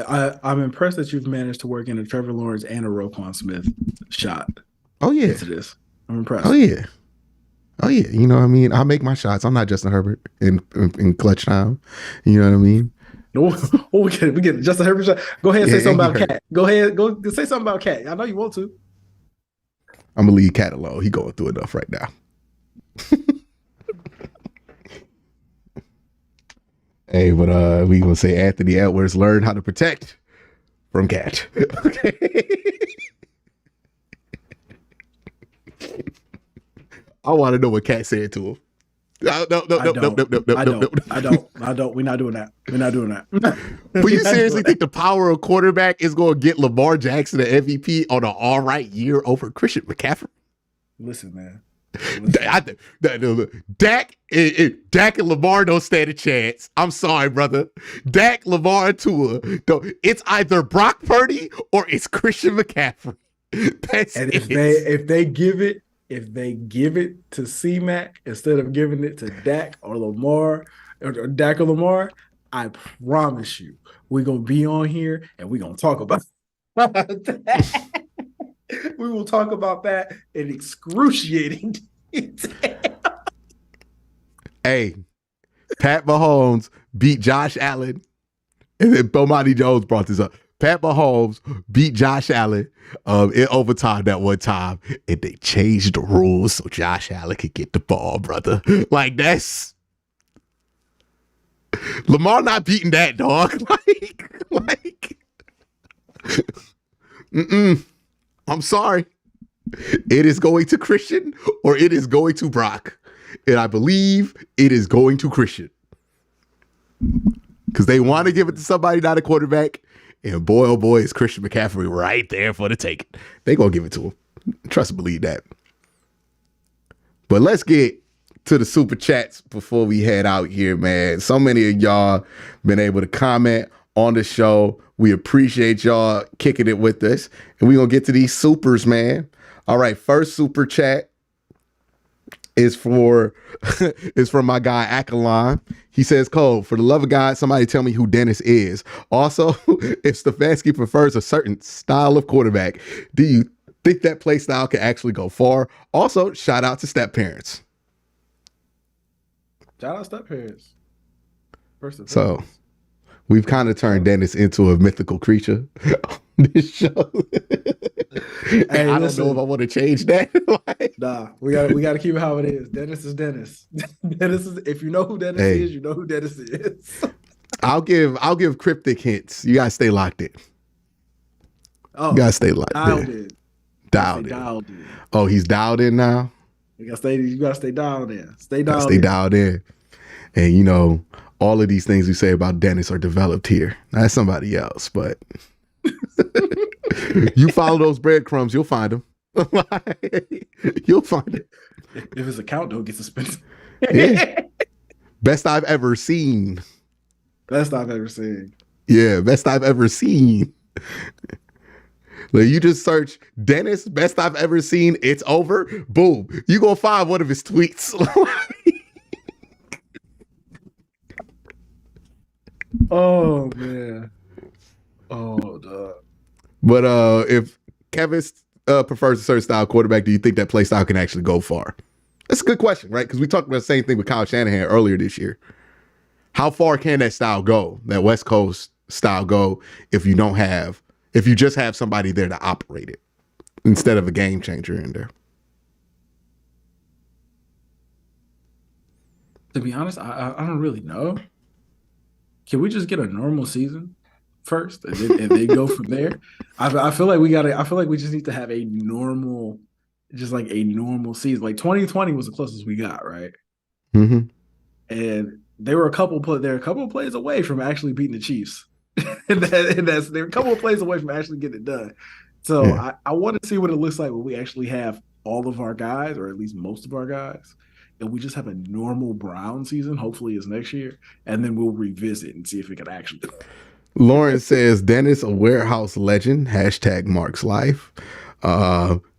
I'm impressed that you've managed to work in a Trevor Lawrence and a Roquan Smith shot. Oh, yeah. Into this. I'm impressed. Oh, yeah. You know what I mean? I make my shots. I'm not Justin Herbert in clutch time. You know what I mean? No, we get Justin Herbert shot. Go ahead and say something about Cat. Go ahead, go say something about Cat. I know you want to. I'm gonna leave Cat alone. He going through enough right now. Hey, but we gonna say Anthony Edwards learned how to protect from Cat. Okay. I want to know what Cat said to him. No. I don't. We're not doing that. But you seriously think the power of quarterback is going to get Lamar Jackson the MVP on an all right year over Christian McCaffrey? Listen, man. Dak and Lamar don't stand a chance. I'm sorry, brother. Dak, Lamar, and Tua. It's either Brock Purdy or it's Christian McCaffrey. If they give it to C-Mac instead of giving it to Dak or Lamar, or Dak or Lamar, I promise you, we're going to be on here and we're going to talk about that. We will talk about that in excruciating detail. Hey, Pat Mahomes beat Josh Allen. And then Bomani Jones brought this up. Pat Mahomes beat Josh Allen in overtime that one time, and they changed the rules so Josh Allen could get the ball, brother. Like, that's Lamar not beating that, dog. I'm sorry. It is going to Christian or it is going to Brock. And I believe it is going to Christian. Because they want to give it to somebody, not a quarterback. And boy, oh boy, is Christian McCaffrey right there for the taking. They going to give it to him. Trust and believe that. But let's get to the super chats before we head out here, man. So many of y'all been able to comment on the show. We appreciate y'all kicking it with us. And we're going to get to these supers, man. All right, first super chat is from my guy Akalon. He says, Cole, for the love of God, somebody tell me who Dennis is. Also, if Stefanski prefers a certain style of quarterback, do you think that play style can actually go far? Also, shout out to step parents. Shout out step parents. So we've kind of turned Dennis into a mythical creature on this show. Hey, I don't know if I want to change that. Nah, we gotta keep it how it is. Dennis is Dennis. Dennis is, if you know who Dennis is, you know who Dennis is. I'll give cryptic hints. You gotta stay locked in. Oh, you gotta stay locked in. Dialed in. Oh, he's dialed in now. You gotta stay dialed in. Stay dialed in. And you know, all of these things we say about Dennis are developed here. That's somebody else, but you follow those breadcrumbs, you'll find them. You'll find it. If his account don't get suspended. Yeah. Best I've ever seen. Best I've ever seen. Yeah, best I've ever seen. Like, you just search Dennis, best I've ever seen, it's over. Boom. You gonna find one of his tweets. Oh man. Oh dog. But if Kevin prefers a certain style quarterback, do you think that play style can actually go far? That's a good question, right? Because we talked about the same thing with Kyle Shanahan earlier this year. How far can that style go, that West Coast style go, if you just have somebody there to operate it instead of a game changer in there? To be honest, I don't really know. Can we just get a normal season first and then go from there? I feel like we just need to have a normal season. Like 2020 was the closest we got, right? Mm-hmm. And they were a couple of plays away from actually beating the Chiefs. and they're a couple of plays away from actually getting it done. So yeah. I want to see what it looks like when we actually have all of our guys, or at least most of our guys, and we just have a normal Brown season. Hopefully, it's next year, and then we'll revisit and see if it can actually. Lawrence says Dennis, a warehouse legend. # Mark's life.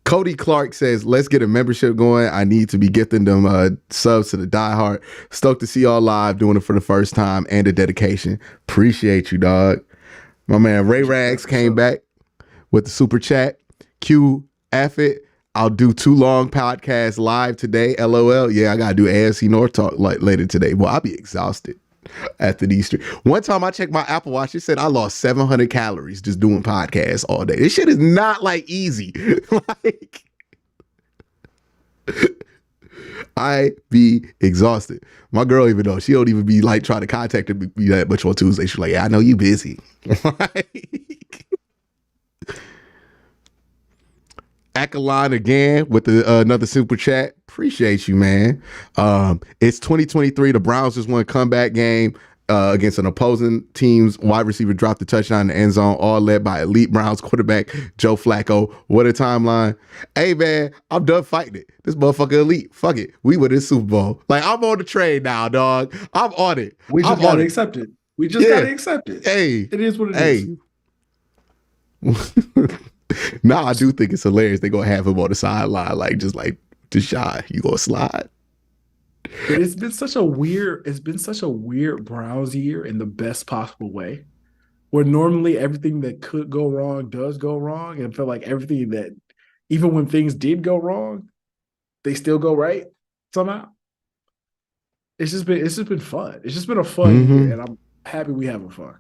Cody Clark says, let's get a membership going. I need to be gifting them subs to the diehard. Stoked to see y'all live, doing it for the first time, and the dedication. Appreciate you, dog. My man Ray Rags came back with the super chat. Q, F it. I'll do 2 long podcasts live today. LOL. Yeah, I gotta do AFC North talk later today. Well, I'll be exhausted after these 3. One time I checked my Apple Watch, it said I lost 700 calories just doing podcasts all day. This shit is not like easy. Like, I be exhausted. My girl, even though she don't even be like trying to contact me that much on Tuesday, she's like, yeah, I know you busy. Akalon again with another super chat. Appreciate you, man. It's 2023. The Browns just won a comeback game against an opposing team's wide receiver, dropped the touchdown in the end zone, all led by elite Browns quarterback Joe Flacco. What a timeline. Hey, man, I'm done fighting it. This motherfucker elite. Fuck it. We win this Super Bowl. Like, I'm on the train now, dog. I'm on it. We just got to accept it. We just got to accept it. Hey. It is what it is. Now I do think it's hilarious. They're gonna have him on the sideline, like just like Deshaun, you gonna slide. But it's been such a weird Browns year in the best possible way. Where normally everything that could go wrong does go wrong. And I feel like everything that, even when things did go wrong, they still go right somehow. It's just been fun. It's just been a fun year, and I'm happy we having fun.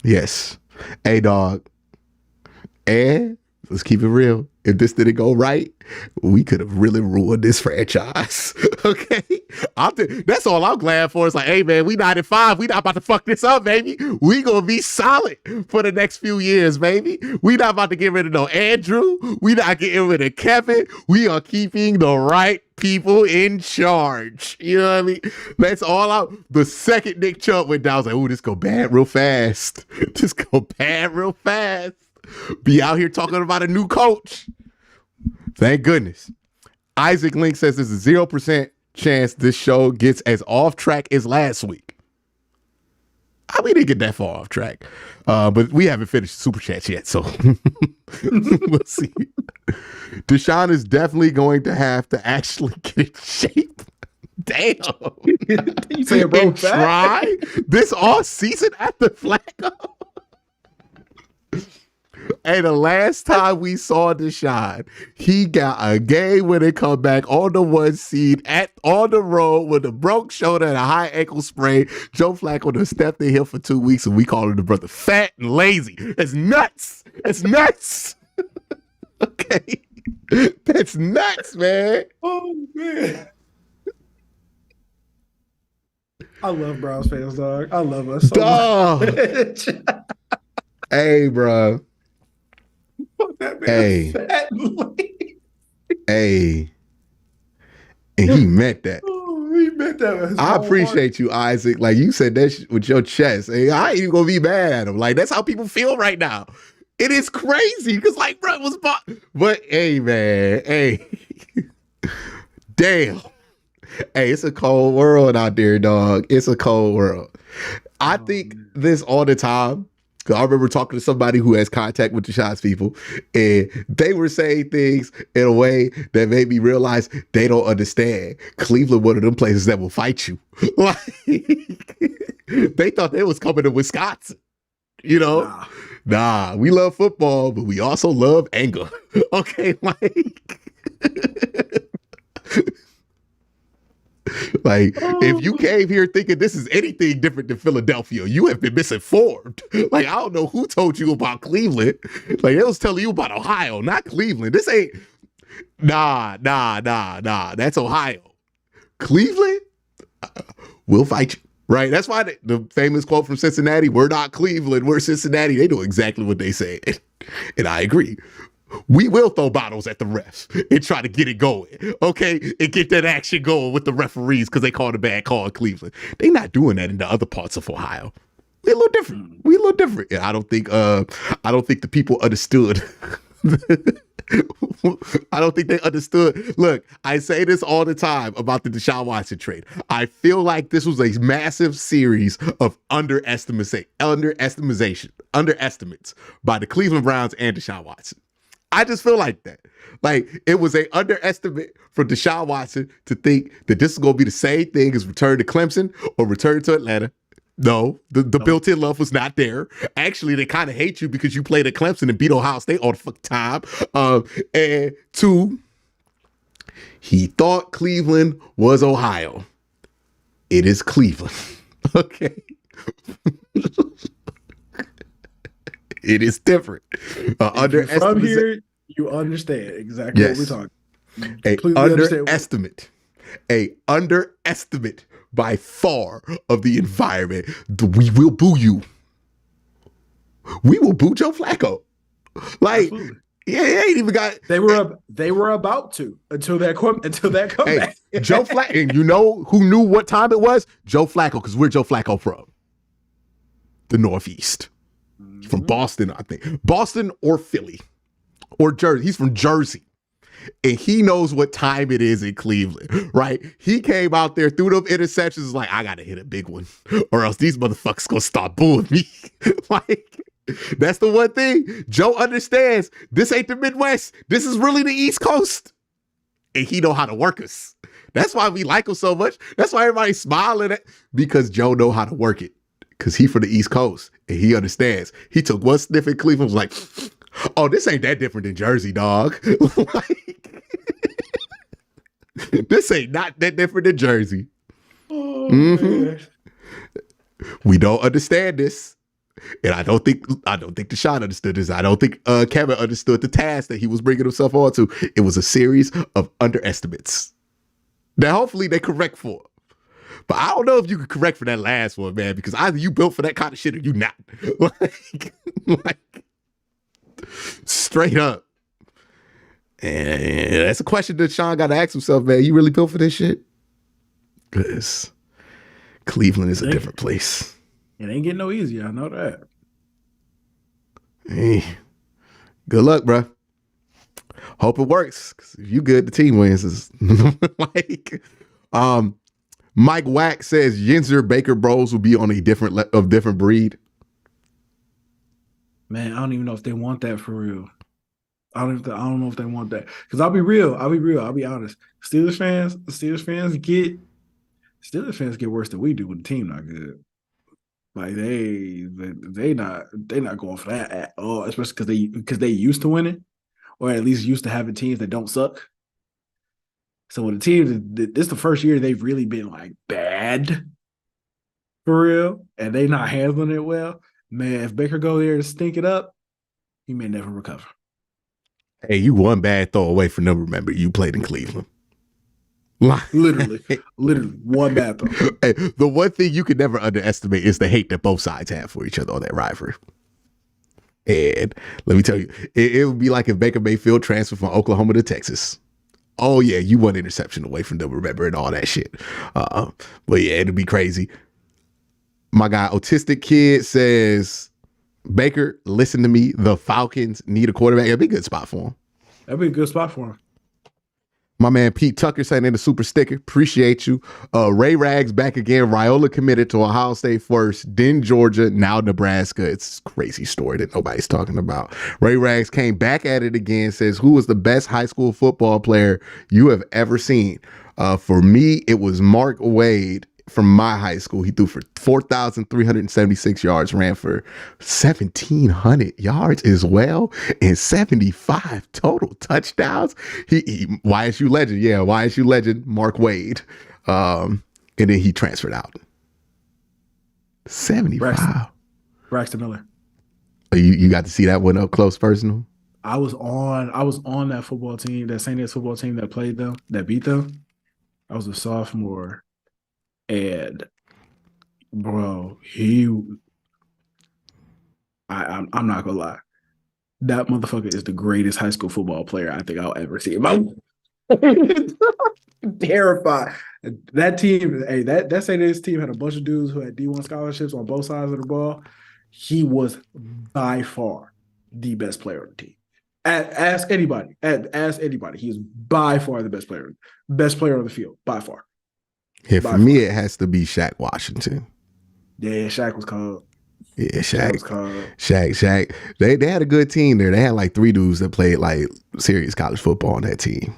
Yes. Hey, dog. And let's keep it real. If this didn't go right, we could have really ruined this franchise. Okay? That's all I'm glad for. It's like, hey, man, we 9-5. We not about to fuck this up, baby. We going to be solid for the next few years, baby. We not about to get rid of no Andrew. We not getting rid of Kevin. We are keeping the right people in charge. You know what I mean? That's all out. The second Nick Chubb went down, I was like, ooh, this go bad real fast. This go bad real fast. Be out here talking about a new coach. Thank goodness. Isaac Link says there's a 0% chance this show gets as off track as last week. We didn't get that far off track. But we haven't finished super chats yet, so we'll see. Deshaun is definitely going to have to actually get in shape. Damn. You say it, bro, and try this all season after Flacco. Hey, the last time we saw Deshaun, he got a game-winning comeback on the 1 seed on the road with a broke shoulder and a high ankle sprain. Joe Flacco done stepped in here for 2 weeks, and we call him the brother fat and lazy. That's nuts. That's nuts. Okay. That's nuts, man. Oh, man. I love Browns fans, dog. I love us so much. Hey, bro. Hey. Hey. And he meant that. Oh, he meant that. I appreciate you, Isaac. Like, you said that with your chest. Hey, I ain't even gonna be mad at him. Like, that's how people feel right now. It is crazy because, like, bro, it was but hey, man, hey. Damn. Hey, it's a cold world out there, dog. It's a cold world. I think this all the time. Because I remember talking to somebody who has contact with the Shots people, and they were saying things in a way that made me realize they don't understand. Cleveland, one of them places that will fight you. Like, they thought they was coming to Wisconsin. You know? Nah, we love football, but we also love anger. Okay, like, if you came here thinking this is anything different than Philadelphia, you have been misinformed. Like, I don't know who told you about Cleveland. Like, they was telling you about Ohio, not Cleveland. This ain't, nah. That's Ohio. Cleveland, we'll fight you. Right? That's why the famous quote from Cincinnati, we're not Cleveland, we're Cincinnati. They do exactly what they said. And I agree. We will throw bottles at the refs and try to get it going, okay? And get that action going with the referees because they called a bad call in Cleveland. They not doing that in the other parts of Ohio. We're a little different. And I don't think the people understood I don't think they understood. Look, I say this all the time about the Deshaun Watson trade. I feel like this was a massive series of underestimates by the Cleveland Browns and Deshaun Watson. I just feel like that. Like, it was an underestimate for Deshaun Watson to think that this is going to be the same thing as return to Clemson or return to Atlanta. No, the built-in love was not there. Actually, they kind of hate you because you played at Clemson and beat Ohio State all the fucking time. And two, he thought Cleveland was Ohio. It is Cleveland. Okay. It is different. From here, you understand exactly what we're talking. A underestimate by far of the environment. We will boo you. We will boo Joe Flacco. Like, absolutely. Yeah, he ain't even got. They were about to until that comeback. Hey, Joe Flacco, and you know who knew what time it was? Joe Flacco, because where's Joe Flacco from? The Northeast. He's from Boston, I think. Boston or Philly or Jersey. He's from Jersey. And he knows what time it is in Cleveland, right? He came out there, threw them interceptions, like, I got to hit a big one or else these motherfuckers going to start booing me. Like, that's the one thing. Joe understands this ain't the Midwest. This is really the East Coast. And he know how to work us. That's why we like him so much. That's why everybody's smiling at, because Joe know how to work it. Because he from the East Coast and he understands. He took one sniff in Cleveland, was like, oh, this ain't that different than Jersey, dog. Like, this ain't not that different than Jersey. Oh, man. We don't understand this. And I don't think Deshaun understood this. I don't think Kevin understood the task that he was bringing himself on to. It was a series of underestimates. Now, hopefully they correct for him. But I don't know if you can correct for that last one, man, because either you built for that kind of shit or you not. like straight up. And that's a question that Sean got to ask himself, man. You really built for this shit? Because Cleveland is a different place. It ain't getting no easier. I know that. Hey, good luck, bro. Hope it works. Because if you good, the team wins. It's like, Mike Wack says Yinzer Baker Bros will be on a different breed. Man, I don't even know if they want that for real. I don't know if they want that. Because I'll be real. I'll be honest. Steelers fans get worse than we do when the team not good. Like they not going for that at all, especially because they used to winning, or at least used to having teams that don't suck. So when the team, this is the first year they've really been like bad for real, and they not handling it well. Man, if Baker go there and stink it up, he may never recover. Hey, you one bad throw away from them. Remember, you played in Cleveland. Literally one bad throw. Hey, the one thing you can never underestimate is the hate that both sides have for each other on that rivalry. And let me tell you, it would be like if Baker Mayfield transferred from Oklahoma to Texas. Oh, yeah, you one interception away from them, remember, and all that shit. But yeah, it'd be crazy. My guy, Autistic Kid, says, Baker, listen to me. The Falcons need a quarterback. That'd be a good spot for him. That'd be a good spot for him. My man Pete Tucker saying in the super sticker, appreciate you. Ray Rags back again. Raiola committed to Ohio State first, then Georgia, now Nebraska. It's a crazy story that nobody's talking about. Ray Rags came back at it again, says, who was the best high school football player you have ever seen? For me, it was Mark Wade from my high school. He threw for 4,376 yards, ran for 1,700 yards as well, and 75 total touchdowns. He YSU legend. Yeah, YSU legend, Mark Wade. And then he transferred out. 75. Braxton Miller. You got to see that one up close personal? I was on that football team, that St. Anne's football team that played them, that beat them. I was a sophomore. And bro, I'm not gonna lie. That motherfucker is the greatest high school football player I think I'll ever see. I'm terrified. That team, hey, that St. Anne's team had a bunch of dudes who had D1 scholarships on both sides of the ball. He was by far the best player on the team. Ask anybody. Ask anybody. He is by far the best player on the field, by far. Yeah, for me, it has to be Shaq Washington. Yeah, Shaq was cold. Yeah, Shaq was cold. Shaq. They had a good team there. They had like 3 dudes that played like serious college football on that team.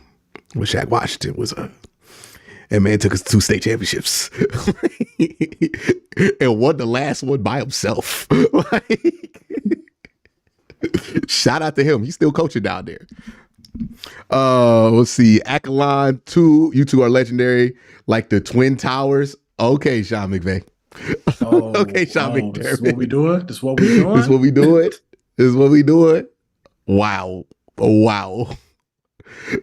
When Shaq Washington was and man took us to 2 state championships and won the last one by himself. Shout out to him. He's still coaching down there. Let's see. Akalon 2. You two are legendary, like the Twin Towers. Okay, Sean McVay. Okay, Sean McDermott. This is what we doing. This is what we doing. This is what we doing. This is what we doing. Wow. Wow.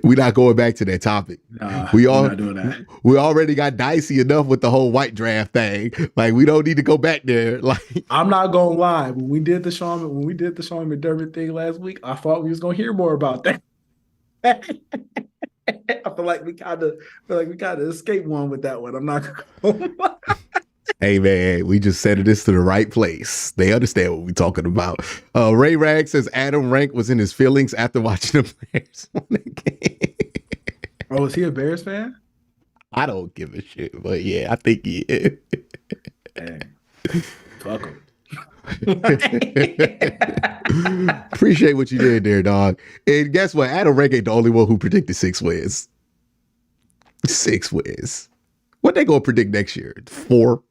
We're not going back to that topic. Nah, we're not doing that. We already got dicey enough with the whole white draft thing. Like, we don't need to go back there. Like, I'm not gonna lie. When we did the Sean McDermott thing last week, I thought we was gonna hear more about that. I feel like we kind of escaped one with that one. I'm not gonna lie. Hey man, we just sending this to the right place. They understand what we're talking about. Ray Rag says Adam Rank was in his feelings after watching the Bears win the game. Oh, is he a Bears fan? I don't give a shit, but yeah, I think he is. Dang. Fuck him. Appreciate what you did there, dog. And guess what? Adam Rank ain't the only one who predicted 6 wins. 6 wins. What they gonna predict next year? 4?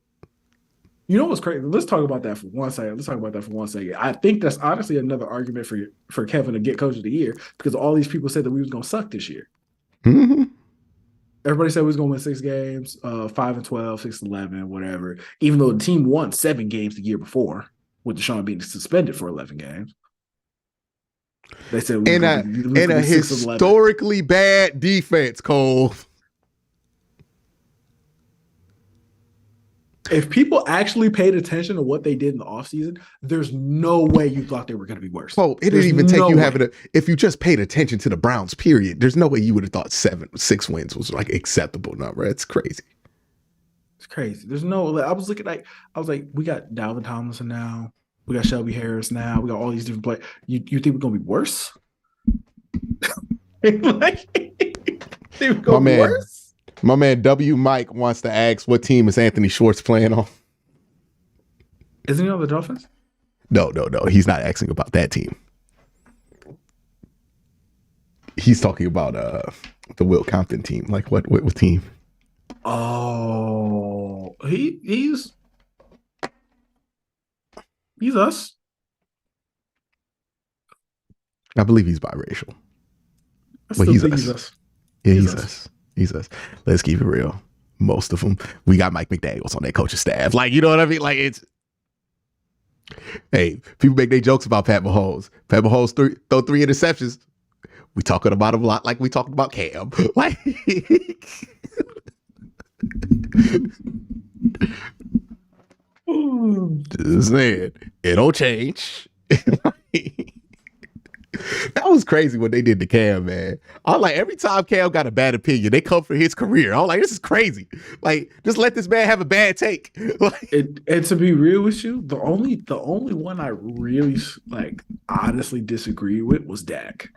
You know what's crazy? Let's talk about that for 1 second. I think that's honestly another argument for Kevin to get coach of the year, because all these people said that we was going to suck this year. Mm-hmm. Everybody said we was going to win 6 games, 5-12, 6-11, whatever. Even though the team won 7 games the year before, with Deshaun being suspended for 11 games. They said we in a historically bad defense, Cole. If people actually paid attention to what they did in the offseason, there's no way you thought they were going to be worse. Oh, it didn't even take you having to, if you just paid attention to the Browns, period, there's no way you would have thought 6 wins was like acceptable number. It's crazy. It's crazy. There's no, I was like, we got Dalvin Tomlinson now. We got Shelby Harris now. We got all these different players. You think we're going to be worse? Think we're going to be worse? My man W. Mike wants to ask, what team is Anthony Schwartz playing on? Isn't he on the Dolphins? No. He's not asking about that team. He's talking about the Will Compton team. Like what team? Oh, he's us. I believe he's biracial. He's us. Yeah, he's us. He's us. Let's keep it real. Most of them. We got Mike McDaniels on that coaching staff. Like, you know what I mean? Like, it's... Hey, people make their jokes about Pat Mahomes. Pat Mahomes throw 3 interceptions. We talking about him a lot like we talking about Cam. Like... Just saying. It'll change. That was crazy what they did to Cam, man. I was like, every time Cam got a bad opinion, they come for his career. I was like, this is crazy. Like, just let this man have a bad take. And to be real with you, the only one I really honestly disagree with was Dak.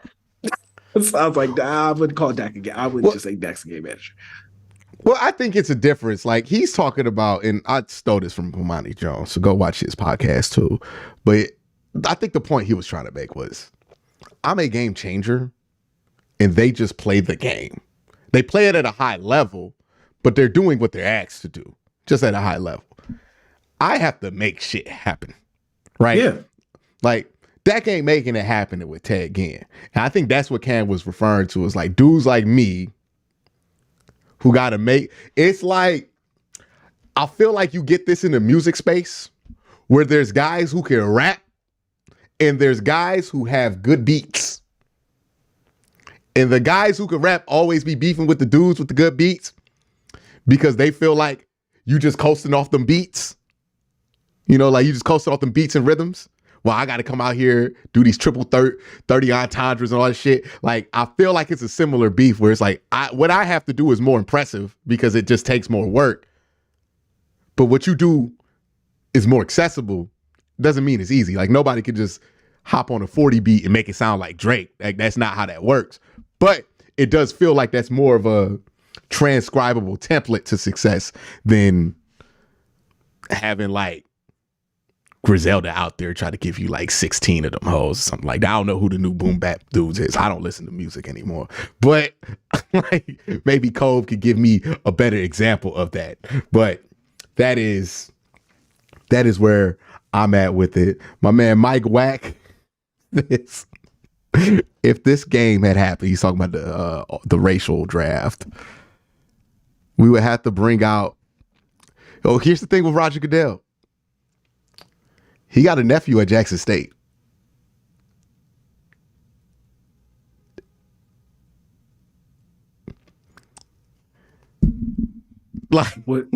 So I was like, I wouldn't call Dak again. I wouldn't just say Dak's a game manager. Well, I think it's a difference. Like, he's talking about, and I stole this from Bomani Jones, so go watch his podcast too. But I think the point he was trying to make was, I'm a game changer, and they just play the game. They play it at a high level, but they're doing what they're asked to do, just at a high level. I have to make shit happen, right? Yeah. Like, Dak ain't making it happen with Ted Ginn. And I think that's what Cam was referring to, is like dudes like me who got to make, it's like, I feel like you get this in the music space where there's guys who can rap, and there's guys who have good beats. And the guys who can rap always be beefing with the dudes with the good beats because they feel like you just coasting off them beats. You know, like you just coasting off them beats and rhythms. Well, I got to come out here, do these triple 30 entendres and all that shit. Like, I feel like it's a similar beef where it's like, what I have to do is more impressive because it just takes more work. But what you do is more accessible. Doesn't mean it's easy. Like, nobody could just hop on a 40 beat and make it sound like Drake. Like, that's not how that works. But it does feel like that's more of a transcribable template to success than having like Griselda out there try to give you like 16 of them hoes or something like that. I don't know who the new boom bap dudes is. I don't listen to music anymore. But like, maybe Cove could give me a better example of that. But that is where I'm at with it. My man Mike Wack, if this game had happened, he's talking about the racial draft, we would have to bring out. Oh, here's the thing with Roger Goodell. He got a nephew at Jackson State. Like, what?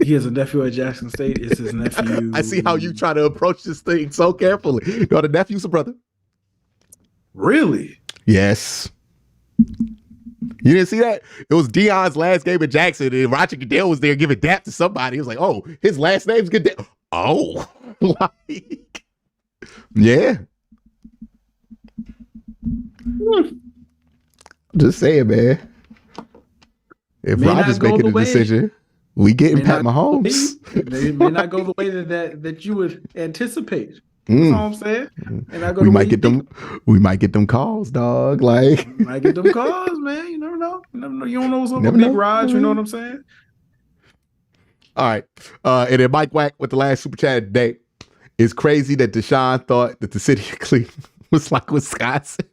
He has a nephew at Jackson State. It's his nephew. I see how you try to approach this thing so carefully. No, the nephew's a brother. Really? Yes. You didn't see that? It was Deion's last game at Jackson, and Roger Goodell was there giving dap to somebody. He was like, "Oh, his last name's Goodell." Oh, like, yeah. Just saying, man. If Roger's making a decision, we getting Pat Mahomes. They may not go the way that you would anticipate. That's all I'm saying. And we might get them. We might get them calls, dog. Like, you might get them calls, man. You never know. You never know. You don't know what's on the big ride. You know what I'm saying? All right. And then Mike Wack with the last super chat today. It's crazy that Deshaun thought that the city of Cleveland was like Wisconsin.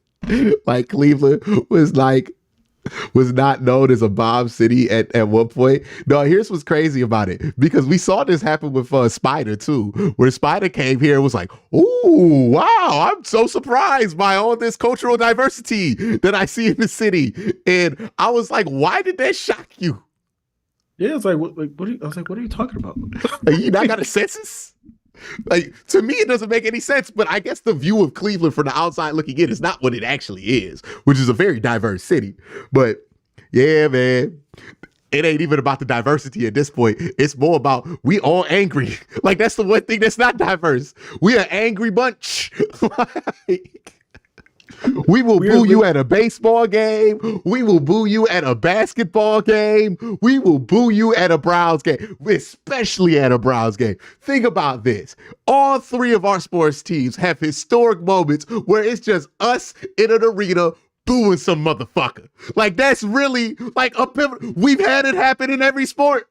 Like Cleveland was not known as a bomb city at one point. No, here's what's crazy about it. Because we saw this happen with Spider too, where Spider came here and was like, "Ooh, wow, I'm so surprised by all this cultural diversity that I see in the city." And I was like, why did that shock you? Yeah, it's like, what are you talking about? You not got a census? Like, to me, it doesn't make any sense, but I guess the view of Cleveland from the outside looking in is not what it actually is, which is a very diverse city. But yeah, man, it ain't even about the diversity at this point. It's more about we all angry. Like, that's the one thing that's not diverse. We an angry bunch. Like, we will boo you at a baseball game. We will boo you at a basketball game. We will boo you at a Browns game, especially at a Browns game. Think about this. All three of our sports teams have historic moments where it's just us in an arena booing some motherfucker. Like, that's really like a pivotal. We've had it happen in every sport.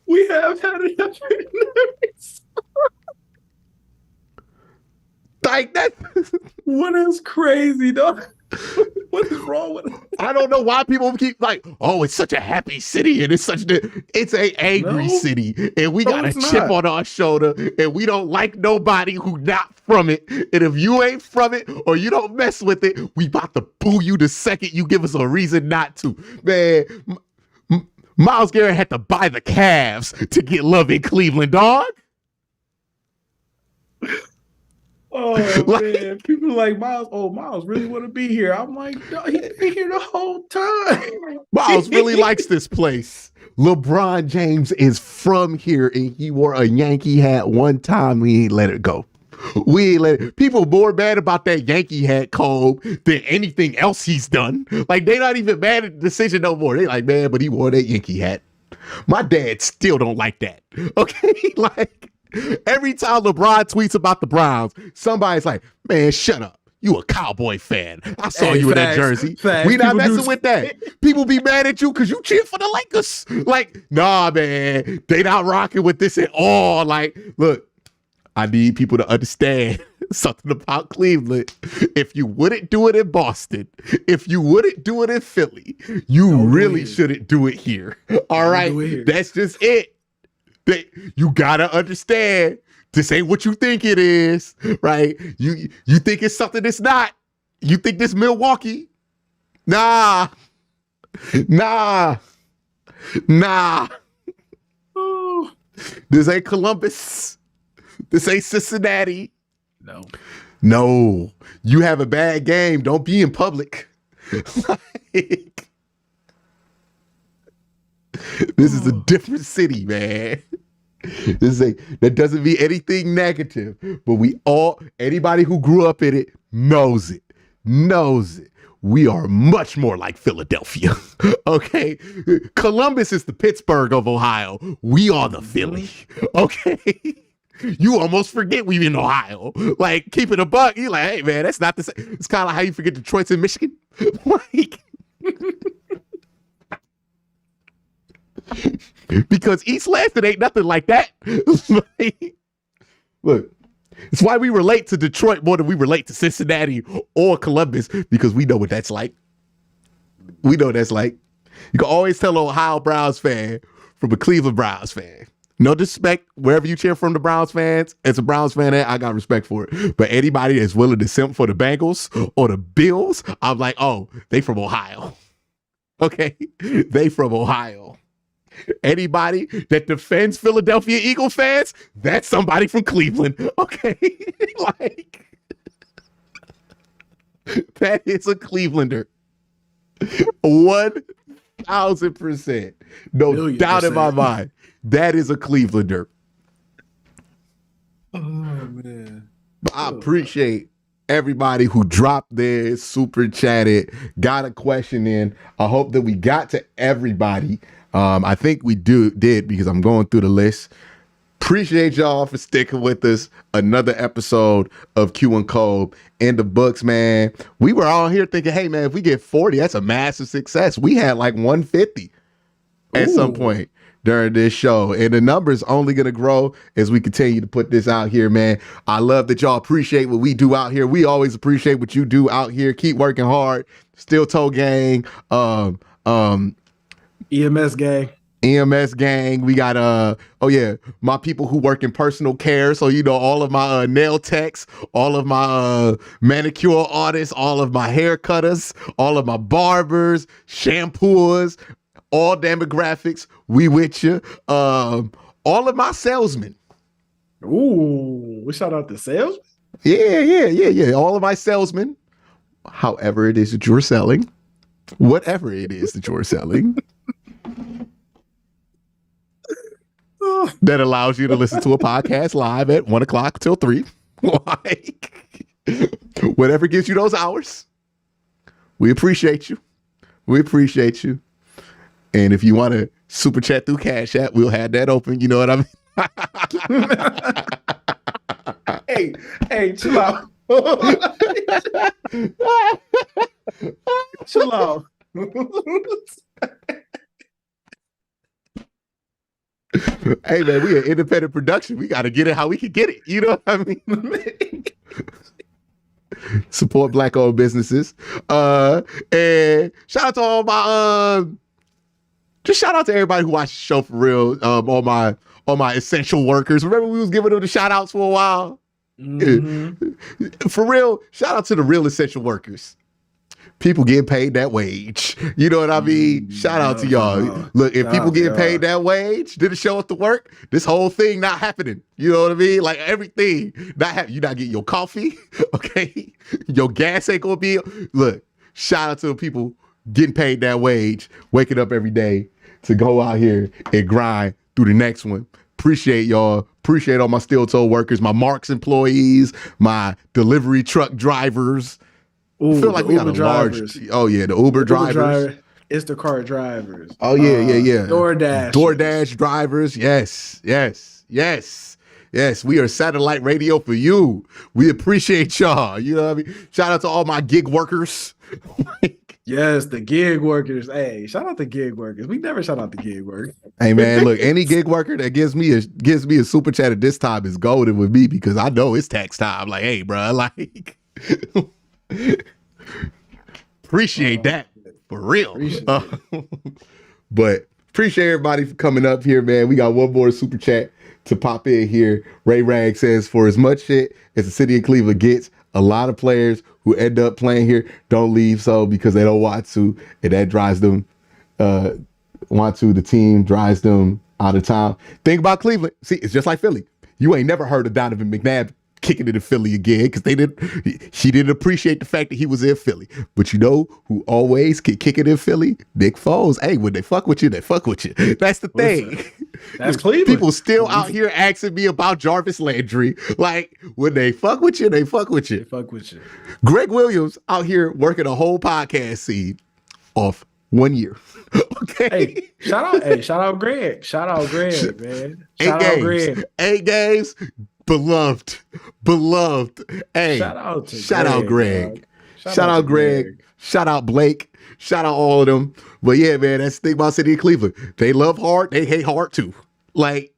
We have had it happen in every sport. Like that. What is crazy, dog? What is wrong with it? I don't know why people keep like, "Oh, it's such a happy city and it's a angry city and we got a chip on our shoulder and we don't like nobody who not from it. And if you ain't from it or you don't mess with it, we about to boo you the second you give us a reason not to." Man, Myles Garrett had to buy the Cavs to get love in Cleveland, dog. Oh, man, people like Myles. Oh, Myles really want to be here. I'm like, no, he's been here the whole time. Myles really likes this place. LeBron James is from here, and he wore a Yankee hat one time. We ain't let it go. We ain't let it. People more mad about that Yankee hat, Cole, than anything else he's done. Like, they not even mad at the decision no more. They like, man, but he wore that Yankee hat. My dad still don't like that. Okay, like. Every time LeBron tweets about the Browns, somebody's like, "Man, shut up. You a Cowboy fan. I saw you in that jersey." We not messing with that. People be mad at you because you cheer for the Lakers. Like, nah, man. They not rocking with this at all. Like, look, I need people to understand something about Cleveland. If you wouldn't do it in Boston, if you wouldn't do it in Philly, you really shouldn't do it here. All right? That's just it. You gotta understand, this ain't what you think it is, right? You think it's something it's not. You think this Milwaukee? Nah. Oh. This ain't Columbus. This ain't Cincinnati. No. You have a bad game. Don't be in public. Like, this is a different city, man. This is that doesn't mean anything negative, but anybody who grew up in it knows it. We are much more like Philadelphia. Okay. Columbus is the Pittsburgh of Ohio. We are the Philly. Okay. You almost forget we in Ohio. Like, keep it a buck. You're like, hey man, that's not the same. It's kind of like how you forget Detroit's in Michigan. Like, because East Lansing ain't nothing like that. Like, look, it's why we relate to Detroit more than we relate to Cincinnati or Columbus, because we know what that's like. We know what that's like. You can always tell an Ohio Browns fan from a Cleveland Browns fan. No disrespect, wherever you cheer from the Browns fans, as a Browns fan, I got respect for it. But anybody that's willing to simp for the Bengals or the Bills, I'm like, oh, they from Ohio. Okay? They from Ohio. Anybody that defends Philadelphia Eagle fans, that's somebody from Cleveland. Okay? Like, that is a Cleavelander. 1,000%. No doubt in my mind. That is a Clevelander. Oh, man. I appreciate everybody who dropped their super chatted, got a question in. I hope that we got to everybody. I think we did because I'm going through the list. Appreciate y'all for sticking with us. Another episode of QnCOLB in the books, man. We were all here thinking, hey, man, if we get 40, that's a massive success. We had like 150 at some point during this show, and the number's only gonna grow as we continue to put this out here, man. I love that y'all appreciate what we do out here. We always appreciate what you do out here. Keep working hard. Steel Toe Gang, EMS gang. We got my people who work in personal care. So all of my nail techs, all of my manicure artists, all of my hair cutters, all of my barbers, shampooers, all demographics, we with you. All of my salesmen. Ooh, we shout out the salesmen? Yeah. All of my salesmen. However it is that you're selling. Whatever it is that you're selling. That allows you to listen to a podcast live at 1 o'clock till 3. Like, whatever gives you those hours. We appreciate you. And if you want to super chat through Cash App, we'll have that open. You know what I mean? Hey, chill out. Chill out. Hey, man, we an independent production. We got to get it how we can get it. You know what I mean? Support Black-owned businesses. And shout out to all my... Just shout out to everybody who watched the show for real. All my essential workers. Remember we was giving them the shout outs for a while? Mm-hmm. For real, shout out to the real essential workers. People getting paid that wage. You know what I mean? Shout out to y'all. Look, if people getting paid that wage, didn't show up to work, this whole thing not happening. You know what I mean? Like everything not happening. You not getting your coffee, okay? Your gas ain't gonna be. Look, shout out to the people getting paid that wage, waking up every day to go out here and grind through the next one. Appreciate y'all. Appreciate all my steel toe workers, my Marks employees, my delivery truck drivers. Ooh, I feel like we got a drivers. the Uber drivers. Instacart drivers. Oh, yeah. DoorDash drivers. Yes. We are satellite radio for you. We appreciate y'all. You know what I mean? Shout out to all my gig workers. Yes, the gig workers. Hey, shout out the gig workers. We never shout out the gig workers. Hey man, look, any gig worker that gives me a super chat at this time is golden with me because I know it's tax time. Like, hey, bro, like appreciate that for real. But appreciate everybody for coming up here, man. We got one more super chat to pop in here. Ray Rag says, for as much shit as the city of Cleveland gets, a lot of players who end up playing here don't leave so because they don't want to, and that drives them the team drives them out of town. Think about Cleveland. See, it's just like Philly. You ain't never heard of Donovan McNabb kicking it in Philly again because she didn't appreciate the fact that he was in Philly. But you know who always can kick it in Philly? Nick Foles. Hey, when they fuck with you, they fuck with you. That's the thing. That's Cleveland. People still out here asking me about Jarvis Landry. Like, when they fuck with you, they fuck with you. They fuck with you. Greg Williams out here working a whole podcast scene off 1 year. Okay. Shout out Greg. Shout out Greg, man. Shout out Greg. 8 games. Beloved. Hey. Shout out Greg. Shout out Greg. Shout out Blake. Shout out all of them. But yeah, man, that's the thing about City of Cleveland. They love hard. They hate hard too. Like,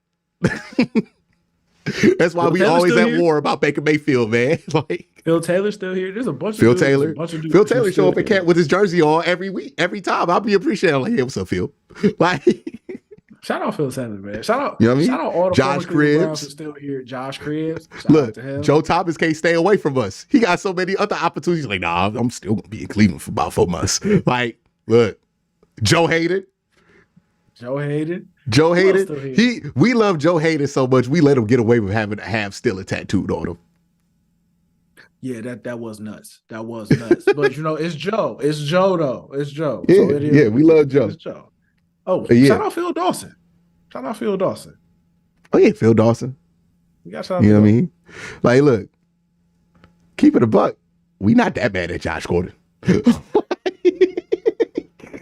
that's why we always at war about Baker Mayfield, man. Like, Phil Taylor's still here. There's a bunch of Phil dudes, Taylor. Phil Taylor show up at camp with his jersey on every week, every time. I'll be appreciating. Like, hey, what's up, Phil? Like, shout out Phil Taylor, man. Shout out, you know what I mean? Shout out all the Josh Cribbs who's still here. Josh Cribbs. Look, Joe Thomas can't stay away from us. He got so many other opportunities. Like, nah, I'm still gonna be in Cleveland for about 4 months. Like, look, Joe Hayden. We love Joe Hayden so much. We let him get away with having a half Steelers tattooed on him. Yeah, that was nuts. But you know, it's Joe. It's Joe though. It's Joe. Yeah, so it is, yeah, we love Joe. It's Joe. Oh, yeah. Shout out Phil Dawson. Oh yeah, Phil Dawson. We got shout out. You know what I mean? Like, look, keep it a buck. We not that bad at Josh Gordon.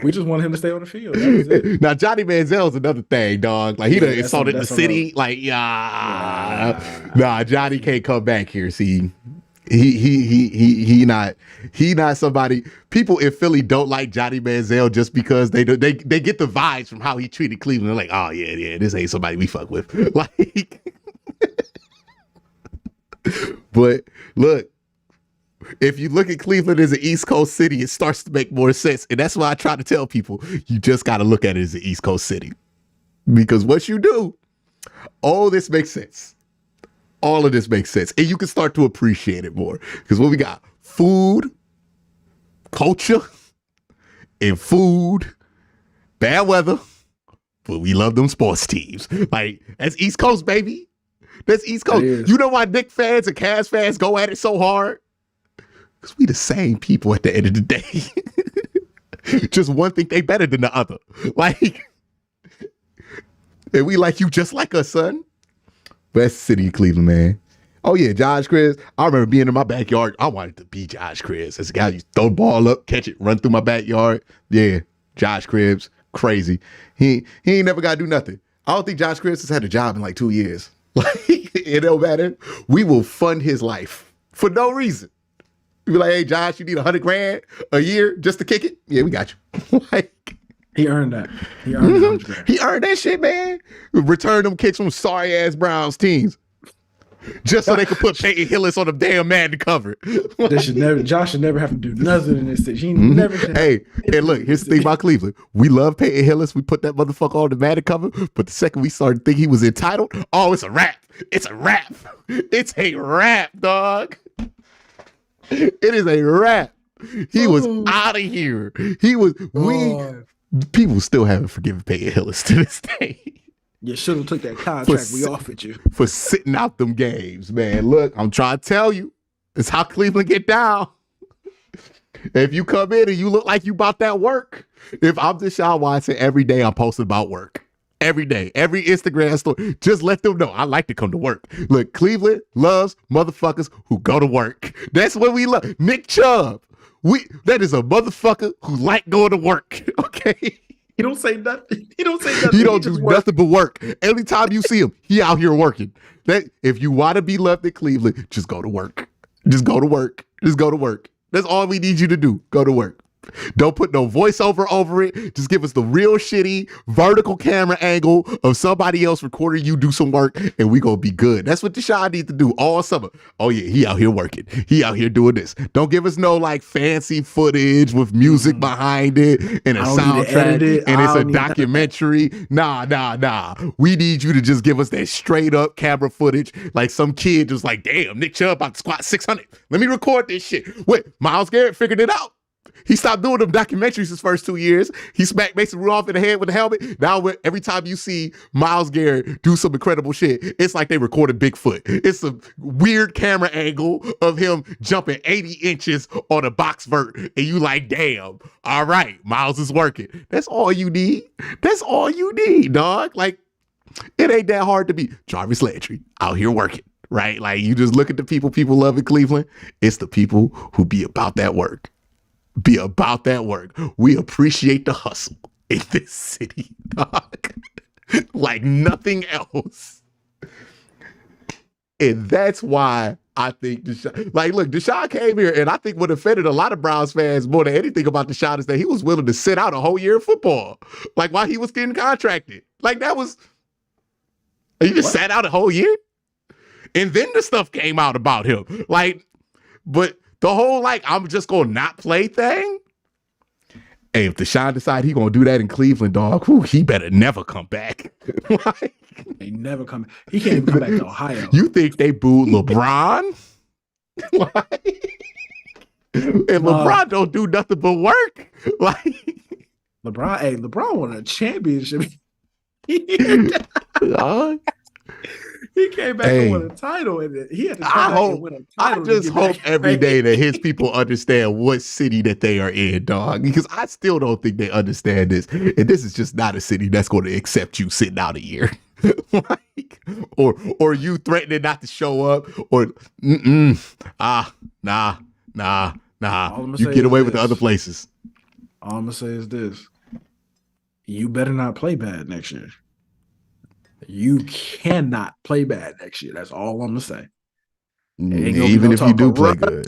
We just want him to stay on the field. That was it. Now Johnny Manziel's another thing, dog. Like, he done insulted the city. Like, nah, Johnny can't come back here. See, he not somebody. People in Philly don't like Johnny Manziel just because they get the vibes from how he treated Cleveland. They're like, oh yeah, this ain't somebody we fuck with. Like, but look, if you look at Cleveland as an East Coast city, it starts to make more sense. And that's why I try to tell people, you just got to look at it as an East Coast city. Because once you do, all this makes sense. All of this makes sense. And you can start to appreciate it more. Because what we got? Food, culture, and food, bad weather, but we love them sports teams. Like, that's East Coast, baby. That's East Coast. You know why Knicks fans and Cavs fans go at it so hard? Because we the same people at the end of the day. Just one think they better than the other. Like, and we like you just like us, son. Best city of Cleveland, man. Oh yeah, Josh Cribbs. I remember being in my backyard. I wanted to be Josh Cribbs. As a guy, you throw the ball up, catch it, run through my backyard. Yeah, Josh Cribbs, crazy. He ain't never got to do nothing. I don't think Josh Cribbs has had a job in like 2 years. Like, it don't matter. We will fund his life for no reason. We be like, hey, Josh, you need $100,000 a year just to kick it? Yeah, we got you. Like, he earned that. He earned that. He earned that shit, man. Return them kicks from sorry ass Browns teams. Just so they could put Peyton Hillis on the damn Madden cover. Josh should never have to do nothing in this city. He never should. Hey, and look, here's the thing about Cleveland. We love Peyton Hillis. We put that motherfucker on the Madden cover. But the second we started thinking he was entitled, oh, it's a wrap. It's a wrap. It's a wrap, dog. It is a wrap. He was out of here. People still haven't forgiven Peyton Hillis to this day. You should have took that contract we offered you. For sitting out them games, man. Look, I'm trying to tell you. It's how Cleveland get down. If you come in and you look like you about that work, if I'm Deshaun Watson, every day I'm posting about work. Every day. Every Instagram story. Just let them know I like to come to work. Look, Cleveland loves motherfuckers who go to work. That's what we love. Nick Chubb. That is a motherfucker who like going to work. Okay? He don't say nothing. He don't do nothing but work. Every time you see him, he out here working. That if you want to be loved in Cleveland, just go to work. Just go to work. Just go to work. That's all we need you to do. Go to work. Don't put no voiceover over it. Just give us the real shitty vertical camera angle of somebody else recording you do some work, and we gonna be good. That's what Deshaun need to do all summer. Oh yeah, he out here working. He out here doing this. Don't give us no like fancy footage with music behind it and a soundtrack and it's a documentary. Nah. We need you to just give us that straight up camera footage. Like some kid just like, damn, Nick Chubb about to squat 600. Let me record this shit. Wait, Myles Garrett figured it out. He stopped doing them documentaries his first 2 years. He smacked Mason Rudolph in the head with the helmet. Now every time you see Myles Garrett do some incredible shit, it's like they recorded Bigfoot. It's a weird camera angle of him jumping 80 inches on a box vert. And you like, damn, all right, Myles is working. That's all you need. That's all you need, dog. Like, it ain't that hard to be Jarvis Landry out here working. Right? Like, you just look at the people love in Cleveland. It's the people who be about that work. Be about that work. We appreciate the hustle in this city, dog. Like nothing else. And that's why I think Deshaun, like, look, Deshaun came here, and I think what offended a lot of Browns fans more than anything about Deshaun is that he was willing to sit out a whole year of football. Like, while he was getting contracted. Like, that was, he just sat out a whole year? And then the stuff came out about him. Like, but the whole, like, I'm just going to not play thing. Hey, if Deshaun decide he going to do that in Cleveland, dog, whew, he better never come back. Like, he never come. He can't even come back to Ohio. You think they booed LeBron? Like, and LeBron don't do nothing but work. Like, LeBron won a championship. He came back and won a title, and he had to come back and win a title. I just hope every day that his people understand what city that they are in, dog. Because I still don't think they understand this. And this is just not a city that's going to accept you sitting out a year. Like, or you threatening not to show up, or nah. You get away with the other places. All I'm gonna say is this: you better not play bad next year. You cannot play bad next year. That's all I'm gonna say. Even if you do play good,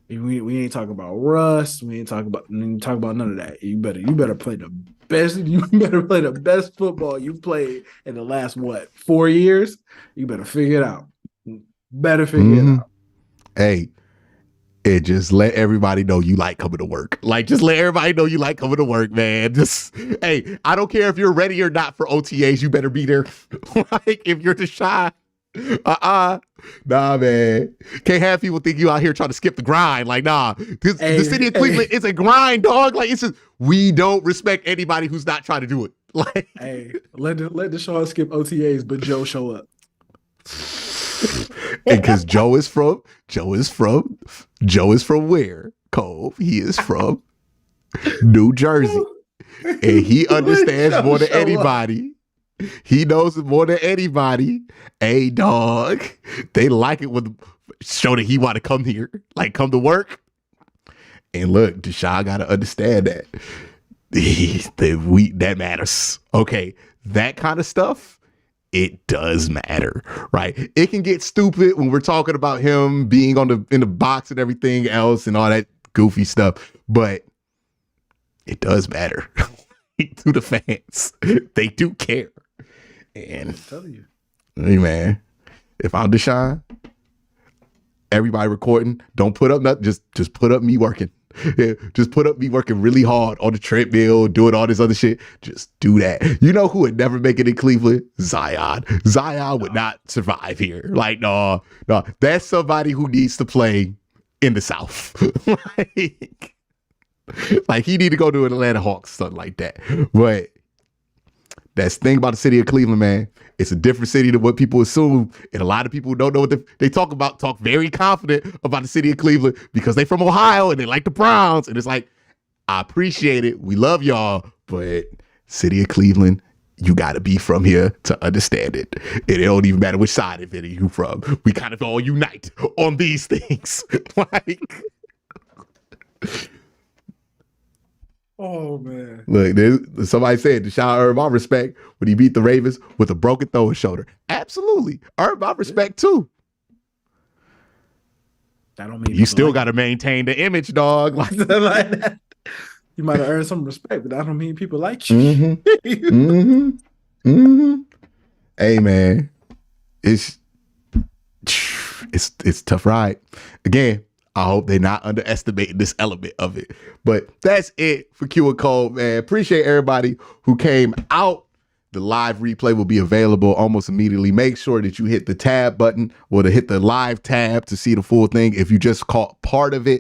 we ain't talking about rust. We ain't talking about none of that. You better play the best. You better play the best football you played in the last 4 years. You better figure it out. Better figure it out. Hey. And just let everybody know you like coming to work. Like, just let everybody know you like coming to work, man. Just, hey, I don't care if you're ready or not for OTAs. You better be there. Like, if you're Deshaun, nah, man. Can't have people think you out here trying to skip the grind. Like, nah. The city of Cleveland is a grind, dog. Like, it's just, we don't respect anybody who's not trying to do it. Like, hey, let Deshaun skip OTAs, but Joe show up. And because Joe is from where? Cove. He is from New Jersey. And he understands more than anybody. He knows more than anybody. Hey, dog. They like it when show that he want to come here. Like, come to work. And look, Deshaun got to understand that. That matters. Okay. That kind of stuff. It does matter, right? It can get stupid when we're talking about him being in the box and everything else and all that goofy stuff, but it does matter to the fans. They do care. And I'm telling you, hey man, if I'm Deshaun, everybody recording, don't put up nothing. Just put up me working. Yeah, just put up me working really hard on the treadmill, doing all this other shit. Just do that. You know who would never make it in Cleveland? Zion. Zion would not survive here. Like, no. That's somebody who needs to play in the South. like he need to go to an Atlanta Hawks, something like that. But that's the thing about the city of Cleveland, man. It's a different city than what people assume. And a lot of people don't know what they talk about, talk very confident about the city of Cleveland because they from Ohio and they like the Browns. And it's like, I appreciate it. We love y'all. But city of Cleveland, you got to be from here to understand it. And it don't even matter which side of it you from. We kind of all unite on these things. Like, oh, man. Look, somebody said Deshaun earned my respect when he beat the Ravens with a broken throwing shoulder. Absolutely. Earned my respect, too. That don't mean you still got to maintain the image, dog. Like that. You might have earned some respect, but that don't mean people like you. Hey, man. It's tough ride. Again, I hope they're not underestimating this element of it. But that's it for QnCOLB, man. Appreciate everybody who came out. The live replay will be available almost immediately. Make sure that you hit the tab button or to hit the live tab to see the full thing. If you just caught part of it,